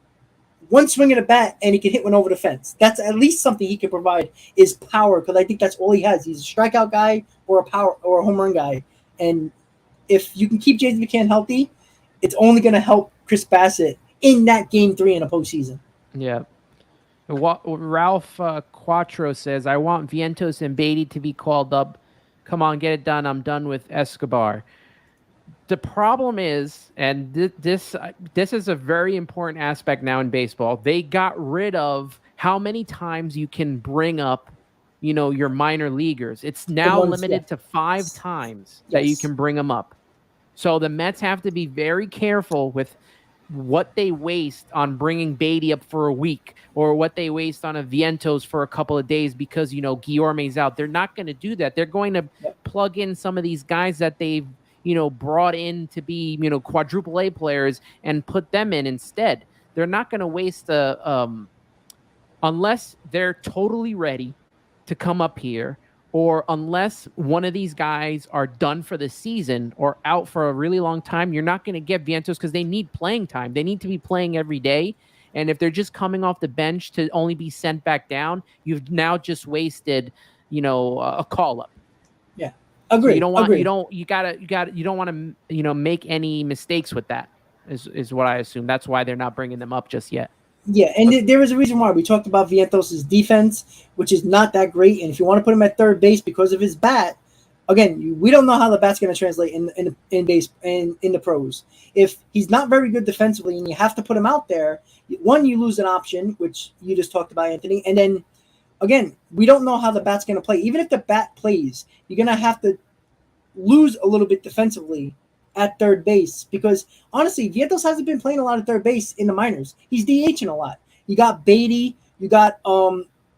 Speaker 1: one swing of the bat and he can hit one over the fence. That's at least something he can provide is power because I think that's all he has. He's a strikeout guy or a power or a home run guy. And if you can keep James McCann healthy, it's only going to help Chris Bassett in that game 3 in a postseason.
Speaker 2: Yeah. Ralph Quattro says, I want Vientos and Beatty to be called up. Come on, get it done. I'm done with Escobar. The problem is, and this is a very important aspect now in baseball, they got rid of how many times you can bring up, your minor leaguers. It's now limited to 5 times that you can bring them up. So the Mets have to be very careful with what they waste on bringing Beatty up for a week or what they waste on a Vientos for a couple of days because, Guillorme's out. They're not going to do that. They're going to plug in some of these guys that they've, brought in to be, quadruple A players and put them in instead. They're not going to waste unless they're totally ready to come up here, or unless one of these guys are done for the season or out for a really long time, you're not going to get Vientos because they need playing time. They need to be playing every day. And if they're just coming off the bench to only be sent back down, you've now just wasted, a call up.
Speaker 1: Yeah. Agree.
Speaker 2: So you don't want, you don't want to, make any mistakes with that is what I assume. That's why they're not bringing them up just yet.
Speaker 1: Yeah, and there is a reason why. We talked about Vientos' defense, which is not that great. And if you want to put him at third base because of his bat, again, we don't know how the bat's going to translate in the pros. If he's not very good defensively and you have to put him out there, one, you lose an option, which you just talked about, Anthony. And then, again, we don't know how the bat's going to play. Even if the bat plays, you're going to have to lose a little bit defensively at third base because honestly, Vientos hasn't been playing a lot of third base in the minors. He's DHing a lot. You got Beatty, you got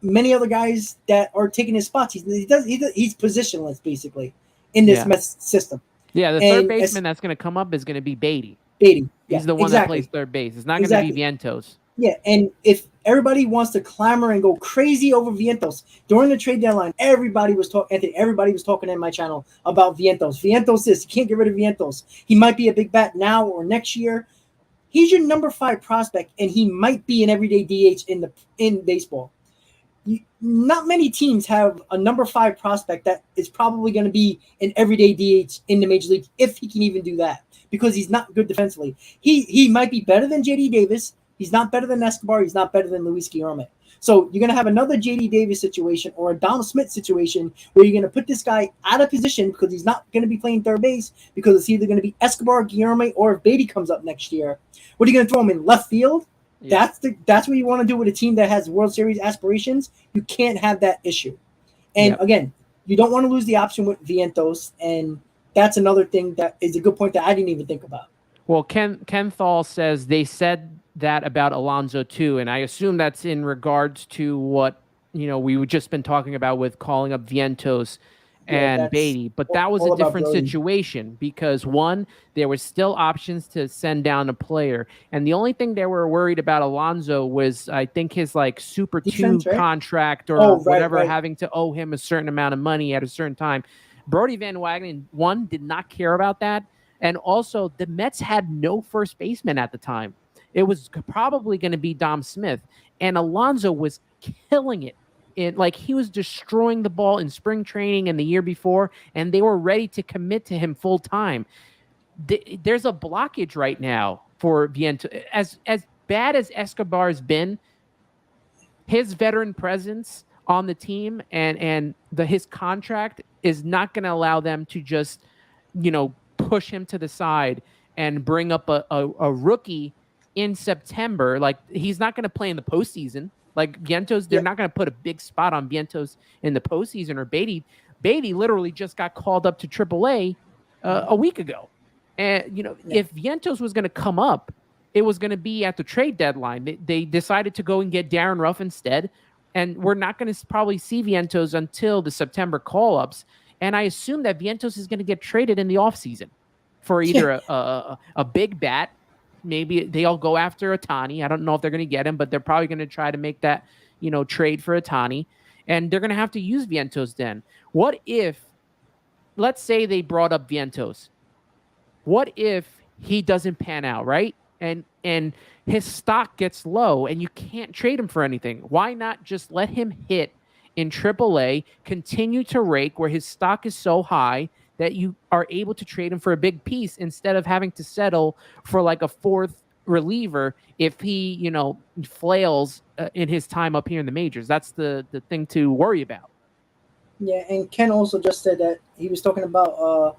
Speaker 1: many other guys that are taking his spots. He's positionless basically in this
Speaker 2: Yeah.
Speaker 1: Mets system.
Speaker 2: Yeah, the third
Speaker 1: And
Speaker 2: baseman that's going to come up is going to be Beatty.
Speaker 1: Beatty, yeah,
Speaker 2: He's the one that plays
Speaker 1: exactly.
Speaker 2: third base. It's not going to be
Speaker 1: Exactly.
Speaker 2: Vientos.
Speaker 1: Yeah, and if everybody wants to clamor and go crazy over Vientos during the trade deadline, everybody was talking in my channel about Vientos. Vientos this, you can't get rid of Vientos. He might be a big bat now or next year. He's your number 5 prospect, and he might be an everyday DH in baseball. Not many teams have a number 5 prospect that is probably going to be an everyday DH in the major league if he can even do that because he's not good defensively. He might be better than JD Davis. He's not better than Escobar. He's not better than Luis Guillorme. So you're going to have another JD Davis situation or a Donald Smith situation where you're going to put this guy out of position because he's not going to be playing third base because it's either going to be Escobar, Guillorme, or if Beatty comes up next year. What are you going to throw him in left field? Yeah. That's what you want to do with a team that has World Series aspirations. You can't have that issue. And again, you don't want to lose the option with Vientos, and that's another thing that is a good point that I didn't even think about.
Speaker 2: Well, Ken Thal says they said that about Alonso too, and I assume that's in regards to what we've just been talking about with calling up Vientos and Beatty, but that was a different situation because one, there were still options to send down a player, and the only thing they were worried about Alonso was I think his Super Defense, 2 contract or whatever, having to owe him a certain amount of money at a certain time. Brody Van Wagenen, one, did not care about that, and also the Mets had no first baseman at the time. It was probably going to be Dom Smith, and Alonso was killing it. He was destroying the ball in spring training and the year before, and they were ready to commit to him full time. There's a blockage right now for Vientos. As bad as Escobar's been, his veteran presence on the team and his contract is not going to allow them to just, push him to the side and bring up a rookie in September. He's not going to play in the postseason. Vientos, they're not going to put a big spot on Vientos in the postseason or Beatty. Beatty literally just got called up to AAA a week ago. And, if Vientos was going to come up, it was going to be at the trade deadline. They decided to go and get Darren Ruff instead. And we're not going to probably see Vientos until the September call-ups. And I assume that Vientos is going to get traded in the offseason for either a big bat. Maybe they'll go after Ohtani. I don't know if they're going to get him, but they're probably going to try to make that, trade for Ohtani. And they're going to have to use Vientos then. What if, let's say they brought up Vientos. What if he doesn't pan out, right? And his stock gets low and you can't trade him for anything. Why not just let him hit in AAA, continue to rake where his stock is so high that you are able to trade him for a big piece instead of having to settle for a fourth reliever if he, flails in his time up here in the majors. That's the thing to worry about.
Speaker 1: Yeah, and Ken also just said that he was talking about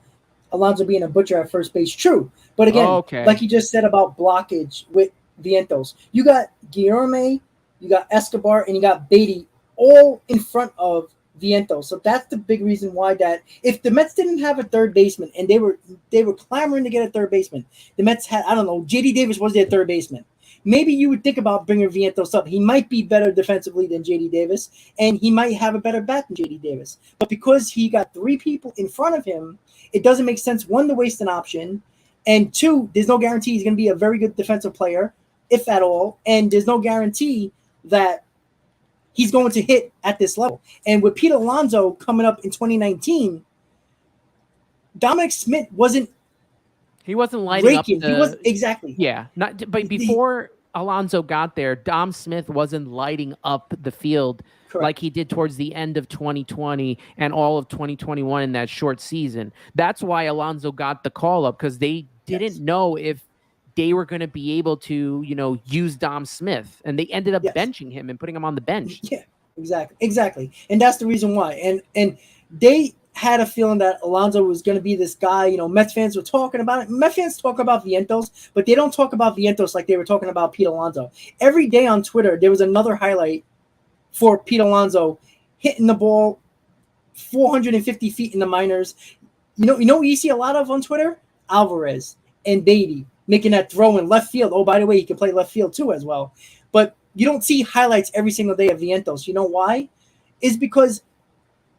Speaker 1: Alonso being a butcher at first base. True. But again, like he just said about blockage with Vientos, you got Guillorme, you got Escobar, and you got Beatty all in front of Vientos. So that's the big reason why that if the Mets didn't have a third baseman and they were clamoring to get a third baseman, the Mets had, I don't know, JD Davis was their third baseman. Maybe you would think about bringing Vientos up. He might be better defensively than JD Davis, and he might have a better bat than JD Davis. But because he got 3 people in front of him, it doesn't make sense, one, to waste an option, and 2, there's no guarantee he's going to be a very good defensive player, if at all, and there's no guarantee that he's going to hit at this level. And with Pete Alonso coming up in 2019, Dominic Smith wasn't
Speaker 2: lighting
Speaker 1: raking.
Speaker 2: up.
Speaker 1: He was exactly.
Speaker 2: Yeah, but before Alonso got there, Dom Smith wasn't lighting up the field like he did towards the end of 2020 and all of 2021 in that short season. That's why Alonso got the call up, because they didn't know if they were going to be able to, use Dom Smith, and they ended up benching him and putting him on the bench.
Speaker 1: Yeah, exactly. And that's the reason why. And they had a feeling that Alonso was going to be this guy. Mets fans were talking about it. Mets fans talk about Vientos, but they don't talk about Vientos like they were talking about Pete Alonso. Every day on Twitter, there was another highlight for Pete Alonso hitting the ball 450 feet in the minors. You know what you see a lot of on Twitter? Alvarez and Beatty making that throw in left field. Oh, by the way, he can play left field too as well. But you don't see highlights every single day of Vientos. You know why? Is because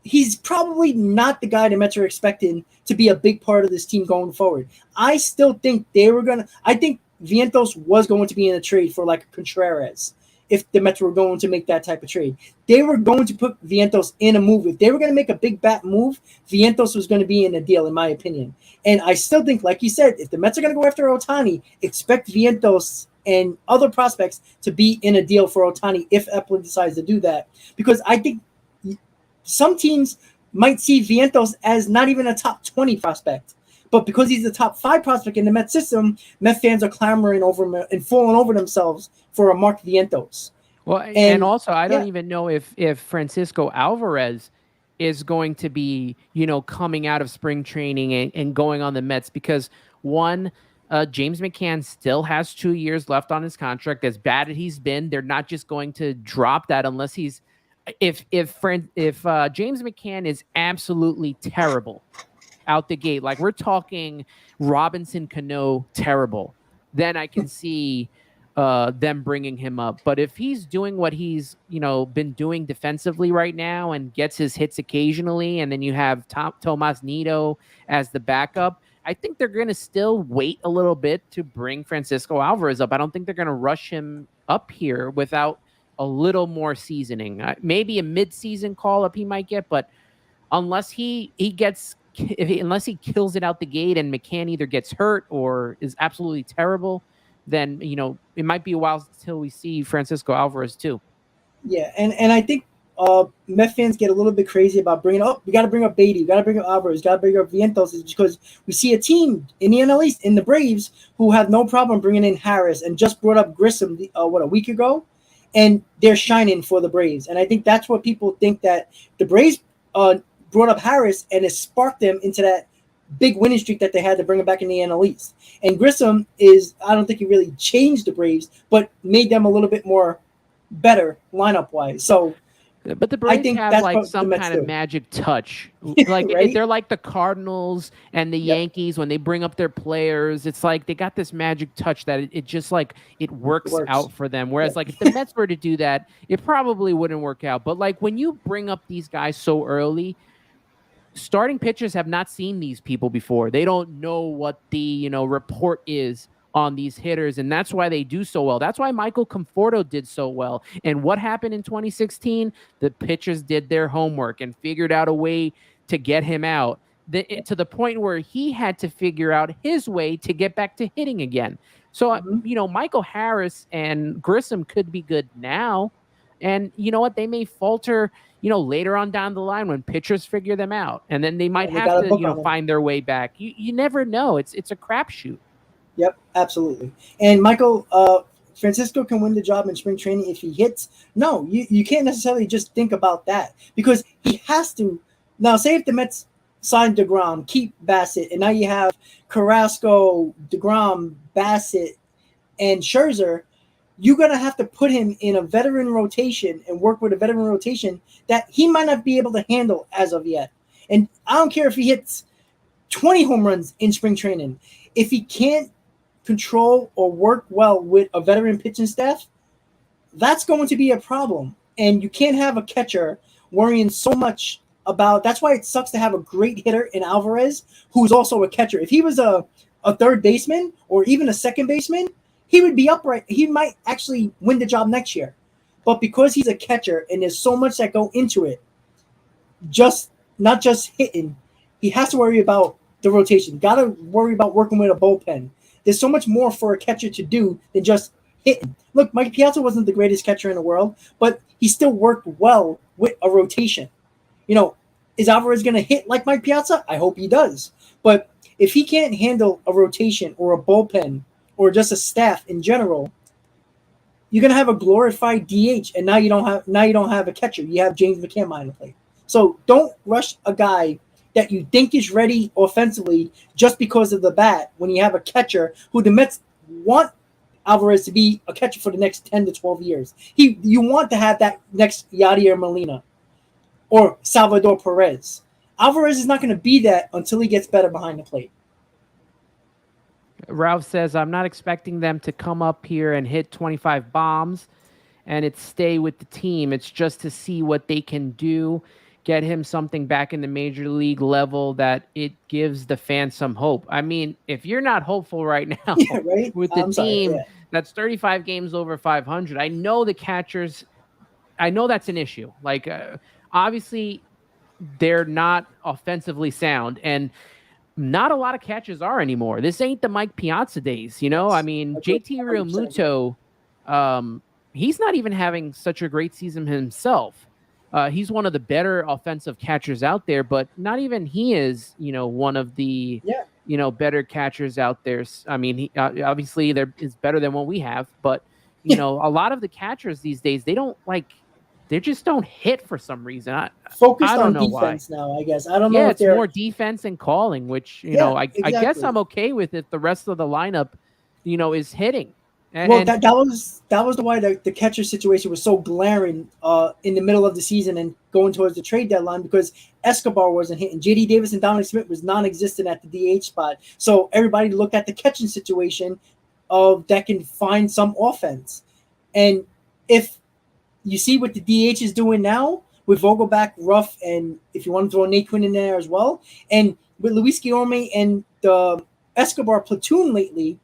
Speaker 1: he's probably not the guy the Mets are expecting to be a big part of this team going forward. I still think I think Vientos was going to be in a trade for like Contreras if the Mets were going to make that type of trade. They were going to put Vientos in a move. If they were going to make a big bat move, Vientos was going to be in a deal, in my opinion. And I still think, like you said, if the Mets are going to go after Ohtani, expect Vientos and other prospects to be in a deal for Ohtani if Epler decides to do that. Because I think some teams might see Vientos as not even a top 20 prospect. But because he's a top 5 prospect in the Mets system, Mets fans are clamoring over him and falling over themselves for a Mark Vientos.
Speaker 2: Well, and also, I don't even know if Francisco Alvarez is going to be, coming out of spring training and going on the Mets because, one, James McCann still has 2 years left on his contract. As bad as he's been, they're not just going to drop that unless he's if James McCann is absolutely terrible out the gate, like we're talking Robinson Cano terrible, then I can see them bringing him up. But if he's doing what he's been doing defensively right now and gets his hits occasionally, and then you have Tomas Nido as the backup, I think they're going to still wait a little bit to bring Francisco Alvarez up. I don't think they're going to rush him up here without a little more seasoning. Maybe a mid-season call-up he might get, but unless he unless he kills it out the gate and McCann either gets hurt or is absolutely terrible, then it might be a while until we see Francisco Alvarez too.
Speaker 1: Yeah, and I think Met fans get a little bit crazy about bringing up. We got to bring up Beatty, we got to bring up Alvarez, got to bring up Vientos, is because we see a team in the NL East in the Braves who have no problem bringing in Harris and just brought up Grissom a week ago, and they're shining for the Braves. And I think that's what people think, that the Braves brought up Harris and it sparked them into that big winning streak that they had to bring him back in the NL East. And Grissom I don't think he really changed the Braves, but made them a little bit more better lineup wise. So,
Speaker 2: but the Braves have like some kind of magic touch. Like right? They're like the Cardinals and the Yankees when they bring up their players. It's like they got this magic touch that it just like it works out for them. Whereas like if the Mets were to do that, it probably wouldn't work out. But like when you bring up these guys so early, starting pitchers have not seen these people before. They don't know what the report is on these hitters, and that's why they do so well. That's why Michael Conforto did so well. And what happened in 2016? The pitchers did their homework and figured out a way to get him out to the point where he had to figure out his way to get back to hitting again. So, Michael Harris and Grissom could be good now. And you know what? They may falter, later on down the line when pitchers figure them out. And then they might have to, find their way back. You never know. It's a crapshoot.
Speaker 1: Yep, absolutely. And Michael, Francisco can win the job in spring training if he hits. No, you can't necessarily just think about that, because he has to. Now, say if the Mets sign DeGrom, keep Bassett, and now you have Carrasco, DeGrom, Bassett, and Scherzer, you're going to have to put him in a veteran rotation and work with a veteran rotation that he might not be able to handle as of yet. And I don't care if he hits 20 home runs in spring training. If he can't control or work well with a veteran pitching staff, that's going to be a problem. And you can't have a catcher worrying so much about. That's why it sucks to have a great hitter in Alvarez, who's also a catcher. If he was a third baseman or even a second baseman, he would be upright. He might actually win the job next year. But because he's a catcher and there's so much that go into it, not just hitting, he has to worry about the rotation. Got to worry about working with a bullpen. There's so much more for a catcher to do than just hitting. Look, Mike Piazza wasn't the greatest catcher in the world, but he still worked well with a rotation. Is Alvarez going to hit like Mike Piazza? I hope he does. But if he can't handle a rotation or a bullpen or just a staff in general, you're going to have a glorified DH, and now you don't have a catcher. You have James McCann behind the plate. So don't rush a guy that you think is ready offensively just because of the bat when you have a catcher who the Mets want Alvarez to be a catcher for the next 10 to 12 years. You want to have that next Yadier Molina or Salvador Perez. Alvarez is not going to be that until he gets better behind the plate.
Speaker 2: Ralph says, I'm not expecting them to come up here and hit 25 bombs and it stay with the team. It's just to see what they can do, get him something back in the major league level that it gives the fans some hope. I mean, if you're not hopeful right now
Speaker 1: Yeah, right.
Speaker 2: with the
Speaker 1: I'm sorry.
Speaker 2: team
Speaker 1: Yeah,
Speaker 2: that's 35 games over 500, I know the catchers, I know that's an issue. Like, obviously, they're not offensively sound. And not a lot of catches are anymore. This ain't the Mike Piazza days, you know? I
Speaker 1: yes,
Speaker 2: mean,
Speaker 1: agree.
Speaker 2: JT
Speaker 1: 100% agree.
Speaker 2: Realmuto, he's not even having such a great season himself. He's one of the better offensive catchers out there, but not even he is, one of the,
Speaker 1: Yeah,
Speaker 2: better catchers out there. I mean, obviously there is better than what we have, but
Speaker 1: yeah.
Speaker 2: a lot of the catchers these days, they just don't hit for some reason. I
Speaker 1: Focused
Speaker 2: don't
Speaker 1: on
Speaker 2: know why.
Speaker 1: defense now. I guess I don't know
Speaker 2: Yeah,
Speaker 1: if
Speaker 2: it's
Speaker 1: they're.
Speaker 2: more defense and calling, which,
Speaker 1: Yeah,
Speaker 2: I guess
Speaker 1: exactly.
Speaker 2: I'm okay with if the rest of the lineup, is hitting.
Speaker 1: Well,
Speaker 2: And
Speaker 1: that was the why the catcher situation was so glaring in the middle of the season and going towards the trade deadline because Escobar wasn't hitting. JD Davis and Dominic Smith was non-existent at the DH spot. So everybody looked at the catching situation of that can find some offense. And if you see what the DH is doing now with Vogelback, Ruff, and if you want to throw Nate Quinn in there as well, and with Luis Guillorme and the Escobar platoon lately,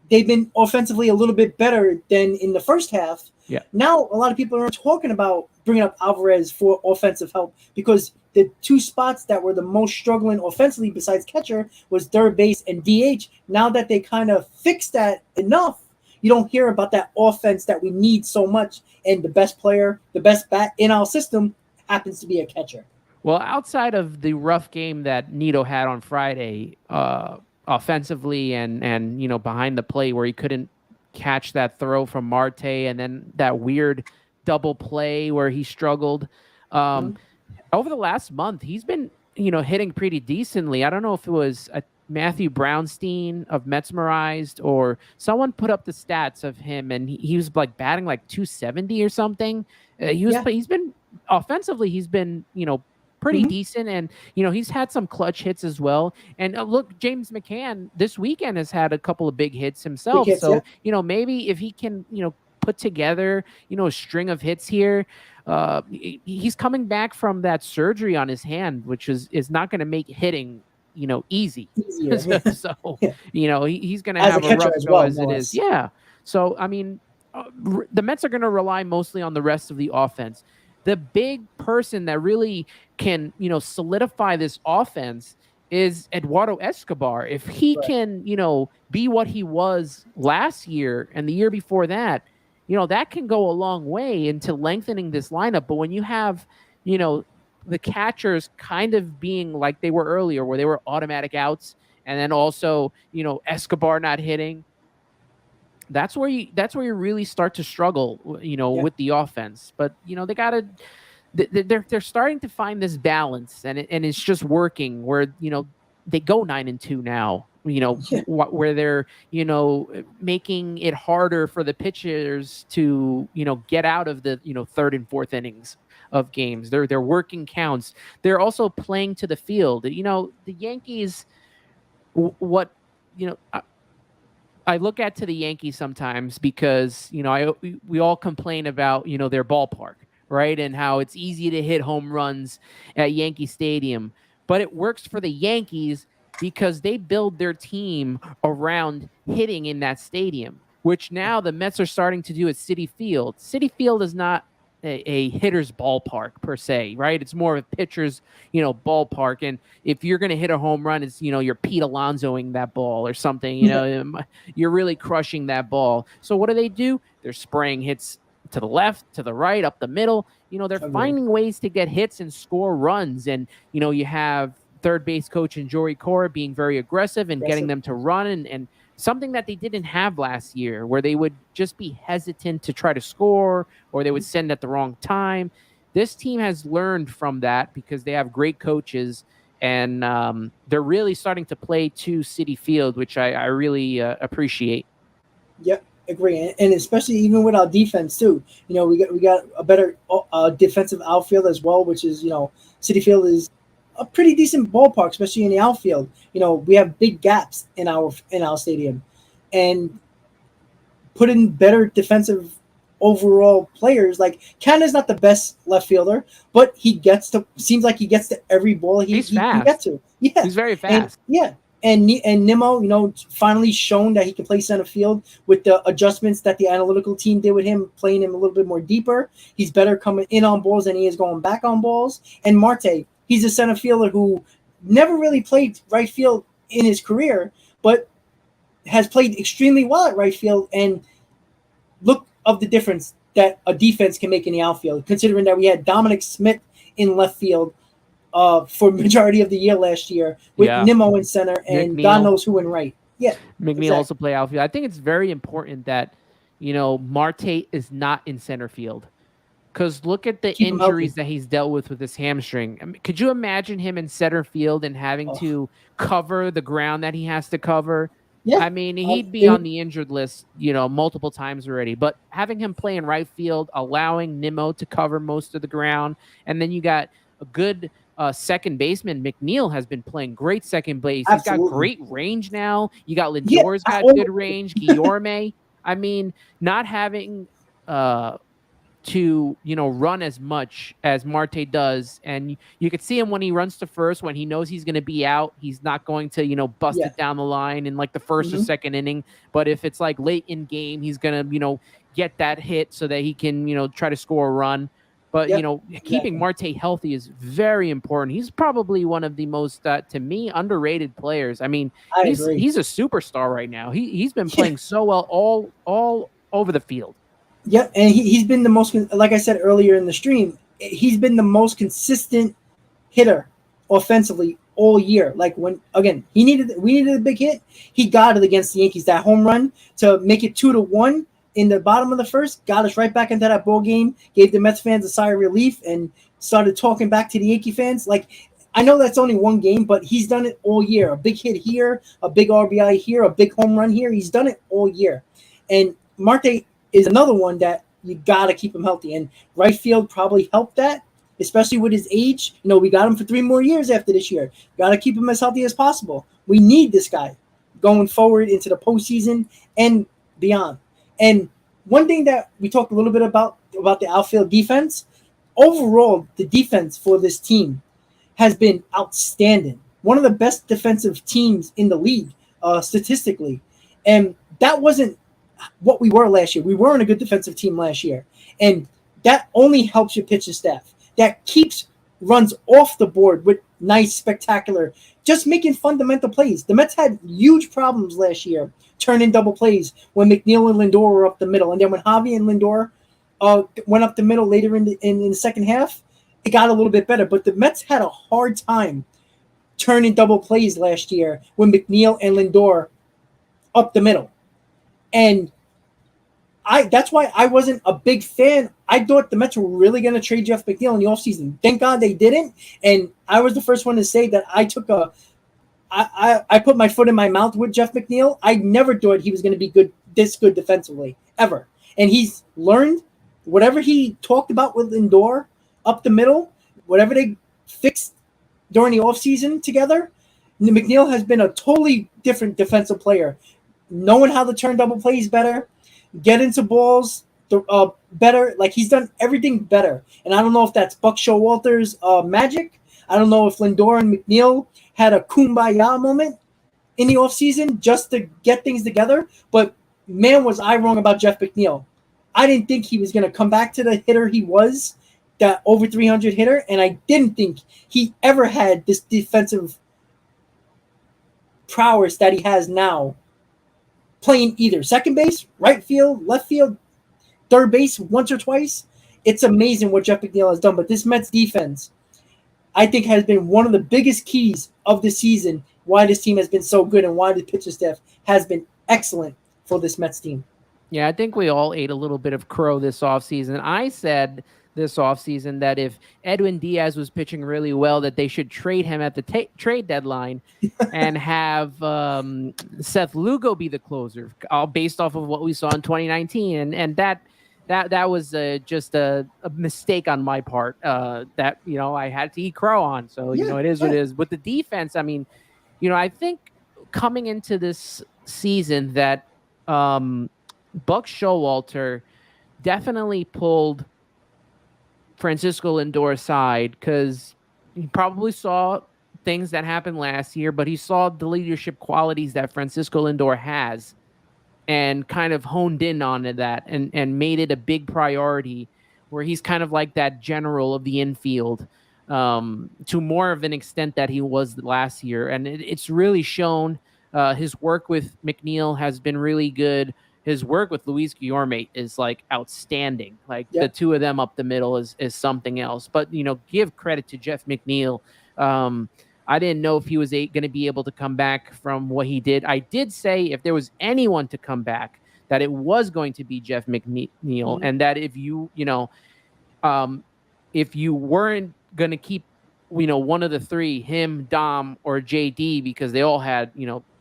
Speaker 1: they've been offensively a little bit better than in the first half.
Speaker 2: yeah,
Speaker 1: Now, a lot of people are talking about bringing up Alvarez for offensive help because the two spots that were the most struggling offensively besides catcher was third base and DH. Now that they kind of fixed that enough, you don't hear about that offense that we need so much. And the best player, the best bat in our system happens to be a catcher.
Speaker 2: well, outside of the rough game that Nito had on Friday, offensively and behind the plate where he couldn't catch that throw from Marte and then that weird double play where he struggled. Um,
Speaker 1: Mhm.
Speaker 2: Over the last month, he's been, hitting pretty decently. I don't know if it was Matthew Brownstein of Mesmerized or someone put up the stats of him and he was like batting like 270 or something.
Speaker 1: Yeah.
Speaker 2: He's been offensively, he's been, pretty
Speaker 1: Mm-hmm.
Speaker 2: decent. And, he's had some clutch hits as well. And look, James McCann this weekend has had a couple of big hits
Speaker 1: Big
Speaker 2: himself.
Speaker 1: hits, yeah.
Speaker 2: So, maybe if he can, put together, a string of hits here, he's coming back from that surgery on his hand, which is not going to make hitting, easy.
Speaker 1: Easier.
Speaker 2: So,
Speaker 1: Yeah.
Speaker 2: he's going to
Speaker 1: As a
Speaker 2: have a
Speaker 1: catcher
Speaker 2: rough
Speaker 1: as
Speaker 2: go
Speaker 1: well,
Speaker 2: as
Speaker 1: no
Speaker 2: it is.
Speaker 1: less.
Speaker 2: Yeah. So, I mean, the Mets are going to rely mostly on the rest of the offense. The big person that really can, solidify this offense is Eduardo Escobar. If he
Speaker 1: Right.
Speaker 2: can, be what he was last year and the year before that, that can go a long way into lengthening this lineup. But when you have, the catchers kind of being like they were earlier, where they were automatic outs, and then also, Escobar not hitting, that's where you really start to struggle,
Speaker 1: Yeah.
Speaker 2: with the offense. But they gotta they're starting to find this balance, and it's just working. Where they go 9-2 now.
Speaker 1: Yeah.
Speaker 2: Where they're making it harder for the pitchers to get out of the third and fourth innings of games. They're working counts. They're also playing to the field. The Yankees. What you know. I look at to the Yankees sometimes because we all complain about their ballpark, right, and how it's easy to hit home runs at Yankee Stadium, but it works for the Yankees because they build their team around hitting in that stadium, which now the Mets are starting to do at Citi Field. Citi Field is not a hitter's ballpark per se, right? It's more of a pitcher's, ballpark. And if you're going to hit a home run, it's, you're Pete Alonsoing that ball or something,
Speaker 1: Yeah.
Speaker 2: you're really crushing that ball. So what do? They're spraying hits to the left, to the right, up the middle. They're
Speaker 1: Agree.
Speaker 2: finding ways to get hits and score runs. And, you have third base coach and Joey Cora being very aggressive and getting
Speaker 1: Aggressive.
Speaker 2: them to run and something that they didn't have last year, where they would just be hesitant to try to score or they would send at the wrong time. This team has learned from that because they have great coaches and they're really starting to play to Citi Field, which I really appreciate.
Speaker 1: Yep, agree, and especially even with our defense too. We got a better defensive outfield as well, which is Citi Field is a pretty decent ballpark, especially in the outfield. We have big gaps in our stadium, and put in better defensive overall players. Like Canada's not the best left fielder, but seems like he gets to every ball
Speaker 2: He's
Speaker 1: he can get
Speaker 2: fast.
Speaker 1: to. Yeah,
Speaker 2: He's very
Speaker 1: and
Speaker 2: fast.
Speaker 1: yeah, and Nimmo, finally shown that he can play center field with the adjustments that the analytical team did with him, playing him a little bit more deeper. He's better coming in on balls than he is going back on balls. And Marte, he's a center fielder who never really played right field in his career, but has played extremely well at right field. And look of the difference that a defense can make in the outfield, considering that we had Dominic Smith in left field for majority of the year last year with Nimmo in center and
Speaker 2: McNeil.
Speaker 1: God knows who in right. Yeah,
Speaker 2: McNeil
Speaker 1: exactly.
Speaker 2: also play outfield. I think it's very important that, Marte is not in center field. Because look at the injuries that he's dealt with his hamstring. I mean, could you imagine him in center field and having to cover the ground that he has to cover?
Speaker 1: Yeah.
Speaker 2: I mean, he'd be on the injured list, multiple times already. But having him play in right field, allowing Nimmo to cover most of the ground, and then you got a good second baseman. McNeil has been playing great second base.
Speaker 1: Absolutely.
Speaker 2: He's got great range now. You got Lindor's got good range. Guillorme. I mean, not having to run as much as Marte does, and you could see him when he runs to first, when he knows he's going to be out. He's not going to bust it down the line in like the first or second inning, but if it's like late in game, he's going to get that hit so that he can try to score a run. But keeping Marte healthy is very important. He's probably one of the most to me underrated players. I mean, he's a superstar right now. He's been playing so well all over the field.
Speaker 1: Yeah, and he's been the most, like I said earlier in the stream, he's been the most consistent hitter offensively all year. Like we needed a big hit. He got it against the Yankees. That home run to make it 2-1 in the bottom of the first got us right back into that ball game. Gave the Mets fans a sigh of relief and started talking back to the Yankee fans. Like, I know that's only one game, but he's done it all year. A big hit here, a big RBI here, a big home run here. He's done it all year. And Marte is another one that you got to keep him healthy. And right field probably helped that, especially with his age. We got him for 3 more years after this year. Got to keep him as healthy as possible. We need this guy going forward into the postseason and beyond. And one thing that we talked a little bit about the outfield defense, overall, the defense for this team has been outstanding. One of the best defensive teams in the league statistically. And that wasn't what we were last year. We weren't a good defensive team last year. And that only helps your pitching staff. That keeps runs off the board with nice, spectacular, just making fundamental plays. The Mets had huge problems last year turning double plays when McNeil and Lindor were up the middle. And then when Javi and Lindor went up the middle later in the second half, it got a little bit better. But the Mets had a hard time turning double plays last year when McNeil and Lindor up the middle. And that's why I wasn't a big fan. I thought the Mets were really going to trade Jeff McNeil in the offseason. Thank God they didn't. And I was the first one to say that I put my foot in my mouth with Jeff McNeil. I never thought he was going to be this good defensively, ever. And he's learned whatever he talked about with Lindor up the middle, whatever they fixed during the offseason together, McNeil has been a totally different defensive player. Knowing how to turn double plays better, get into balls better. Like, he's done everything better. And I don't know if that's Buck Showalter's magic. I don't know if Lindor and McNeil had a kumbaya moment in the offseason just to get things together. But, man, was I wrong about Jeff McNeil. I didn't think he was going to come back to the hitter he was, that over 300 hitter, and I didn't think he ever had this defensive prowess that he has now, playing either second base, right field, left field, third base once or twice. It's amazing what Jeff McNeil has done. But this Mets defense, I think, has been one of the biggest keys of the season, why this team has been so good and why the pitcher staff has been excellent for this Mets team.
Speaker 2: Yeah, I think we all ate a little bit of crow this offseason. I said this offseason that if Edwin Diaz was pitching really well, that they should trade him at the trade deadline and have Seth Lugo be the closer, all based off of what we saw in 2019. And that that was just a mistake on my part that I had to eat crow on. So
Speaker 1: Yeah,
Speaker 2: it is what
Speaker 1: yeah,
Speaker 2: it is. With the defense, I mean, I think coming into this season that Buck Showalter definitely pulled Francisco Lindor aside because he probably saw things that happened last year, but he saw the leadership qualities that Francisco Lindor has and kind of honed in on that and made it a big priority where he's kind of like that general of the infield to more of an extent that he was last year. And it's really shown. His work with McNeil has been really good. His work with Luis Guillorme is like outstanding. Like
Speaker 1: yeah,
Speaker 2: the two of them up the middle is something else. But give credit to Jeff McNeil. I didn't know if he was going to be able to come back from what he did. I did say if there was anyone to come back, that it was going to be Jeff McNeil, and that if you weren't going to keep, one of the three, him, Dom, or JD, because they all had,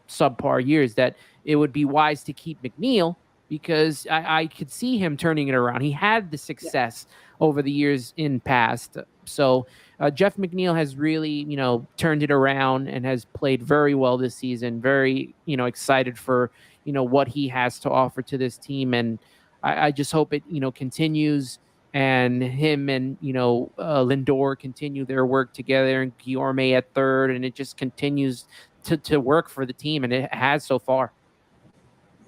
Speaker 2: subpar years, that it would be wise to keep McNeil because I could see him turning it around. He had the success over the years in past. So Jeff McNeil has really, turned it around and has played very well this season. Very, excited for, what he has to offer to this team. And I just hope it, continues and him and, Lindor continue their work together and Guillorme at third. And it just continues to work for the team. And it has so far.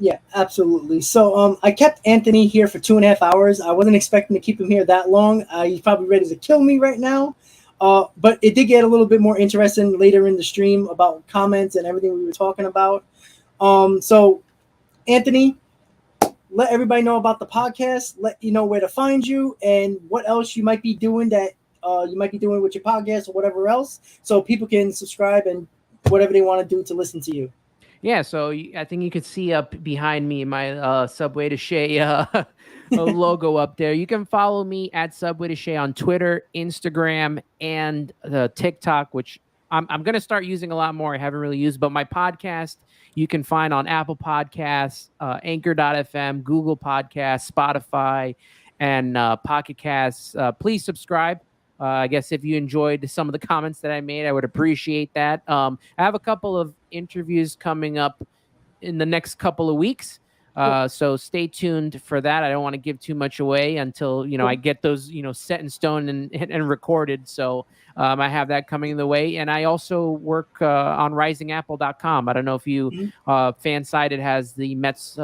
Speaker 1: yeah, absolutely. So I kept Anthony here for 2.5 hours. I wasn't expecting to keep him here that long. He's probably ready to kill me right now. But it did get a little bit more interesting later in the stream about comments and everything we were talking about. So Anthony, let everybody know about the podcast. Let you know where to find you and what else you might be doing that you might be doing with your podcast or whatever else, so people can subscribe and whatever they want to do to listen to you.
Speaker 2: Yeah, so I think you could see up behind me my Subway to Shea logo up there. You can follow me at Subway to Shea on Twitter, Instagram, and TikTok, which I'm going to start using a lot more. I haven't really used, but my podcast you can find on Apple Podcasts, Anchor.fm, Google Podcasts, Spotify, and Pocket Casts. Please subscribe. I guess if you enjoyed some of the comments that I made, I would appreciate that. I have a couple of interviews coming up in the next couple of weeks. So stay tuned for that. I don't want to give too much away until, I get those, set in stone and recorded. So I have that coming the way. And I also work on risingapple.com. I don't know if you Fansided has the Mets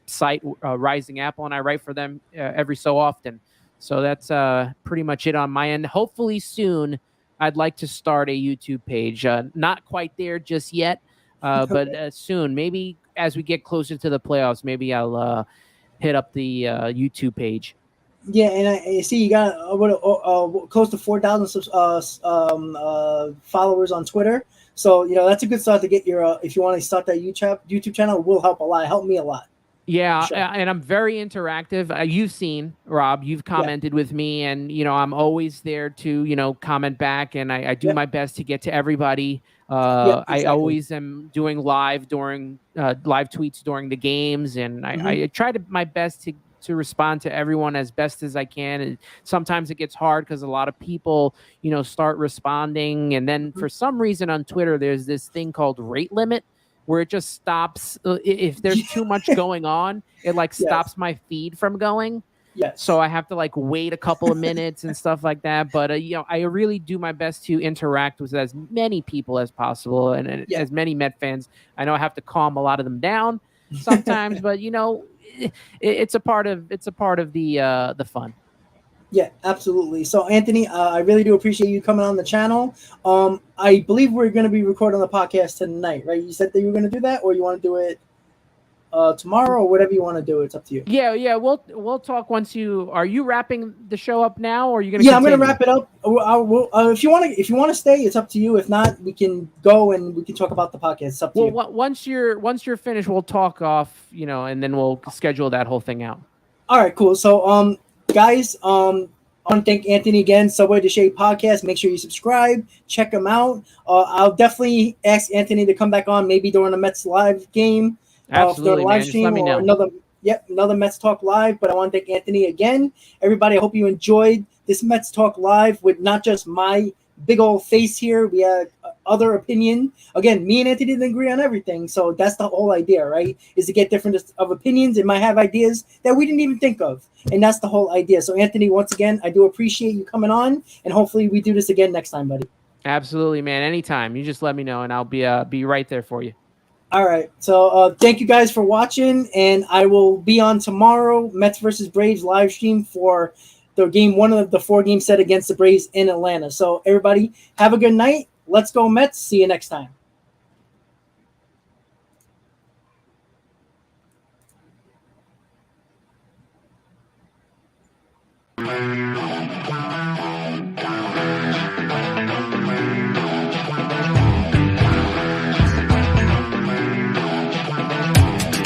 Speaker 2: site, Rising Apple, and I write for them every so often. So that's pretty much it on my end. Hopefully soon, I'd like to start a YouTube page. Not quite there just yet, but soon. Maybe as we get closer to the playoffs, maybe I'll hit up the YouTube page.
Speaker 1: Yeah, and I see you got close to 4,000 followers on Twitter. So that's a good start to get your. If you want to start that YouTube channel, it will help a lot. Help me a lot.
Speaker 2: Yeah, sure. And I'm very interactive. You've seen, Rob, you've commented with me, and, I'm always there to, comment back, and I do my best to get to everybody. Exactly. I always am doing live tweets during the games, and I try my best to respond to everyone as best as I can. And sometimes it gets hard because a lot of people, start responding. And then for some reason on Twitter, there's this thing called rate limit, where it just stops. If there's too much going on, it stops my feed from going.
Speaker 1: Yes.
Speaker 2: So I have to wait a couple of minutes and stuff like that. But, I really do my best to interact with as many people as possible and as many Met fans. I know I have to calm a lot of them down sometimes, but, it's a part of the fun.
Speaker 1: Yeah, absolutely. So, Anthony, I really do appreciate you coming on the channel. I believe we're going to be recording the podcast tonight, right? You said that you were going to do that, or you want to do it tomorrow, or whatever you want to do. It's up to you.
Speaker 2: Yeah. We'll talk once are you wrapping the show up now, or are you going to?
Speaker 1: Yeah, I'm going to wrap it up. If you want to stay, it's up to you. If not, we can go and we can talk about the podcast. It's up to you.
Speaker 2: Well, once you're finished, we'll talk off, and then we'll schedule that whole thing out.
Speaker 1: All right, cool. So, guys, I want to thank Anthony again. Subway To Shea Podcast. Make sure you subscribe. Check him out. I'll definitely ask Anthony to come back on, maybe during the Mets live game.
Speaker 2: Absolutely,
Speaker 1: live stream
Speaker 2: Just let me know.
Speaker 1: Yep, another Mets Talk Live, but I want to thank Anthony again. Everybody, I hope you enjoyed this Mets Talk Live with not just my big old face here. We had other opinion. Again, me and Anthony didn't agree on everything, so that's the whole idea, right? Is to get different of opinions and might have ideas that we didn't even think of, and that's the whole idea. So, Anthony, once again, I do appreciate you coming on, and hopefully we do this again next time, buddy.
Speaker 2: Absolutely, man. Anytime. You just let me know, and I'll be right there for you.
Speaker 1: All right. So thank you guys for watching, and I will be on tomorrow, Mets versus Braves live stream for the game, one of the 4-game set against the Braves in Atlanta. So everybody have a good night. Let's go Mets. See you next time.